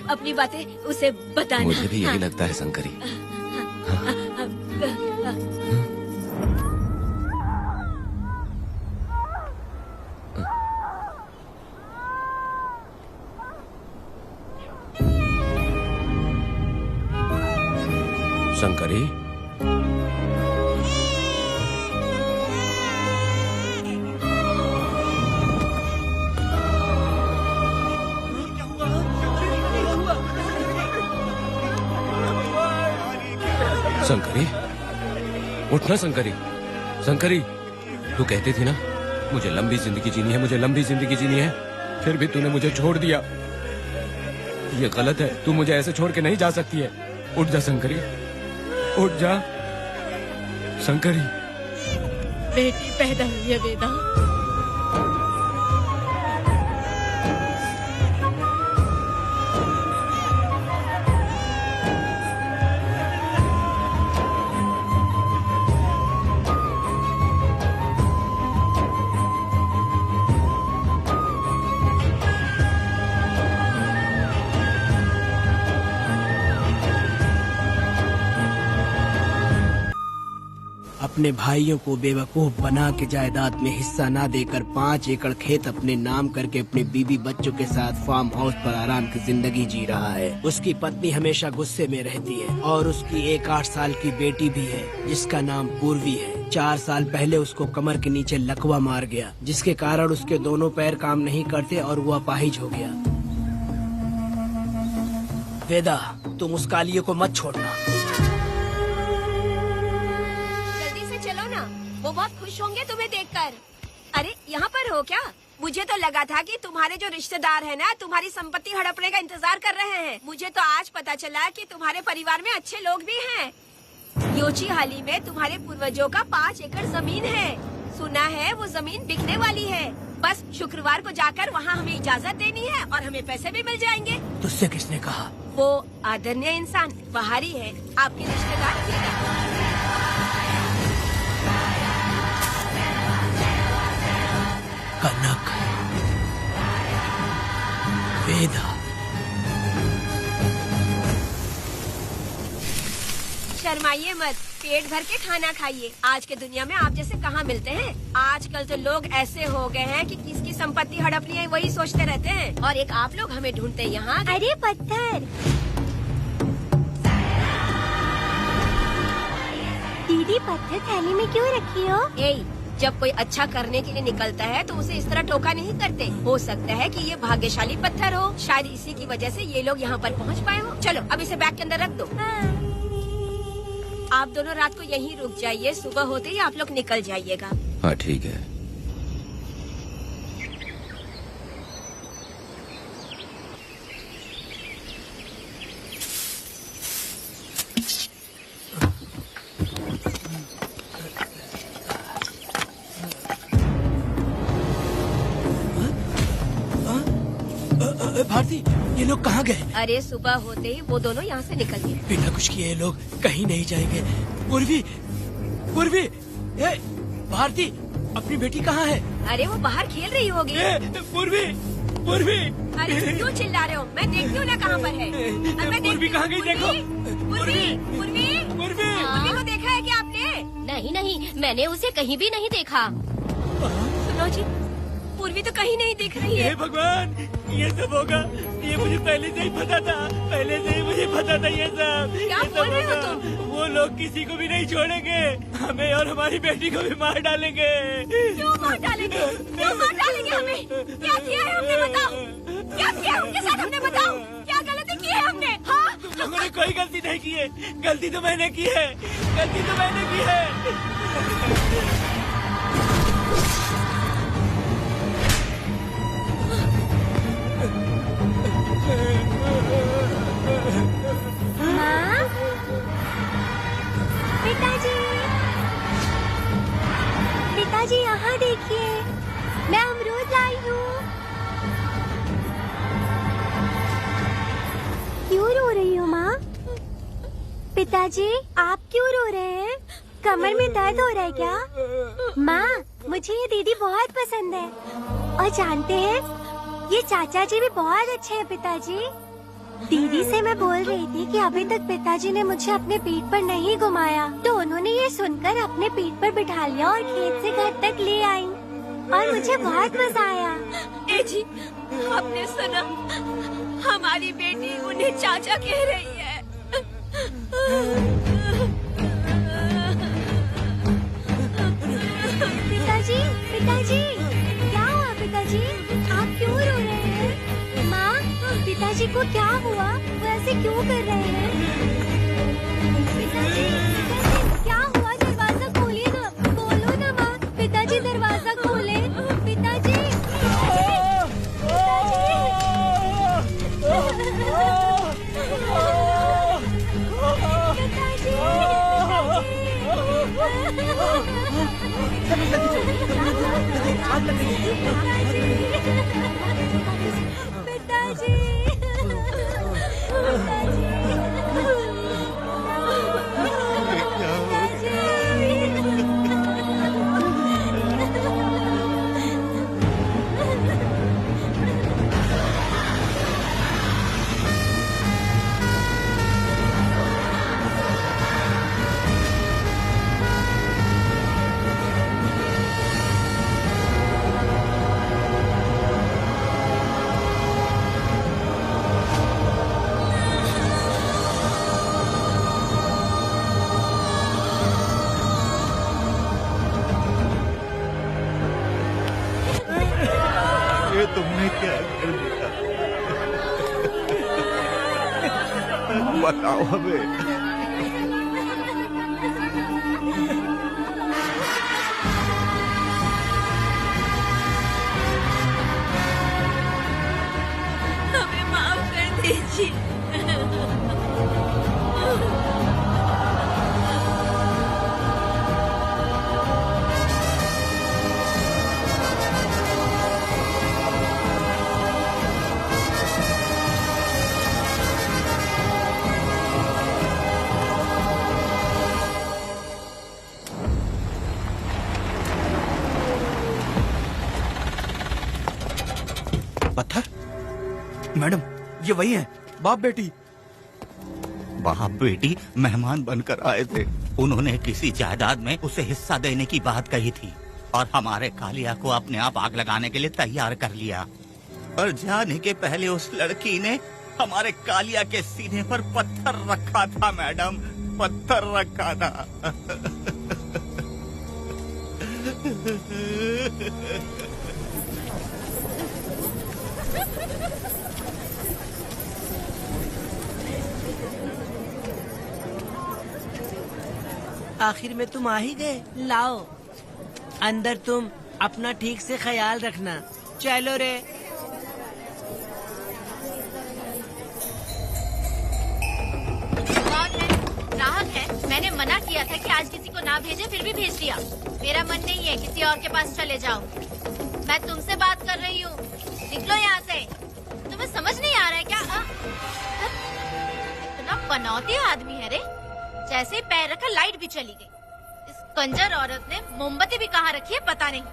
[SPEAKER 13] अपनी बातें उसे बताना।
[SPEAKER 11] मुझे भी यही
[SPEAKER 13] हाँ।
[SPEAKER 11] लगता है शंकरी। शंकरी, शंकरी, उठना शंकरी। शंकरी, तू कहती थी ना मुझे लंबी जिंदगी जीनी है, मुझे लंबी जिंदगी जीनी है, फिर भी तूने मुझे छोड़ दिया। ये गलत है, तू मुझे ऐसे छोड़ के नहीं जा सकती है। उठ जा शंकरी, उठ जा शंकरी।
[SPEAKER 13] बेटी पैदा हुई है वेदा।
[SPEAKER 2] अपने भाइयों को बेवकूफ बना के जायदाद में हिस्सा ना देकर 5 एकड़ खेत अपने नाम करके अपने बीवी बच्चों के साथ फार्म हाउस पर आराम की जिंदगी जी रहा है। उसकी पत्नी हमेशा गुस्से में रहती है और उसकी एक 8 साल की बेटी भी है जिसका नाम पूर्वी है। 4 साल पहले उसको कमर के नीचे लकवा मार गया, जिसके कारण उसके दोनों पैर काम नहीं करते और वो अपाहिज हो गया। वेदा, तुम उस कालिये को मत छोड़ना।
[SPEAKER 13] चलो ना, वो बहुत खुश होंगे तुम्हें देखकर। अरे यहाँ पर हो क्या? मुझे तो लगा था कि तुम्हारे जो रिश्तेदार हैं ना, तुम्हारी संपत्ति हड़पने का इंतजार कर रहे हैं। मुझे तो आज पता चला कि तुम्हारे परिवार में अच्छे लोग भी हैं। योची हाली में तुम्हारे पूर्वजों का 5 एकड़ जमीन है। सुना है वो जमीन बिकने वाली है। बस शुक्रवार को जाकर वहाँ हमें इजाजत देनी है और हमें पैसे भी मिल जाएंगे।
[SPEAKER 2] तुझसे किसने कहा?
[SPEAKER 13] वो आदरणीय इंसान बाहरी है, आपके रिश्तेदार।
[SPEAKER 2] कनक, वेदा।
[SPEAKER 13] शर्माइए मत, पेट भर के खाना खाइए। आज के दुनिया में आप जैसे कहाँ मिलते हैं। आजकल तो लोग ऐसे हो गए हैं कि किसकी संपत्ति हड़प ली है वही सोचते रहते हैं। और एक आप लोग हमें ढूंढते यहाँ।
[SPEAKER 10] अरे पत्थर, दीदी पत्थर थैली में क्यों रखी हो?
[SPEAKER 13] जब कोई अच्छा करने के लिए निकलता है तो उसे इस तरह टोका नहीं करते। हो सकता है कि ये भाग्यशाली पत्थर हो, शायद इसी की वजह से ये लोग यहाँ पर पहुँच पाए हो। चलो अब इसे बैग के अंदर रख दो। आप दोनों रात को यहीं रुक जाइए, सुबह होते ही आप लोग निकल जाइएगा।
[SPEAKER 11] हाँ ठीक है।
[SPEAKER 2] भारती, ये लोग कहाँ गए?
[SPEAKER 13] अरे सुबह होते ही वो दोनों यहाँ से निकल गए।
[SPEAKER 2] बिना कुछ किए ये लोग कहीं नहीं जाएंगे। पूर्वी, पूर्वी, ए, भारती, अपनी बेटी कहाँ है?
[SPEAKER 13] अरे वो बाहर खेल रही होगी।
[SPEAKER 2] पूर्वी, पूर्वी।
[SPEAKER 13] अरे क्यों चिल्ला रहे हो? मैं देखती हूँ ना कहाँ पर है।
[SPEAKER 2] पूर्वी कहाँ गई? देखो।
[SPEAKER 13] पूर्वी, पूर्वी, पूर्वी को देखा है क्या आपने?
[SPEAKER 5] नहीं नहीं, मैंने उसे कहीं भी नहीं देखा।
[SPEAKER 13] सुनो जी, पूर्वी तो कहीं नहीं दिख रही है।
[SPEAKER 8] हे भगवान, ये सब होगा, ये मुझे पहले से ही पता था। पहले से ही मुझे पता था ये सब।
[SPEAKER 13] क्या बोल रहे हो तुम?
[SPEAKER 8] वो लोग किसी को भी नहीं छोड़ेंगे, हमें और हमारी बेटी को भी मार डालेंगे।
[SPEAKER 13] क्यों मार डालेंगे? क्यों मार डालेंगे हमें? क्या किया है हमने बताओ? क्या किया है उनके साथ हमने बताओ? क्या गलती की है हमने? हाँ?
[SPEAKER 8] तुम लोगों ने कोई गलती नहीं की है। गलती तो मैंने की है, गलती तो मैंने की है।
[SPEAKER 10] माँ, पिताजी, पिताजी यहाँ देखिए, मैं अमरूद लाई हूँ। क्यों रो रही हो माँ? पिताजी, आप क्यों रो रहे हैं? कमर में दर्द हो रहा है क्या? माँ, मुझे ये दीदी बहुत पसंद है। और जानते हैं, ये चाचा जी भी बहुत अच्छे हैं पिताजी। दीदी से मैं बोल रही थी कि अभी तक पिताजी ने मुझे अपने पीठ पर नहीं घुमाया, तो उन्होंने ये सुनकर अपने पीठ पर बिठा लिया और खेत से घर तक ले आई और मुझे बहुत मजा आया।
[SPEAKER 13] ए जी, आपने सुना? हमारी बेटी उन्हें चाचा कह रही है।
[SPEAKER 10] पिताजी, पिताजी, क्या हुआ पिताजी? आप क्यों रो रहे हैं? माँ, पिताजी को क्या हुआ? वो ऐसे क्यों कर रहे हैं? पिताजी, पिताजी, क्या हुआ? दरवाजा खोलिए ना, खोलो ना माँ। पिताजी दरवाजा खोले। पिताजी,
[SPEAKER 17] ये तुमने क्या कर दिया? बताओ हमें।
[SPEAKER 9] हमें माफ कर दीजिए।
[SPEAKER 6] पत्थर? मैडम, ये वही है, बाप बेटी।
[SPEAKER 7] बाप बेटी मेहमान बनकर आए थे। उन्होंने किसी जायदाद में उसे हिस्सा देने की बात कही थी और हमारे कालिया को अपने आप आग लगाने के लिए तैयार कर लिया। और जाने के पहले उस लड़की ने हमारे कालिया के सीने पर पत्थर रखा था मैडम, पत्थर रखा था।
[SPEAKER 16] आखिर में तुम आ ही गए। लाओ अंदर, तुम अपना ठीक से ख्याल रखना। चलो रे।
[SPEAKER 12] ग्राहक है, मैंने मना किया था कि आज किसी को ना भेजे, फिर भी भेज दिया। मेरा मन नहीं है, किसी और के पास चले जाओ। मैं तुमसे बात कर रही हूँ, निकलो यहाँ से। तुम्हें समझ नहीं आ रहा है क्या? इतना पनौती आदमी है रे, जैसे ही पैर रखा लाइट भी चली गई। इस कंजर औरत ने मोमबत्ती भी कहाँ रखी है पता नहीं।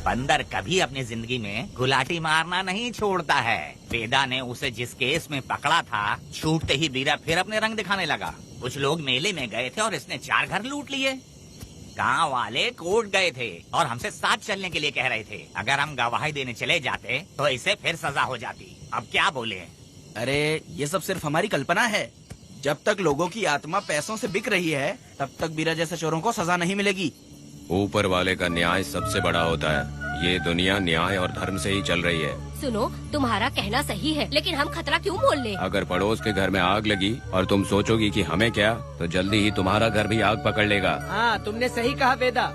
[SPEAKER 7] बंदर कभी अपनी जिंदगी में गुलाटी मारना नहीं छोड़ता है। वेदा ने उसे जिस केस में पकड़ा था, छूटते ही वीरा फिर अपने रंग दिखाने लगा। कुछ लोग मेले में गए थे और इसने 4 घर लूट लिए। गांव वाले कोर्ट गए थे और हमसे साथ चलने के लिए कह रहे थे। अगर हम गवाही देने चले जाते तो इसे फिर सजा हो जाती। अब क्या बोले?
[SPEAKER 6] अरे ये सब सिर्फ हमारी कल्पना है। जब तक लोगों की आत्मा पैसों से बिक रही है, तब तक वीरा जैसे चोरों को सजा नहीं मिलेगी।
[SPEAKER 11] ऊपर वाले का न्याय सबसे बड़ा होता है। ये दुनिया न्याय और धर्म से ही चल रही है।
[SPEAKER 5] सुनो, तुम्हारा कहना सही है, लेकिन हम खतरा क्यों मोल ले?
[SPEAKER 11] अगर पड़ोस के घर में आग लगी और तुम सोचोगी कि हमें क्या, तो जल्दी ही तुम्हारा घर भी आग पकड़ लेगा।
[SPEAKER 8] हाँ, तुमने सही कहा वेदा।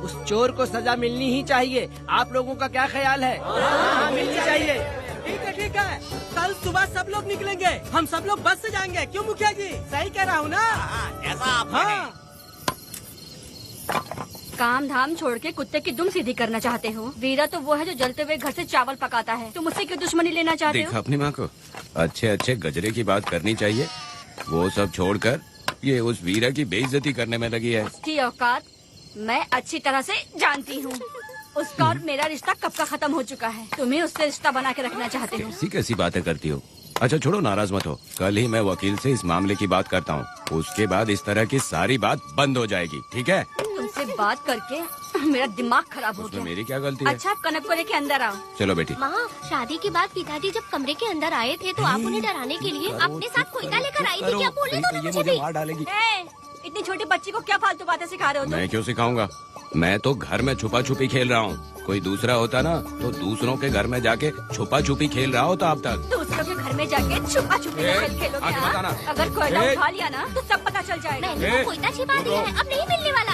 [SPEAKER 8] उस चोर को सजा मिलनी ही चाहिए। आप लोगों का क्या ख्याल है? हाँ, मिलनी चाहिए। ठीक है। कल सुबह सब लोग निकलेंगे। हम सब लोग बस से जाएंगे। क्यों मुखिया जी? सही कह रहा हूँ ना?
[SPEAKER 7] ऐसा आप
[SPEAKER 8] हाँ।
[SPEAKER 15] काम धाम छोड़ के कुत्ते की दुम सीधी करना चाहते हो? वीरा तो वो है जो जलते हुए घर से चावल पकाता है। तुम उससे क्यों दुश्मनी लेना चाहते
[SPEAKER 11] देखा
[SPEAKER 15] हो?
[SPEAKER 11] अपनी माँ को, अच्छे अच्छे गजरे की बात करनी चाहिए। वो सब छोड़कर ये उस वीरा की बेइज्जती करने में लगी है।
[SPEAKER 15] उसकी औकात मैं अच्छी तरह से जानती हूँ। उसका और मेरा रिश्ता कब का खत्म हो चुका है। तुम्हें उससे रिश्ता बना के रखना चाहते हो।
[SPEAKER 11] कैसी कैसी बातें करती हो। अच्छा छोड़ो, नाराज मत हो। कल ही मैं वकील से इस मामले की बात करता हूँ। उसके बाद इस तरह की सारी बात बंद हो जाएगी, ठीक है?
[SPEAKER 15] तुमसे बात करके मेरा दिमाग खराब हो गया।
[SPEAKER 11] मेरी क्या गलती है?
[SPEAKER 15] अच्छा, कनक को लेके अंदर आओ।
[SPEAKER 11] चलो बेटी।
[SPEAKER 5] माँ, शादी के बाद पिताजी जब कमरे के अंदर आए थे तो आप उन्हें डराने के लिए अपने साथ कोयता लेकर आई थी। क्या बोले तो मुझे भी?
[SPEAKER 11] मार डालेगी।
[SPEAKER 15] इतनी छोटी बच्ची को क्या फालतू बातें सिखा रहे हो तुम?
[SPEAKER 11] मैं क्यों सिखाऊंगा? मैं तो घर में छुपा छुपी खेल रहा हूँ। कोई दूसरा होता ना तो दूसरों के घर में जाके छुपा छुपी खेल रहा होता अब तक।
[SPEAKER 15] दूसरों के घर में जाके छुपा छुपी खेलोगे?
[SPEAKER 11] आगे मत आना।
[SPEAKER 15] अगर कोयला उठा लिया ना तो सब पता चल जाएगा।
[SPEAKER 5] मैंने वो कोयता छिपा दिया है, अब नहीं मिलने वाला।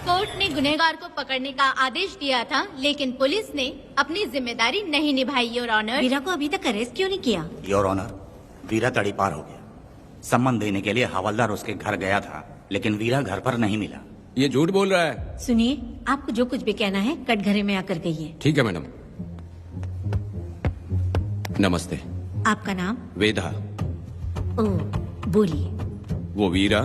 [SPEAKER 12] कोर्ट ने गुनहगार को पकड़ने का आदेश दिया था, लेकिन पुलिस ने अपनी जिम्मेदारी नहीं निभाई। योर ऑनर,
[SPEAKER 9] वीरा को अभी तक अरेस्ट क्यों नहीं किया?
[SPEAKER 7] योर ऑनर, वीरा तड़ी पार हो गया। सम्मान देने के लिए हवलदार उसके घर गया था, लेकिन वीरा घर पर नहीं मिला।
[SPEAKER 11] ये झूठ बोल रहा है।
[SPEAKER 9] सुनिए, आपको जो कुछ भी कहना है कटघरे में आकर कहिए।
[SPEAKER 11] ठीक है मैडम। नमस्ते।
[SPEAKER 9] आपका नाम?
[SPEAKER 11] वेदा।
[SPEAKER 9] ओह, बोलिए।
[SPEAKER 11] वो वीरा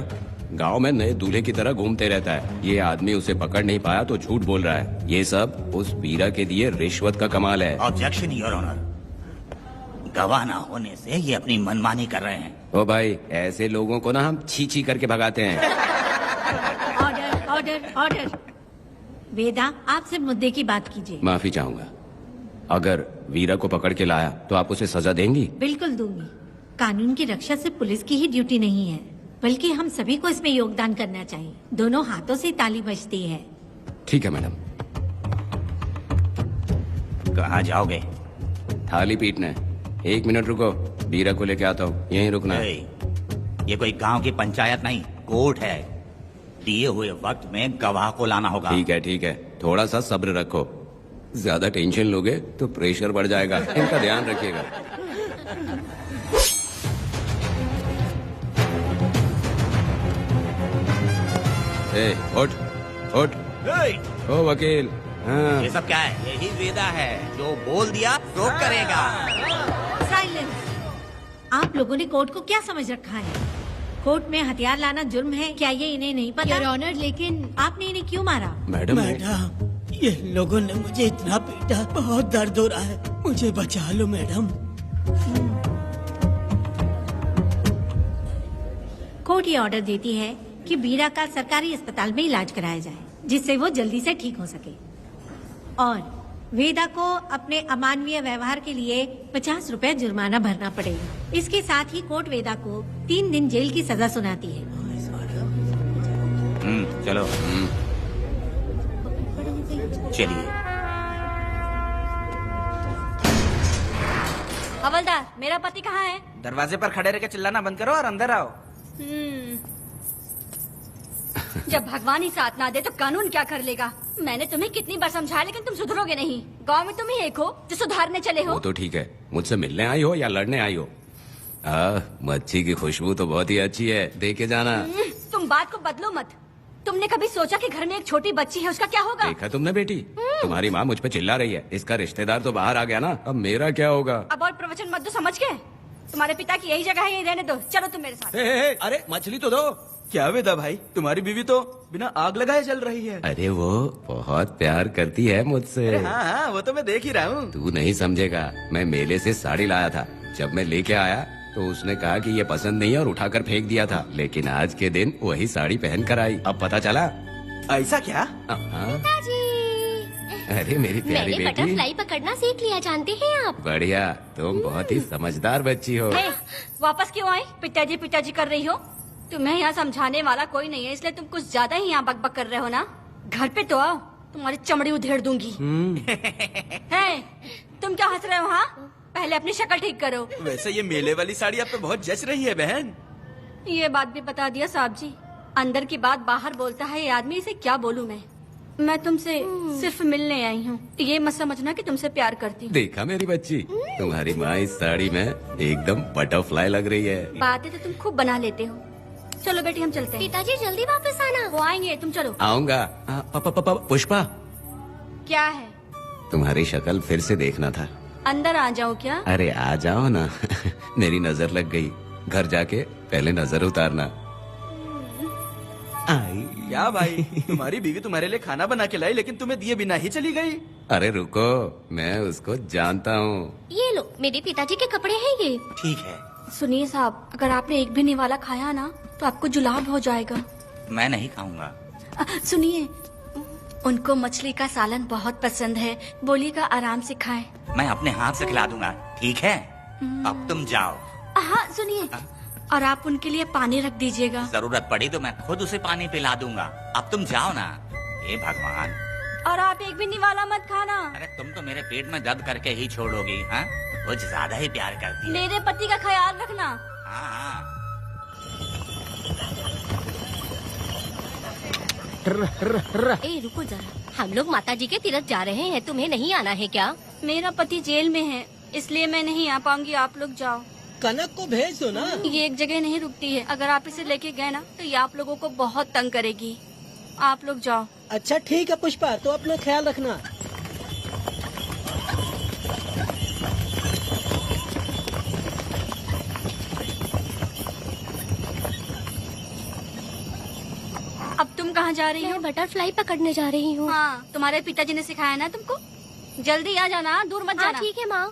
[SPEAKER 11] गांव में नए दूल्हे की तरह घूमते रहता है। ये आदमी उसे पकड़ नहीं पाया तो झूठ बोल रहा है। ये सब उस वीरा के दिए रिश्वत का कमाल है।
[SPEAKER 7] Objection your honour. गवाह ना होने से ये अपनी मनमानी कर रहे हैं।
[SPEAKER 11] ओ भाई, ऐसे लोगों को ना हम छी छी करके भगाते हैं।
[SPEAKER 9] Order, order, order. वेदा, आपसे मुद्दे की बात कीजिए।
[SPEAKER 11] माफी चाहूंगा। अगर वीरा को पकड़ के लाया तो आप उसे सजा देंगी?
[SPEAKER 9] बिल्कुल दूंगी। कानून की रक्षा सिर्फ पुलिस की ही ड्यूटी नहीं है, बल्कि हम सभी को इसमें योगदान करना चाहिए। दोनों हाथों से ताली बजती है।
[SPEAKER 11] ठीक है मैडम।
[SPEAKER 7] कहाँ जाओगे?
[SPEAKER 11] थाली पीटने। 1 मिनट रुको, वीरा को लेके आता हूँ। यहीं रुकना।
[SPEAKER 7] ये कोई गांव की पंचायत नहीं, कोर्ट है। दिए हुए वक्त में गवाह को लाना होगा।
[SPEAKER 11] ठीक है, थोड़ा सा सब्र रखो। ज्यादा टेंशन लोगे तो प्रेशर बढ़ जाएगा, इनका ध्यान रखिएगा। उठ ओ वकील। हाँ।
[SPEAKER 7] ये सब क्या है? यही वेदा है, जो बोल दिया तो करेगा।
[SPEAKER 9] साइलेंस। आप लोगों ने कोर्ट को क्या समझ रखा है? कोर्ट में हथियार लाना जुर्म है, क्या ये इन्हें नहीं पता? योर ऑनर, लेकिन आपने इन्हें क्यों मारा?
[SPEAKER 11] मैडम
[SPEAKER 2] ये लोगों ने मुझे इतना पीटा, बहुत दर्द हो रहा है, मुझे बचा लो मैडम।
[SPEAKER 9] कोर्ट ये ऑर्डर देती है कि बीरा का सरकारी अस्पताल में इलाज कराया जाए, जिससे वो जल्दी से ठीक हो सके। और वेदा को अपने अमानवीय व्यवहार के लिए 50 रुपए जुर्माना भरना पड़ेगा। इसके साथ ही कोर्ट वेदा को 3 दिन जेल की सजा सुनाती है।
[SPEAKER 7] चलो चलिए।
[SPEAKER 15] हवलदार, मेरा पति कहाँ है?
[SPEAKER 6] दरवाजे पर खड़े रह के चिल्लाना बंद करो और अंदर आओ।
[SPEAKER 15] जब भगवान ही साथ ना दे तो कानून क्या कर लेगा? मैंने तुम्हें कितनी बार समझाया, लेकिन तुम सुधरोगे नहीं। गांव में तुम ही एक हो जो सुधारने चले हो।
[SPEAKER 11] वो तो ठीक है, मुझसे मिलने आई हो या लड़ने आई हो? मच्छी की खुशबू तो बहुत ही अच्छी है, दे के जाना।
[SPEAKER 15] तुम बात को बदलो मत। तुमने कभी सोचा कि घर में एक छोटी बच्ची है, उसका क्या होगा?
[SPEAKER 11] देखा तुमने बेटी, तुम्हारी माँ मुझ पे चिल्ला रही है। इसका रिश्तेदार तो बाहर आ गया ना, अब मेरा क्या होगा?
[SPEAKER 15] अब और प्रवचन मत दो, समझ गए? तुम्हारे पिता की यही जगह है, यही रहने दो। चलो तुम मेरे साथ।
[SPEAKER 6] अरे मछली तो दो। क्या वेदा भाई, तुम्हारी बीवी तो बिना आग लगाए चल रही है।
[SPEAKER 11] अरे वो बहुत प्यार करती है मुझसे।
[SPEAKER 6] हाँ, वो तो मैं देख ही रहा हूँ।
[SPEAKER 11] तू नहीं समझेगा, मैं मेले से साड़ी लाया था। जब मैं लेके आया तो उसने कहा कि ये पसंद नहीं है और उठाकर फेंक दिया था, लेकिन आज के दिन वही साड़ी पहन कर आई। अब पता चला।
[SPEAKER 6] ऐसा क्या?
[SPEAKER 11] अरे मेरी प्यारी
[SPEAKER 5] मैंने
[SPEAKER 11] बेटी,
[SPEAKER 5] बटरफ्लाई पकड़ना सीख लिया, जानते हैं आप?
[SPEAKER 11] बढ़िया, तुम बहुत ही समझदार बच्ची हो।
[SPEAKER 15] वापस क्यों आई? पिताजी कर रही हो? तुम्हें यहाँ समझाने वाला कोई नहीं है, इसलिए तुम कुछ ज्यादा ही यहाँ बकबक कर रहे हो ना। घर पे तो आओ, तुम्हारी चमड़ी उधेड़ दूंगी। है, तुम क्या हंस रहे हो? हाँ, पहले अपनी शक्ल ठीक करो।
[SPEAKER 6] वैसे ये मेले वाली साड़ी आप पे बहुत जच रही है बहन।
[SPEAKER 15] ये बात भी बता दिया साहब जी, अंदर की बात बाहर बोलता है ये आदमी, इसे क्या बोलूं मैं तुमसे सिर्फ मिलने आई हूँ, ये मत समझना कि तुमसे प्यार करती हूँ।
[SPEAKER 11] देखा मेरी बच्ची, तुम्हारी माँ इस साड़ी में एकदम बटरफ्लाई लग रही है।
[SPEAKER 15] बातें तो तुम खूब बना लेते हो। चलो बेटी हम चलते हैं।
[SPEAKER 5] पिताजी जल्दी वापस आना।
[SPEAKER 15] वो आएंगे, तुम चलो।
[SPEAKER 11] आऊंगा। पुष्पा,
[SPEAKER 15] क्या है?
[SPEAKER 11] तुम्हारी शक्ल फिर से देखना था।
[SPEAKER 15] अंदर आ जाओ क्या?
[SPEAKER 11] अरे आ जाओ ना। मेरी नजर लग गई, घर जाके पहले नजर उतारना।
[SPEAKER 6] क्या भाई, तुम्हारी बीवी तुम्हारे लिए खाना बना के लाई, लेकिन तुम्हें दिए बिना ही चली गई।
[SPEAKER 11] अरे रुको, मैं उसको जानता हूँ।
[SPEAKER 5] ये लो, मेरे पिताजी के कपड़े हैं ये।
[SPEAKER 7] ठीक है।
[SPEAKER 15] सुनिए साहब, अगर आपने एक भी निवाला खाया ना तो आपको जुलाब हो जाएगा।
[SPEAKER 7] मैं नहीं खाऊंगा।
[SPEAKER 15] सुनिए, उनको मछली का सालन बहुत पसंद है, बोलिएगा आराम से खाएं।
[SPEAKER 7] मैं अपने हाथ से खिला दूंगा, ठीक है? अब तुम जाओ।
[SPEAKER 15] हाँ सुनिए, और आप उनके लिए पानी रख दीजिएगा।
[SPEAKER 7] जरूरत पड़ी तो मैं खुद उसे पानी पिला दूंगा। अब तुम जाओ ना। हे भगवान।
[SPEAKER 15] और आप एक भी निवाला मत खाना।
[SPEAKER 7] अरे तुम तो मेरे पेट में दर्द करके ही छोड़ोगी। हाँ, कुछ ज्यादा ही प्यार करती है।
[SPEAKER 15] मेरे पति का ख्याल रखना।
[SPEAKER 7] हाँ।
[SPEAKER 5] ए रुको जरा, हम लोग माता जी के तीर्थ जा रहे हैं, तुम्हें नहीं आना है क्या?
[SPEAKER 15] मेरा पति जेल में है, इसलिए मैं नहीं आ पाऊंगी, आप लोग जाओ।
[SPEAKER 2] कनक को भेज दो ना।
[SPEAKER 15] ये एक जगह नहीं रुकती है, अगर आप इसे लेके गए ना तो ये आप लोगों को बहुत तंग करेगी। आप लोग जाओ।
[SPEAKER 2] अच्छा ठीक है पुष्पा, तो अपना ख्याल रखना।
[SPEAKER 15] अब तुम कहाँ जा रही हो?
[SPEAKER 5] मैं बटरफ्लाई पकड़ने जा रही हूँ।
[SPEAKER 15] हाँ, तुम्हारे पिताजी ने सिखाया ना तुमको। जल्दी आ जाना, दूर मत जाना।
[SPEAKER 5] ठीक है माँ।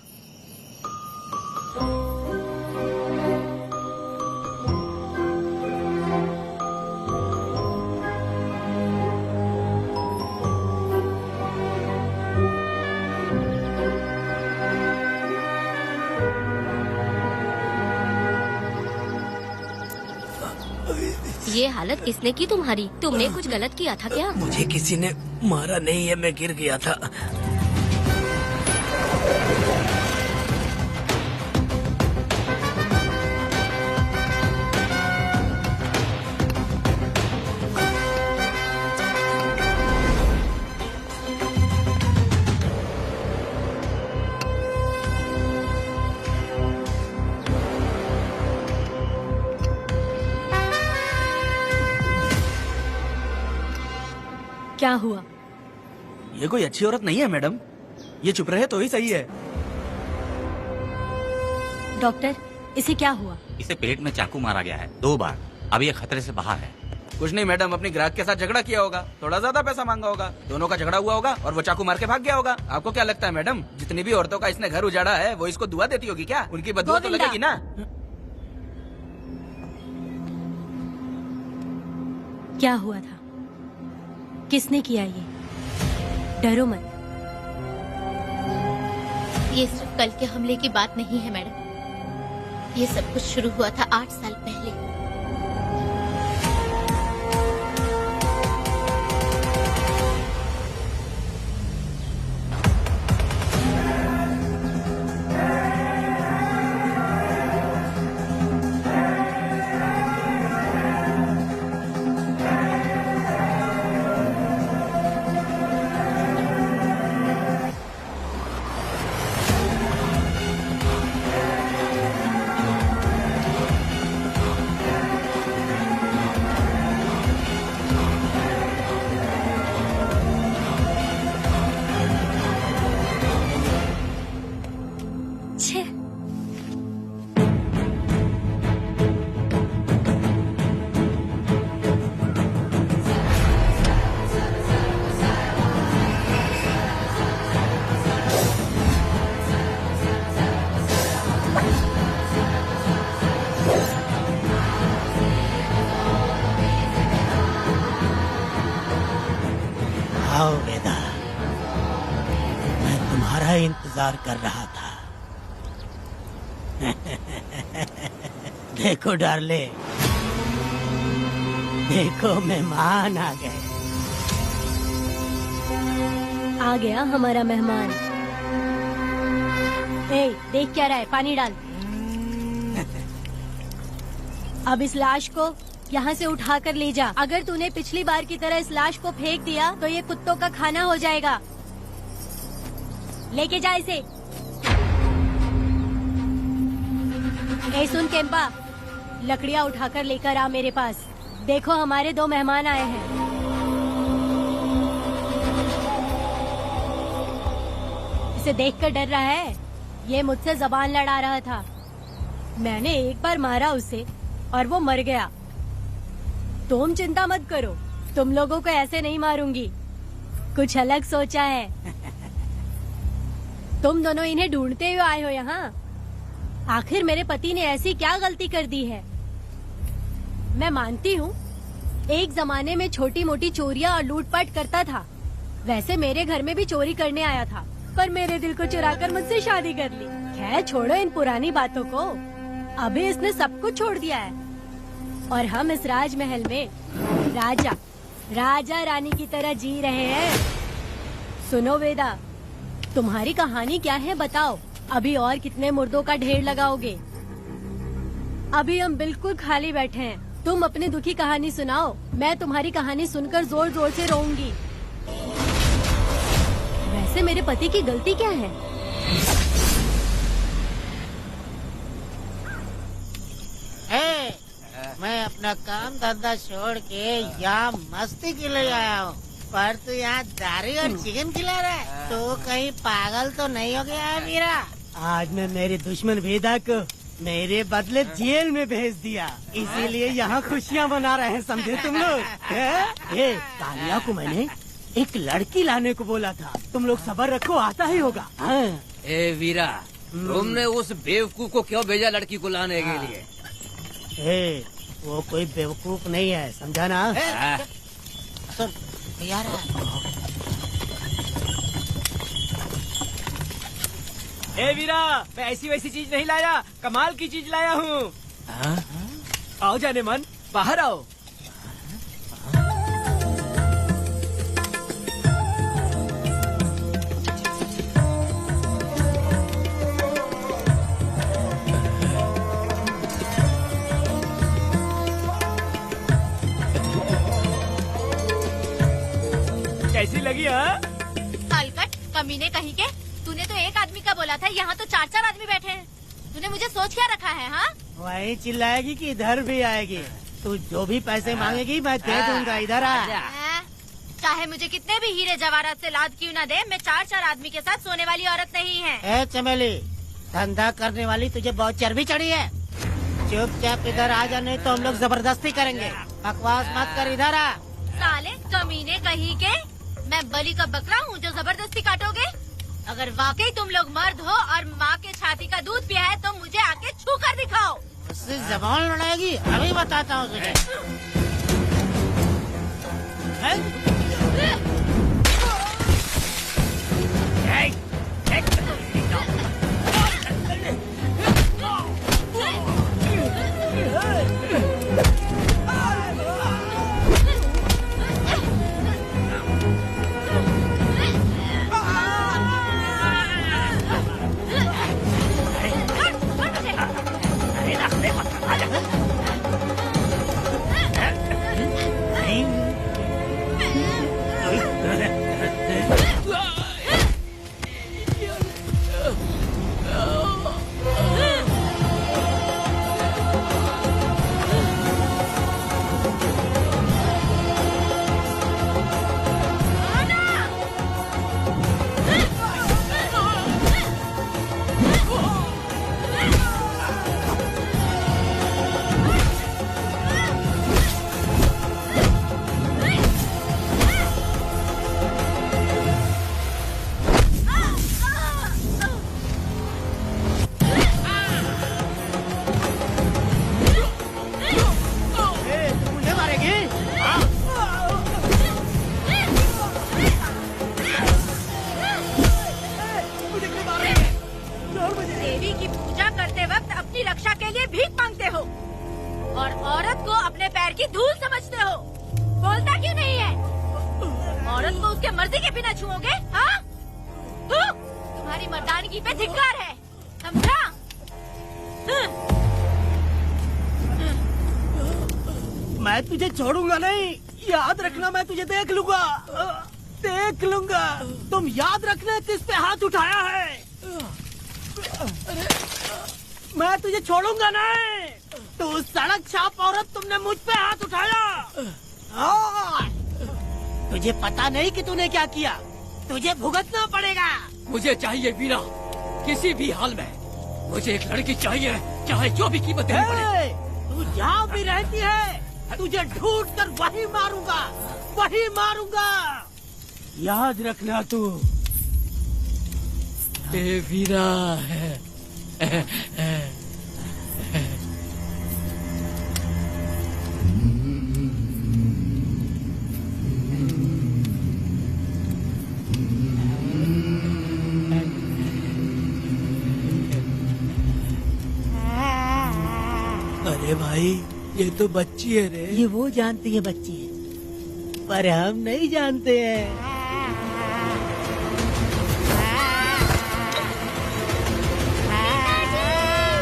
[SPEAKER 5] ये हालत किसने की तुम्हारी? तुमने कुछ गलत किया था क्या?
[SPEAKER 2] मुझे किसी ने मारा नहीं है, मैं गिर गया था।
[SPEAKER 10] क्या हुआ?
[SPEAKER 6] ये कोई अच्छी औरत नहीं है मैडम, ये चुप रहे तो ही सही है।
[SPEAKER 10] डॉक्टर, इसे क्या हुआ?
[SPEAKER 7] इसे पेट में चाकू मारा गया है 2 बार। अब ये खतरे से बाहर है।
[SPEAKER 6] कुछ नहीं मैडम, अपनी ग्राहक के साथ झगड़ा किया होगा, थोड़ा ज्यादा पैसा मांगा होगा, दोनों का झगड़ा हुआ होगा और वो चाकू मार के भाग गया होगा। आपको क्या लगता है मैडम, जितनी भी औरतों का इसने घर उजाड़ा है वो इसको दुआ देती होगी क्या? उनकी बदुआ तो लगेगी ना।
[SPEAKER 10] क्या हुआ था? किसने किया ये? डरो मत।
[SPEAKER 12] ये सिर्फ कल के हमले की बात नहीं है मैडम, ये सब कुछ शुरू हुआ था 8 साल पहले।
[SPEAKER 14] आओ वेदा, मैं तुम्हारा इंतजार कर रहा था। देखो डार्ले, देखो मेहमान आ गए।
[SPEAKER 10] आ गया हमारा मेहमान। ए, देख क्या रहा है? पानी डाल। अब इस लाश को यहाँ से उठा कर ले जा। अगर तूने पिछली बार की तरह इस लाश को फेंक दिया तो ये कुत्तों का खाना हो जाएगा। लेके जा इसे। ए सुन केम्पा, लकड़ियाँ उठाकर लेकर आ मेरे पास। देखो हमारे 2 मेहमान आए हैं। इसे देखकर डर रहा है? ये मुझसे जबान लड़ा रहा था। मैंने एक बार मारा उसे और वो मर गया। तुम चिंता मत करो, तुम लोगों को ऐसे नहीं मारूंगी। कुछ अलग सोचा है। तुम दोनों इन्हें ढूंढते हुए आए हो यहाँ। आखिर मेरे पति ने ऐसी क्या गलती कर दी है? मैं मानती हूँ एक जमाने में छोटी मोटी चोरियाँ और लूटपाट करता था। वैसे मेरे घर में भी चोरी करने आया था, पर मेरे दिल को चुराकर मुझसे शादी कर ली। खैर छोड़ो इन पुरानी बातों को। अभी इसने सब कुछ छोड़ दिया है और हम इस राजमहल में राजा रानी की तरह जी रहे हैं। सुनो वेदा, तुम्हारी कहानी क्या है बताओ? अभी और कितने मुर्दों का ढेर लगाओगे? अभी हम बिल्कुल खाली बैठे हैं। तुम अपनी दुखी कहानी सुनाओ, मैं तुम्हारी कहानी सुनकर जोर जोर से रोऊंगी। वैसे मेरे पति की गलती क्या है?
[SPEAKER 14] मैं अपना काम धंधा छोड़ के यहाँ मस्ती के लिए आया हूँ, पर तू यहाँ दारू और चिकन खिला रहा है। तो कहीं पागल तो नहीं हो गया है मीरा? आज मैं मेरे दुश्मन वेदा को मेरे बदले जेल में भेज दिया, इसीलिए यहाँ खुशियाँ मना रहे हैं, समझे तुम लोग? कालिया को मैंने एक लड़की लाने को बोला था, तुम लोग सब्र रखो, आता ही होगा।
[SPEAKER 3] ए वीरा, तुमने उस बेवकूफ को क्यों भेजा लड़की को लाने के लिए?
[SPEAKER 14] वो कोई बेवकूफ नहीं है, समझा ना? सुन यार,
[SPEAKER 8] ए वीरा, मैं ऐसी वैसी चीज नहीं लाया, कमाल की चीज लाया हूँ। आओ जाने मन, बाहर आओ। कैसी लगी?
[SPEAKER 12] हलकट कमीने कहीं के, तूने तो एक आदमी का बोला था, यहाँ तो 4-4 आदमी बैठे हैं। तूने मुझे सोच क्या रखा है? हाँ,
[SPEAKER 14] वही चिल्लाएगी कि इधर भी आएगी? तू जो भी पैसे मांगेगी मैं दे दूंगा, इधर आ।
[SPEAKER 12] चाहे मुझे कितने भी हीरे जवाहरात से लाद क्यों न दे, मैं 4 आदमी के साथ सोने वाली औरत नहीं है।
[SPEAKER 14] ए चमेली, धंधा करने वाली तुझे बहुत चर्बी चढ़ी है। चुपचाप इधर आ जा, नहीं तो हम लोग जबरदस्ती करेंगे। बकवास मत कर, इधर आ।
[SPEAKER 12] साले कमीने कहीं के, मैं बलि का बकरा हूँ जो जबरदस्ती काटोगे? अगर वाकई तुम लोग मर्द हो और माँ के छाती का दूध पिया है तो मुझे आके छू कर दिखाओ।
[SPEAKER 14] उससे जबान लड़ाएगी, अभी बताता हूँ तुझे।
[SPEAKER 12] देवी की पूजा करते वक्त अपनी रक्षा के लिए भीख मांगते हो और औरत को अपने पैर की धूल समझते हो। बोलता क्यों नहीं है? औरत को उसके मर्जी के बिना छुओगे? हाँ? तुम्हारी मर्दानगी पे धिक्कार है, समझा?
[SPEAKER 16] मैं तुझे छोड़ूंगा नहीं, याद रखना। मैं तुझे देख लूंगा, देख लूंगा। तुम याद रखना किस पे हाथ उठाया है। मैं तुझे छोड़ूंगा नहीं। तू सड़क छाप औरत, तुमने मुझ पे हाथ उठाया। तुझे पता नहीं कि तूने क्या किया, तुझे भुगतना पड़ेगा।
[SPEAKER 3] मुझे चाहिए वीरा, किसी भी हाल में मुझे एक लड़की चाहिए, चाहे जो भी कीमत देनी पड़े।
[SPEAKER 16] तू जहाँ भी रहती है, तुझे ढूंढ कर वही मारूंगा, वही मारूंगा। याद रखना तू
[SPEAKER 3] वीरा है।
[SPEAKER 16] अरे भाई, ये तो बच्ची है रे। ये वो जानती है बच्ची है, पर हम नहीं जानते हैं।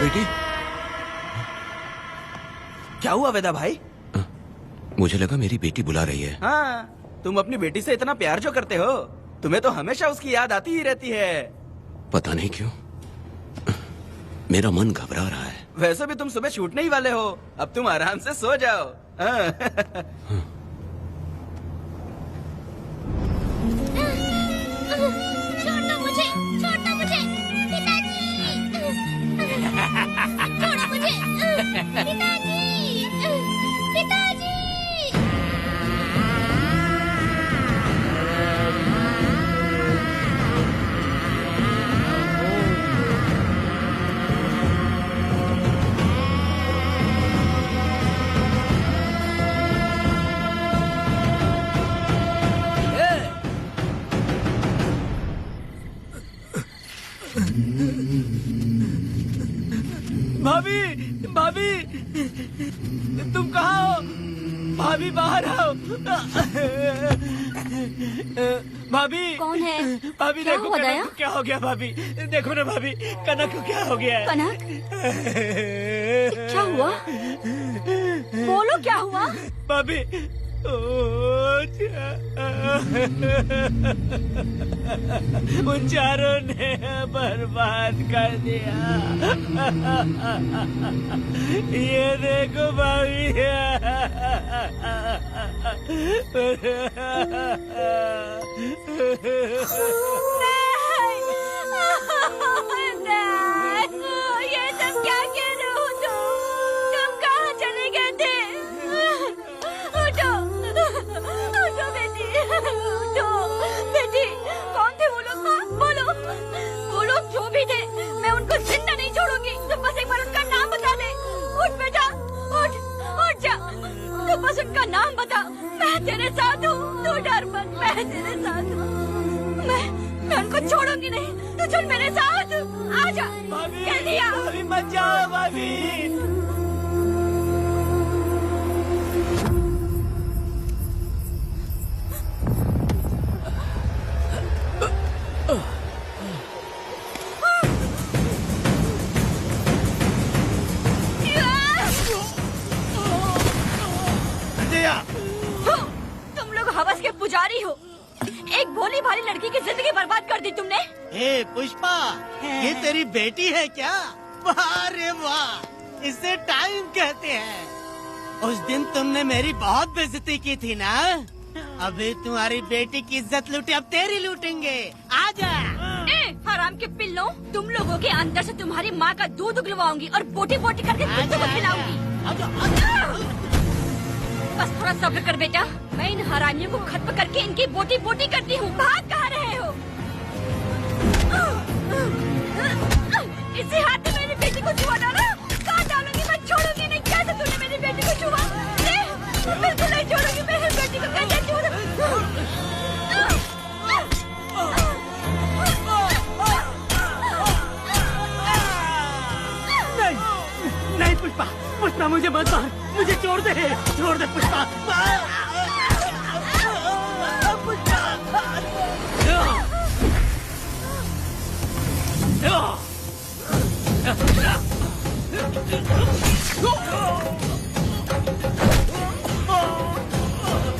[SPEAKER 11] बेटी,
[SPEAKER 6] क्या हुआ वेदा भाई?
[SPEAKER 11] मुझे लगा मेरी बेटी बुला रही है।
[SPEAKER 6] हाँ, तुम अपनी बेटी से इतना प्यार जो करते हो, तुम्हें तो हमेशा उसकी याद आती ही रहती है।
[SPEAKER 11] पता नहीं क्यों मेरा मन घबरा रहा है।
[SPEAKER 6] वैसे भी तुम सुबह छूटने ही वाले हो, अब तुम आराम से सो जाओ।
[SPEAKER 12] छोड़ो मुझे, छोड़ो मुझे, पिताजी। छोड़ो मुझे, पिताजी, पिताजी।
[SPEAKER 16] भाभी, भाभी, तुम कहाँ हो? भाभी बाहर आओ। भाभी
[SPEAKER 15] कौन है?
[SPEAKER 16] भाभी
[SPEAKER 15] क्या
[SPEAKER 16] देखो
[SPEAKER 15] हुआ
[SPEAKER 16] कनक
[SPEAKER 15] दया?
[SPEAKER 16] को क्या हो गया। भाभी देखो ना, भाभी कनक को क्या हो गया है।
[SPEAKER 15] कनक, क्या हुआ? बोलो क्या हुआ?
[SPEAKER 16] भाभी, ओ
[SPEAKER 8] उन चारों ने बर्बाद कर दिया। ये देखो भाभी।
[SPEAKER 15] ये सब क्या कह रहे हो तुम कहाँ चले गए थे? उठो उठो बेटी, उठो बेटी। कौन थे वो लोग? बोलो, वो लोग जो भी थे मैं उनको जिंदा नहीं छोड़ूंगी। तुम बस एक बार उनका नाम बता दे। उठ बेटा, उठ उठ जा। तू बस उनका नाम बता, मैं तेरे साथ हूँ। तू डर मत, मैं तेरे साथ हूँ। मैं उनको छोड़ूंगी नहीं। तू चल मेरे साथ, आजा। कह दिया।
[SPEAKER 8] भाभी मत जाओ भाभी।
[SPEAKER 15] तुम लोग हवस के पुजारी हो। एक भोली भाली लड़की की जिंदगी बर्बाद कर दी तुमने।
[SPEAKER 16] ए पुष्पा, ये तेरी बेटी है क्या? वाह रे वाह, इसे टाइम कहते हैं। उस दिन तुमने मेरी बहुत बेइज्जती की थी ना? अभी तुम्हारी बेटी की इज्जत लूटी, अब तेरी लूटेंगे। आजा।
[SPEAKER 15] हराम के पिल्लों, तुम लोगों के अंदर से तुम्हारी माँ का दूध उगलवाऊंगी और बोटी बोटी करके तुमको खिलाऊंगी। बस थोड़ा सब्र कर बेटा, मैं इन हरामियों को खत्म करके इनकी बोटी बोटी करती हूँ। भाग कहाँ रहे हो? इसी हाथ में मेरी बेटी को छुआ डाला। कहाँ डालूंगी, मैं छोड़ूंगी नहीं। कैसे तूने मेरी बेटी को छुआ? बिल्कुल नहीं छोड़ूंगी मेरी बेटी को। कैसे छोड़?
[SPEAKER 8] नहीं पुष्पा, पुष्पा मुझे मत मार, मुझे छोड़ दे पुष्पा।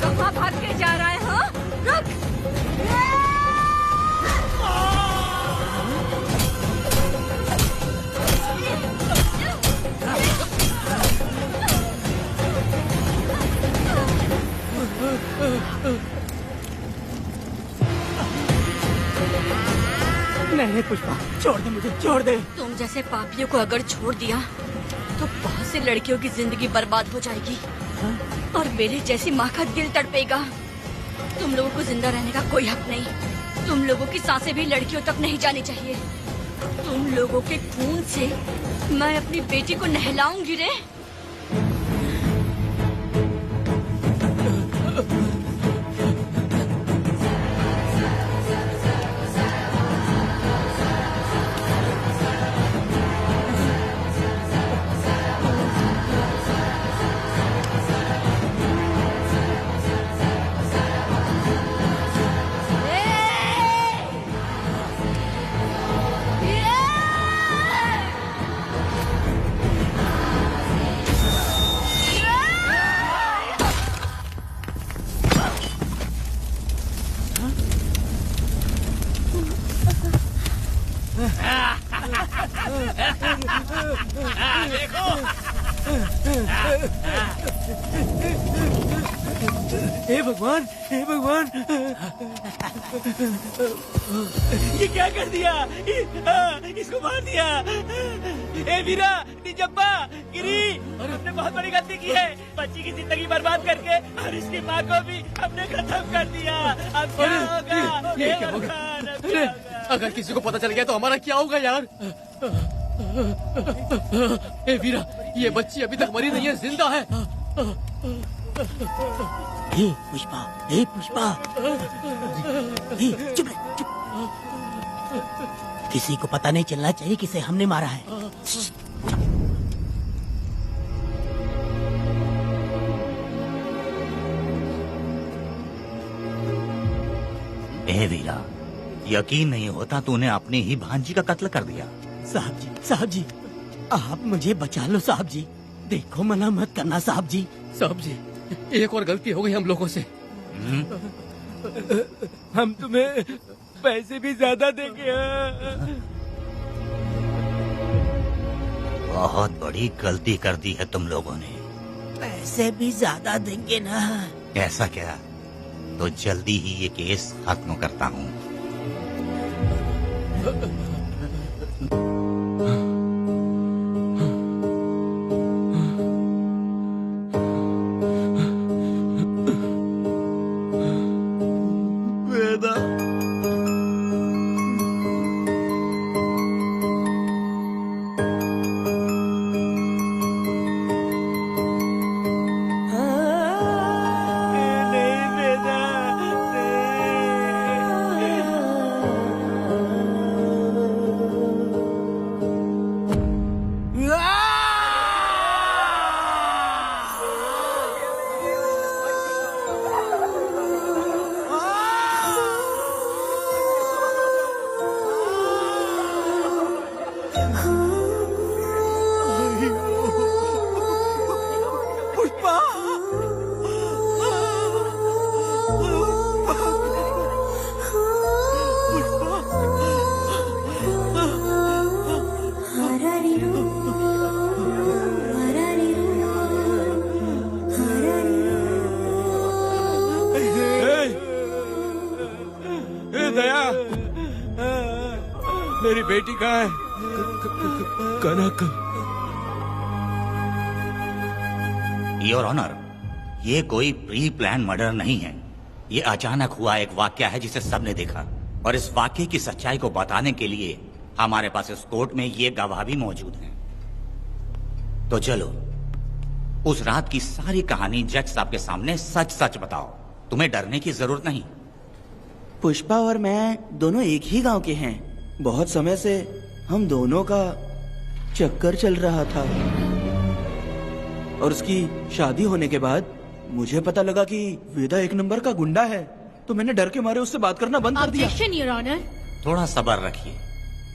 [SPEAKER 15] कहाँ भाग के जा रहा है? हाँ, रुक।
[SPEAKER 8] नहीं पुष्पा, छोड़ दे मुझे, छोड़ दे।
[SPEAKER 15] तुम जैसे पापियों को अगर छोड़ दिया तो बहुत सी लड़कियों की जिंदगी बर्बाद हो जाएगी और मेरी जैसी माँ का दिल तड़पेगा। तुम लोगों को जिंदा रहने का कोई हक नहीं। तुम लोगों की सांसें भी लड़कियों तक नहीं जानी चाहिए। तुम लोगों के खून से मैं अपनी बेटी को नहलाऊंगी रे।
[SPEAKER 8] देखो, हे भगवान, हे भगवान, ये क्या कर दिया? इसको मार दिया। हे वीरा, निजप्पा, गिरी, हमने बहुत बड़ी गलती की है। बच्ची की जिंदगी बर्बाद करके और इसकी माँ को भी हमने खत्म कर दिया। अब क्या होगा?
[SPEAKER 3] ये क्या होगा? अरे, अगर किसी को पता चल गया तो हमारा क्या होगा यार? ए वीरा, ये बच्ची अभी तक मरी नहीं है, जिंदा है।
[SPEAKER 16] हे पुष्पा, हे पुष्पा, चुप रह, चुप। किसी को पता नहीं चलना चाहिए किसे हमने मारा है।
[SPEAKER 7] ए वीरा, यकीन नहीं होता तूने अपनी ही भांजी का कत्ल कर दिया।
[SPEAKER 16] साहब जी, आप मुझे बचा लो साहब जी। देखो, मना मत करना साहब जी।
[SPEAKER 3] साहब जी, एक और गलती हो गई हम लोगों से।
[SPEAKER 8] हम तुम्हें पैसे भी ज्यादा देंगे।
[SPEAKER 7] बहुत बड़ी गलती कर दी है तुम लोगों ने।
[SPEAKER 14] पैसे भी ज्यादा देंगे ना।
[SPEAKER 7] ऐसा क्या? तो जल्दी ही ये केस खत्म करता हूँ।
[SPEAKER 8] वेदा, नहीं वेदा, पुष्पा, ए दया, मेरी बेटी कहाँ है? कनक।
[SPEAKER 7] योर ऑनर, ये कोई प्री प्लान मर्डर नहीं है। ये अचानक हुआ एक वाकया है जिसे सबने देखा, और इस वाकये की सच्चाई को बताने के लिए हमारे पास इस कोर्ट में ये गवाह भी मौजूद हैं। तो चलो उस रात की सारी कहानी जज साहब के सामने सच सच बताओ। तुम्हें डरने की जरूरत नहीं।
[SPEAKER 6] पुष्पा और मैं दोनों एक ही गांव के हैं। बहुत समय से हम दोनों का चक्कर चल रहा था, और उसकी शादी होने के बाद मुझे पता लगा कि वेदा एक नंबर का गुंडा है, तो मैंने डर के मारे उससे बात करना बंद कर दिया।
[SPEAKER 12] Objection your honour.
[SPEAKER 7] थोड़ा सब्र रखिए,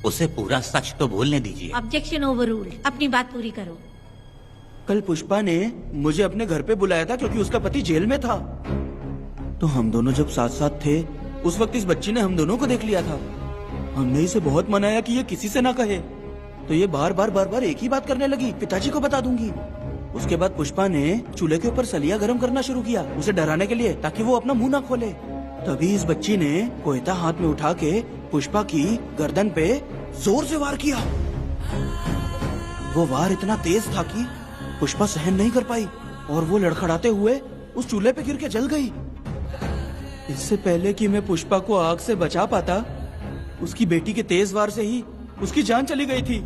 [SPEAKER 7] उसे पूरा सच तो बोलने दीजिए।
[SPEAKER 12] Objection overruled. अपनी बात पूरी करो।
[SPEAKER 6] कल पुष्पा ने मुझे अपने घर पे बुलाया था क्योंकि उसका पति जेल में था। तो हम दोनों जब साथ साथ थे, उस वक्त इस बच्ची ने हम दोनों को देख लिया था। हमने इसे बहुत मनाया कि ये किसी से ना कहे, तो ये बार बार एक ही बात करने लगी, पिताजी को बता दूंगी। उसके बाद पुष्पा ने चूल्हे के ऊपर सलिया गरम करना शुरू किया, उसे डराने के लिए, ताकि वो अपना मुंह ना खोले। तभी इस बच्ची ने कोयता हाथ में उठा के पुष्पा की गर्दन पे जोर से वार किया। वो वार इतना तेज था कि पुष्पा सहन नहीं कर पाई, और वो लड़खड़ाते हुए उस चूल्हे पे गिर के जल गई। इससे पहले कि मैं पुष्पा को आग से बचा पाता, उसकी बेटी के तेज वार से ही उसकी जान चली गई थी।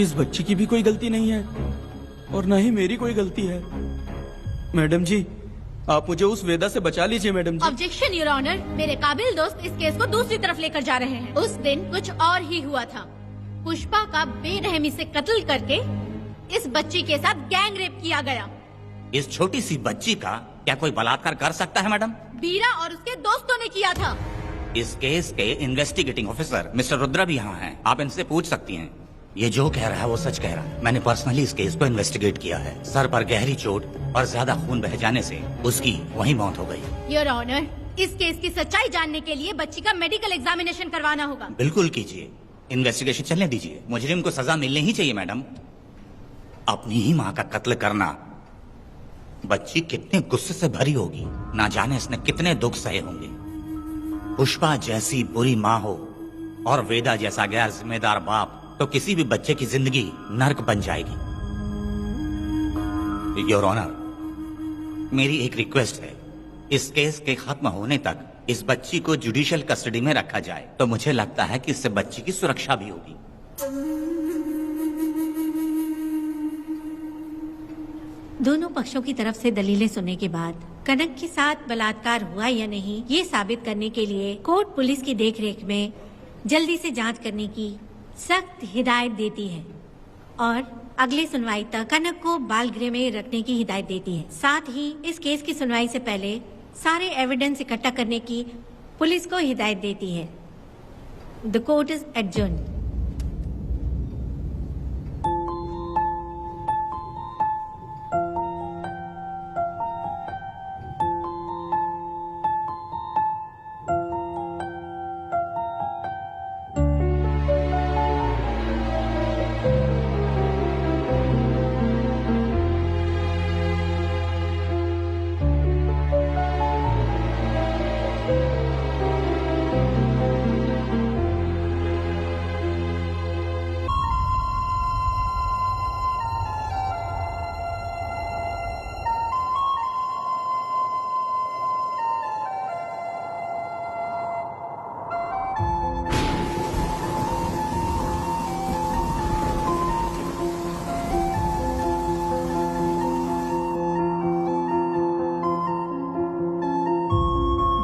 [SPEAKER 6] इस बच्ची की भी कोई गलती नहीं है, और न ही मेरी कोई गलती है। मैडम जी, आप मुझे उस वेदा से बचा लीजिए मैडम जी।
[SPEAKER 12] Objection your honour. मेरे काबिल दोस्त इस केस को दूसरी तरफ लेकर जा रहे हैं। उस दिन कुछ और ही हुआ था। पुष्पा का बेरहमी से कत्ल करके इस बच्ची के साथ गैंग रेप किया गया।
[SPEAKER 7] इस छोटी सी बच्ची का क्या कोई बलात्कार कर सकता है मैडम?
[SPEAKER 12] बीरा और उसके दोस्तों ने किया था।
[SPEAKER 7] इस केस के इन्वेस्टिगेटिंग ऑफिसर मिस्टर रुद्रा भी यहाँ हैं। आप इनसे पूछ सकती हैं। ये जो कह रहा है वो सच कह रहा है। मैंने पर्सनली इस केस को इन्वेस्टिगेट किया है। सर पर गहरी चोट और ज्यादा खून बह जाने से उसकी वहीं मौत हो गई।
[SPEAKER 12] योर ऑनर, इस केस की सच्चाई जानने के लिए बच्ची का मेडिकल एग्जामिनेशन करवाना होगा।
[SPEAKER 7] बिल्कुल कीजिए, इन्वेस्टिगेशन चलने दीजिए। मुजरिम को सजा मिलनी ही चाहिए मैडम। अपनी ही माँ का कत्ल करना, बच्ची कितने गुस्से से भरी होगी, ना जाने इसने कितने दुख सहे होंगे। पुष्पा जैसी बुरी माँ हो और वेदा जैसा गैर जिम्मेदार बाप, तो किसी भी बच्चे की जिंदगी नर्क बन जाएगी। योर ऑनर, मेरी एक रिक्वेस्ट है, इस केस के खत्म होने तक इस बच्ची को जुडिशियल कस्टडी में रखा जाए, तो मुझे लगता है कि इससे बच्ची की सुरक्षा भी होगी।
[SPEAKER 12] दोनों पक्षों की तरफ से दलीलें सुनने के बाद कनक के साथ बलात्कार हुआ या नहीं, ये साबित करने के लिए कोर्ट पुलिस की देखरेख में जल्दी से जांच करने की सख्त हिदायत देती है, और अगली सुनवाई तक कनक को बाल गृह में रखने की हिदायत देती है। साथ ही इस केस की सुनवाई से पहले सारे एविडेंस इकट्ठा करने की पुलिस को हिदायत देती है। The court is adjourned.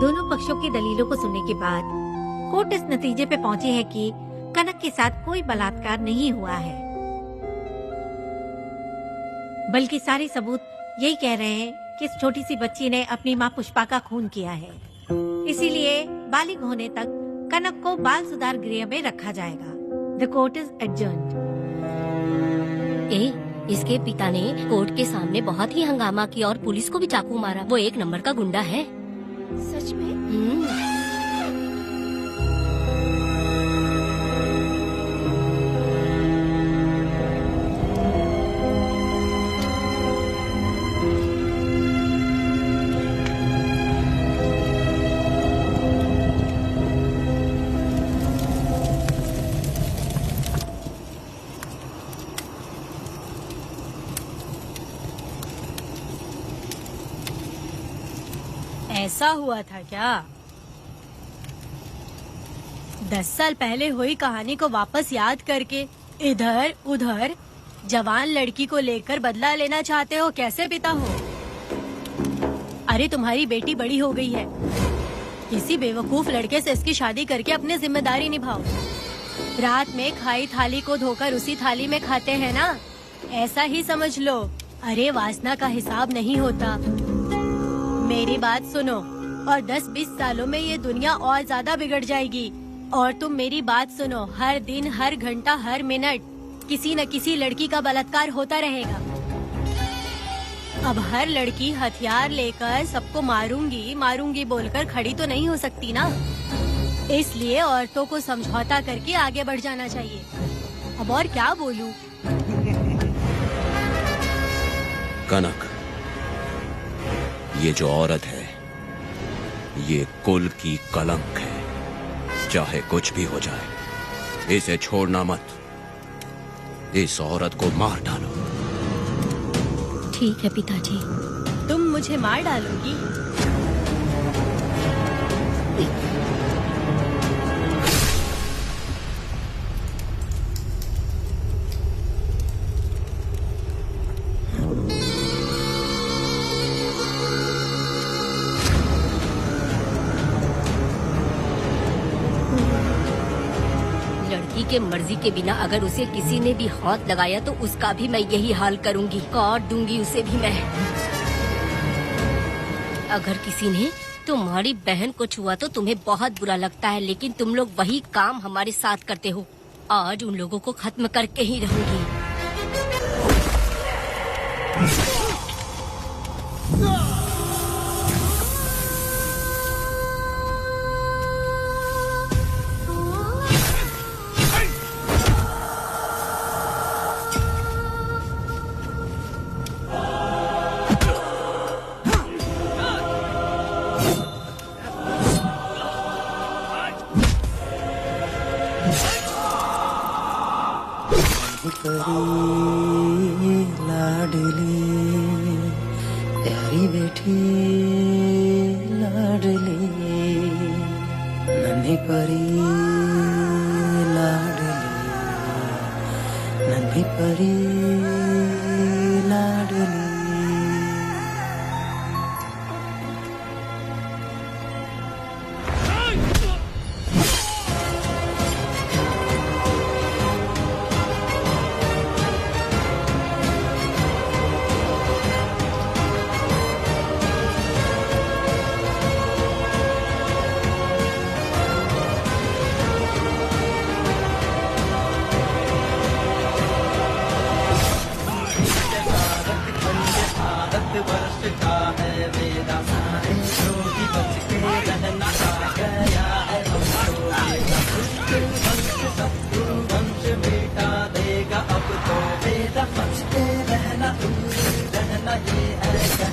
[SPEAKER 18] दोनों पक्षों की दलीलों को सुनने के बाद कोर्ट इस नतीजे पे पहुंची है कि कनक के साथ कोई बलात्कार नहीं हुआ है, बल्कि सारे सबूत यही कह रहे हैं कि इस छोटी सी बच्ची ने अपनी माँ पुष्पा का खून किया है। इसीलिए बालिग होने तक कनक को बाल सुधार गृह में रखा जाएगा। The court is adjourned.
[SPEAKER 5] इसके पिता ने कोर्ट के सामने बहुत ही हंगामा किया और पुलिस को भी चाकू मारा। वो एक नंबर का गुंडा है।
[SPEAKER 10] सच में?
[SPEAKER 9] ऐसा हुआ था क्या? 10 साल पहले हुई कहानी को वापस याद करके इधर उधर जवान लड़की को लेकर बदला लेना चाहते हो? कैसे पिता हो? अरे तुम्हारी बेटी बड़ी हो गई है, किसी बेवकूफ लड़के से इसकी शादी करके अपनी जिम्मेदारी निभाओ। रात में खाई थाली को धोकर उसी थाली में खाते हैं ना, ऐसा ही समझ लो। अरे वासना का हिसाब नहीं होता। मेरी बात सुनो, और 10-20 सालों में ये दुनिया और ज्यादा बिगड़ जाएगी। और तुम मेरी बात सुनो, हर दिन, हर घंटा, हर मिनट किसी न किसी लड़की का बलात्कार होता रहेगा। अब हर लड़की हथियार लेकर सबको मारूंगी मारूंगी बोलकर खड़ी तो नहीं हो सकती ना। इसलिए औरतों को समझौता करके आगे बढ़ जाना चाहिए। अब और क्या बोलूं?
[SPEAKER 11] कनक, ये जो औरत है ये कुल की कलंक है। चाहे कुछ भी हो जाए इसे छोड़ना मत। इस औरत को मार डालो।
[SPEAKER 5] ठीक है पिताजी।
[SPEAKER 9] तुम मुझे मार डालोगी?
[SPEAKER 5] लड़की के मर्जी के बिना अगर उसे किसी ने भी हाथ लगाया तो उसका भी मैं यही हाल करूंगी। काट दूंगी उसे भी मैं। अगर किसी ने तुम्हारी बहन को छुआ तो तुम्हें बहुत बुरा लगता है, लेकिन तुम लोग वही काम हमारे साथ करते हो। आज उन लोगों को खत्म करके ही रहूंगी।
[SPEAKER 4] लाडली प्यारी बेटी लाडली नन्ही परी लाडली नन्ही परी लाडली।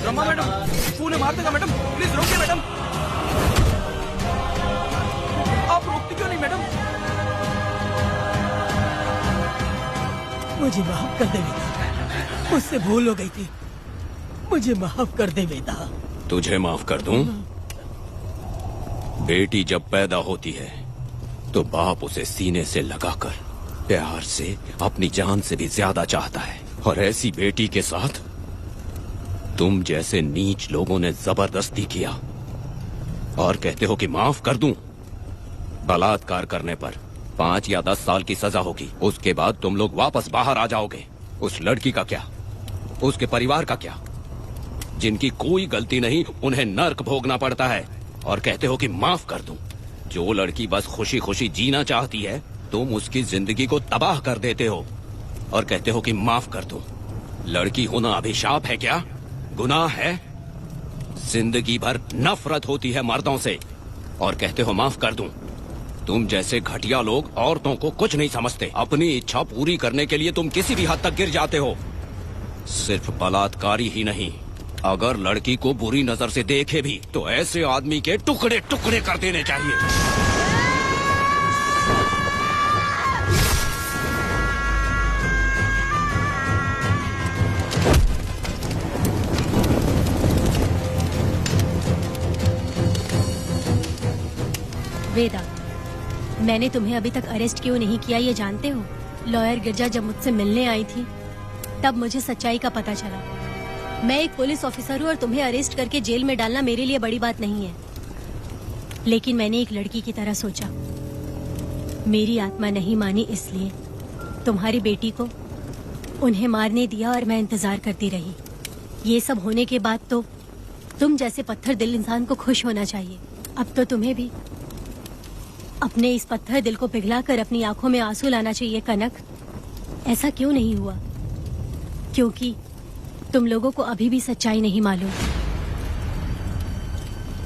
[SPEAKER 8] रमा मैडम, फूल मार देगा मैडम, प्लीज रोकिए मैडम। आप रोकती क्यों नहीं मैडम?
[SPEAKER 2] मुझे माफ कर दे वेदा, मुझसे भूल हो गई थी। मुझे माफ कर दे वेदा।
[SPEAKER 11] तुझे माफ कर दूं? बेटी जब पैदा होती है तो बाप उसे सीने से लगाकर प्यार से अपनी जान से भी ज्यादा चाहता है, और ऐसी बेटी के साथ तुम जैसे नीच लोगों ने जबरदस्ती किया। और कहते हो कि माफ कर दूं। बलात्कार करने पर 5 या 10 साल की सजा होगी। उसके बाद तुम लोग वापस बाहर आ जाओगे। उस लड़की का क्या, उसके परिवार का क्या? जिनकी कोई गलती नहीं उन्हें नर्क भोगना पड़ता है। और कहते हो कि माफ कर दूं। जो लड़की बस खुशी खुशी जीना चाहती है तुम उसकी जिंदगी को तबाह कर देते हो और कहते हो कि माफ कर दूं। लड़की होना अभिशाप है क्या, गुनाह है? जिंदगी भर नफरत होती है मर्दों से और कहते हो माफ कर दूं। तुम जैसे घटिया लोग औरतों को कुछ नहीं समझते। अपनी इच्छा पूरी करने के लिए तुम किसी भी हद तक गिर जाते हो। सिर्फ बलात्कारी ही नहीं, अगर लड़की को बुरी नजर से देखे भी तो ऐसे आदमी के टुकड़े टुकड़े कर देने चाहिए।
[SPEAKER 10] वेदा, मैंने तुम्हें अभी तक अरेस्ट क्यों नहीं किया ये जानते हो? लॉयर गिरजा जब मुझसे मिलने आई थी तब मुझे सच्चाई का पता चला। मैं एक पुलिस ऑफिसर हूँ और तुम्हें अरेस्ट करके जेल में डालना मेरे लिए बड़ी बात नहीं है, लेकिन मैंने एक लड़की की तरह सोचा। मेरी आत्मा नहीं मानी इसलिए तुम्हारी बेटी को उन्हें मारने दिया और मैं इंतजार करती रही। ये सब होने के बाद तो तुम जैसे पत्थर दिल इंसान को खुश होना चाहिए। अब तो तुम्हें भी अपने इस पत्थर दिल को पिघलाकर अपनी आंखों में आंसू लाना चाहिए। कनक, ऐसा क्यों नहीं हुआ? क्योंकि तुम लोगों को अभी भी सच्चाई नहीं मालूम।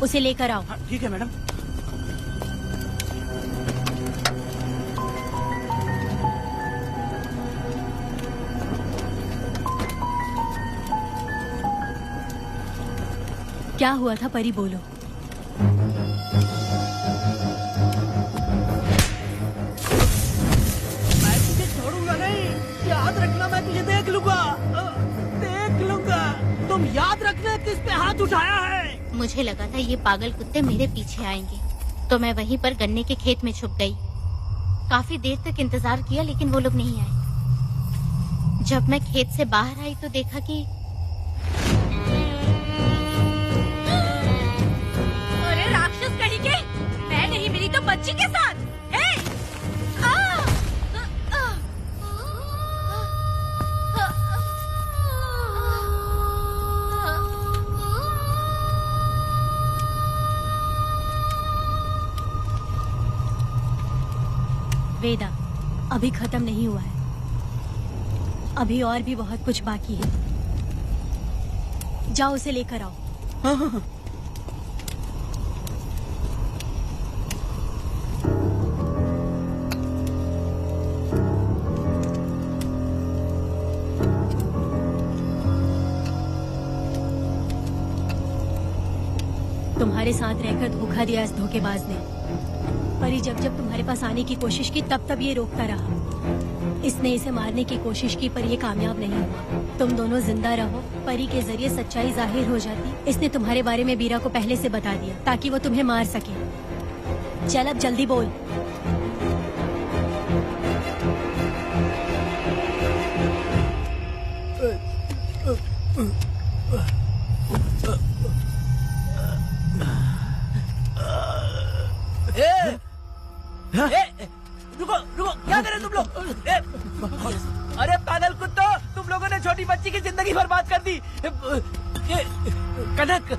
[SPEAKER 10] उसे लेकर आओ।
[SPEAKER 6] ठीक है मैडम।
[SPEAKER 10] क्या हुआ था परी, बोलो।
[SPEAKER 8] मैं तुझे छोड़ूंगा नहीं, याद रखना। मैं तुझे देख लूंगा, देख लूंगा। तुम याद रखना किस पे हाथ उठाया है।
[SPEAKER 12] मुझे लगा था ये पागल कुत्ते मेरे पीछे आएंगे, तो मैं वहीं पर गन्ने के खेत में छुप गई। काफी देर तक इंतजार किया लेकिन वो लोग नहीं आए। जब मैं खेत से बाहर आई तो देखा कि
[SPEAKER 9] अरे राक्षस कहीं के, मैं नहीं मिली तो बच्ची के साथ।
[SPEAKER 10] वेदा, अभी खत्म नहीं हुआ है, अभी और भी बहुत कुछ बाकी है। जाओ उसे लेकर आओ।
[SPEAKER 8] हाँ।
[SPEAKER 10] तुम्हारे साथ रहकर धोखा दिया इस धोखेबाज ने। परी जब जब तुम्हारे पास आने की कोशिश की तब तब ये रोकता रहा। इसने इसे मारने की कोशिश की पर ये कामयाब नहीं हुआ। तुम दोनों जिंदा रहो, परी के जरिए सच्चाई जाहिर हो जाती। इसने तुम्हारे बारे में बीरा को पहले से बता दिया ताकि वो तुम्हें मार सके। चल अब जल्दी बोल।
[SPEAKER 8] रुको रुको, क्या करे तुम लोग? अरे पागल कुत्तो, तुम लोगों ने छोटी बच्ची की जिंदगी बर्बाद कर दी। कनक,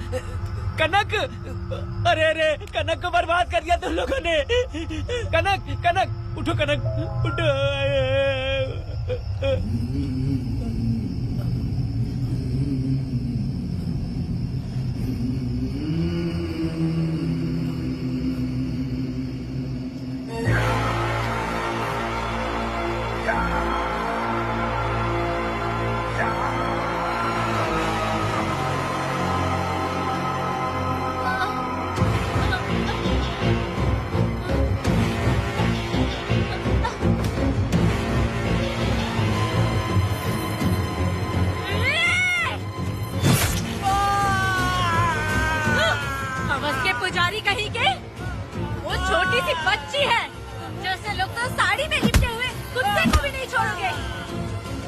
[SPEAKER 8] कनक, अरे अरे कनक को बर्बाद कर दिया तुम लोगों ने। कनक, कनक उठो, कनक उठो।
[SPEAKER 9] पुजारी कहीं के, वो छोटी सी बच्ची है। जैसे लोग तो साड़ी में लिपटे हुए कुत्ते को भी नहीं छोड़ोगे।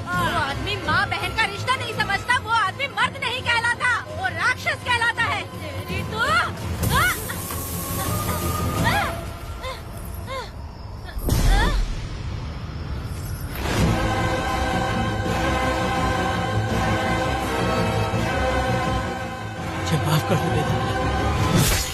[SPEAKER 9] वो आदमी माँ बहन का रिश्ता नहीं समझता, वो आदमी मर्द नहीं कहलाता, वो राक्षस कहलाता है। तेरी तो
[SPEAKER 2] माफ कर दे बेटा।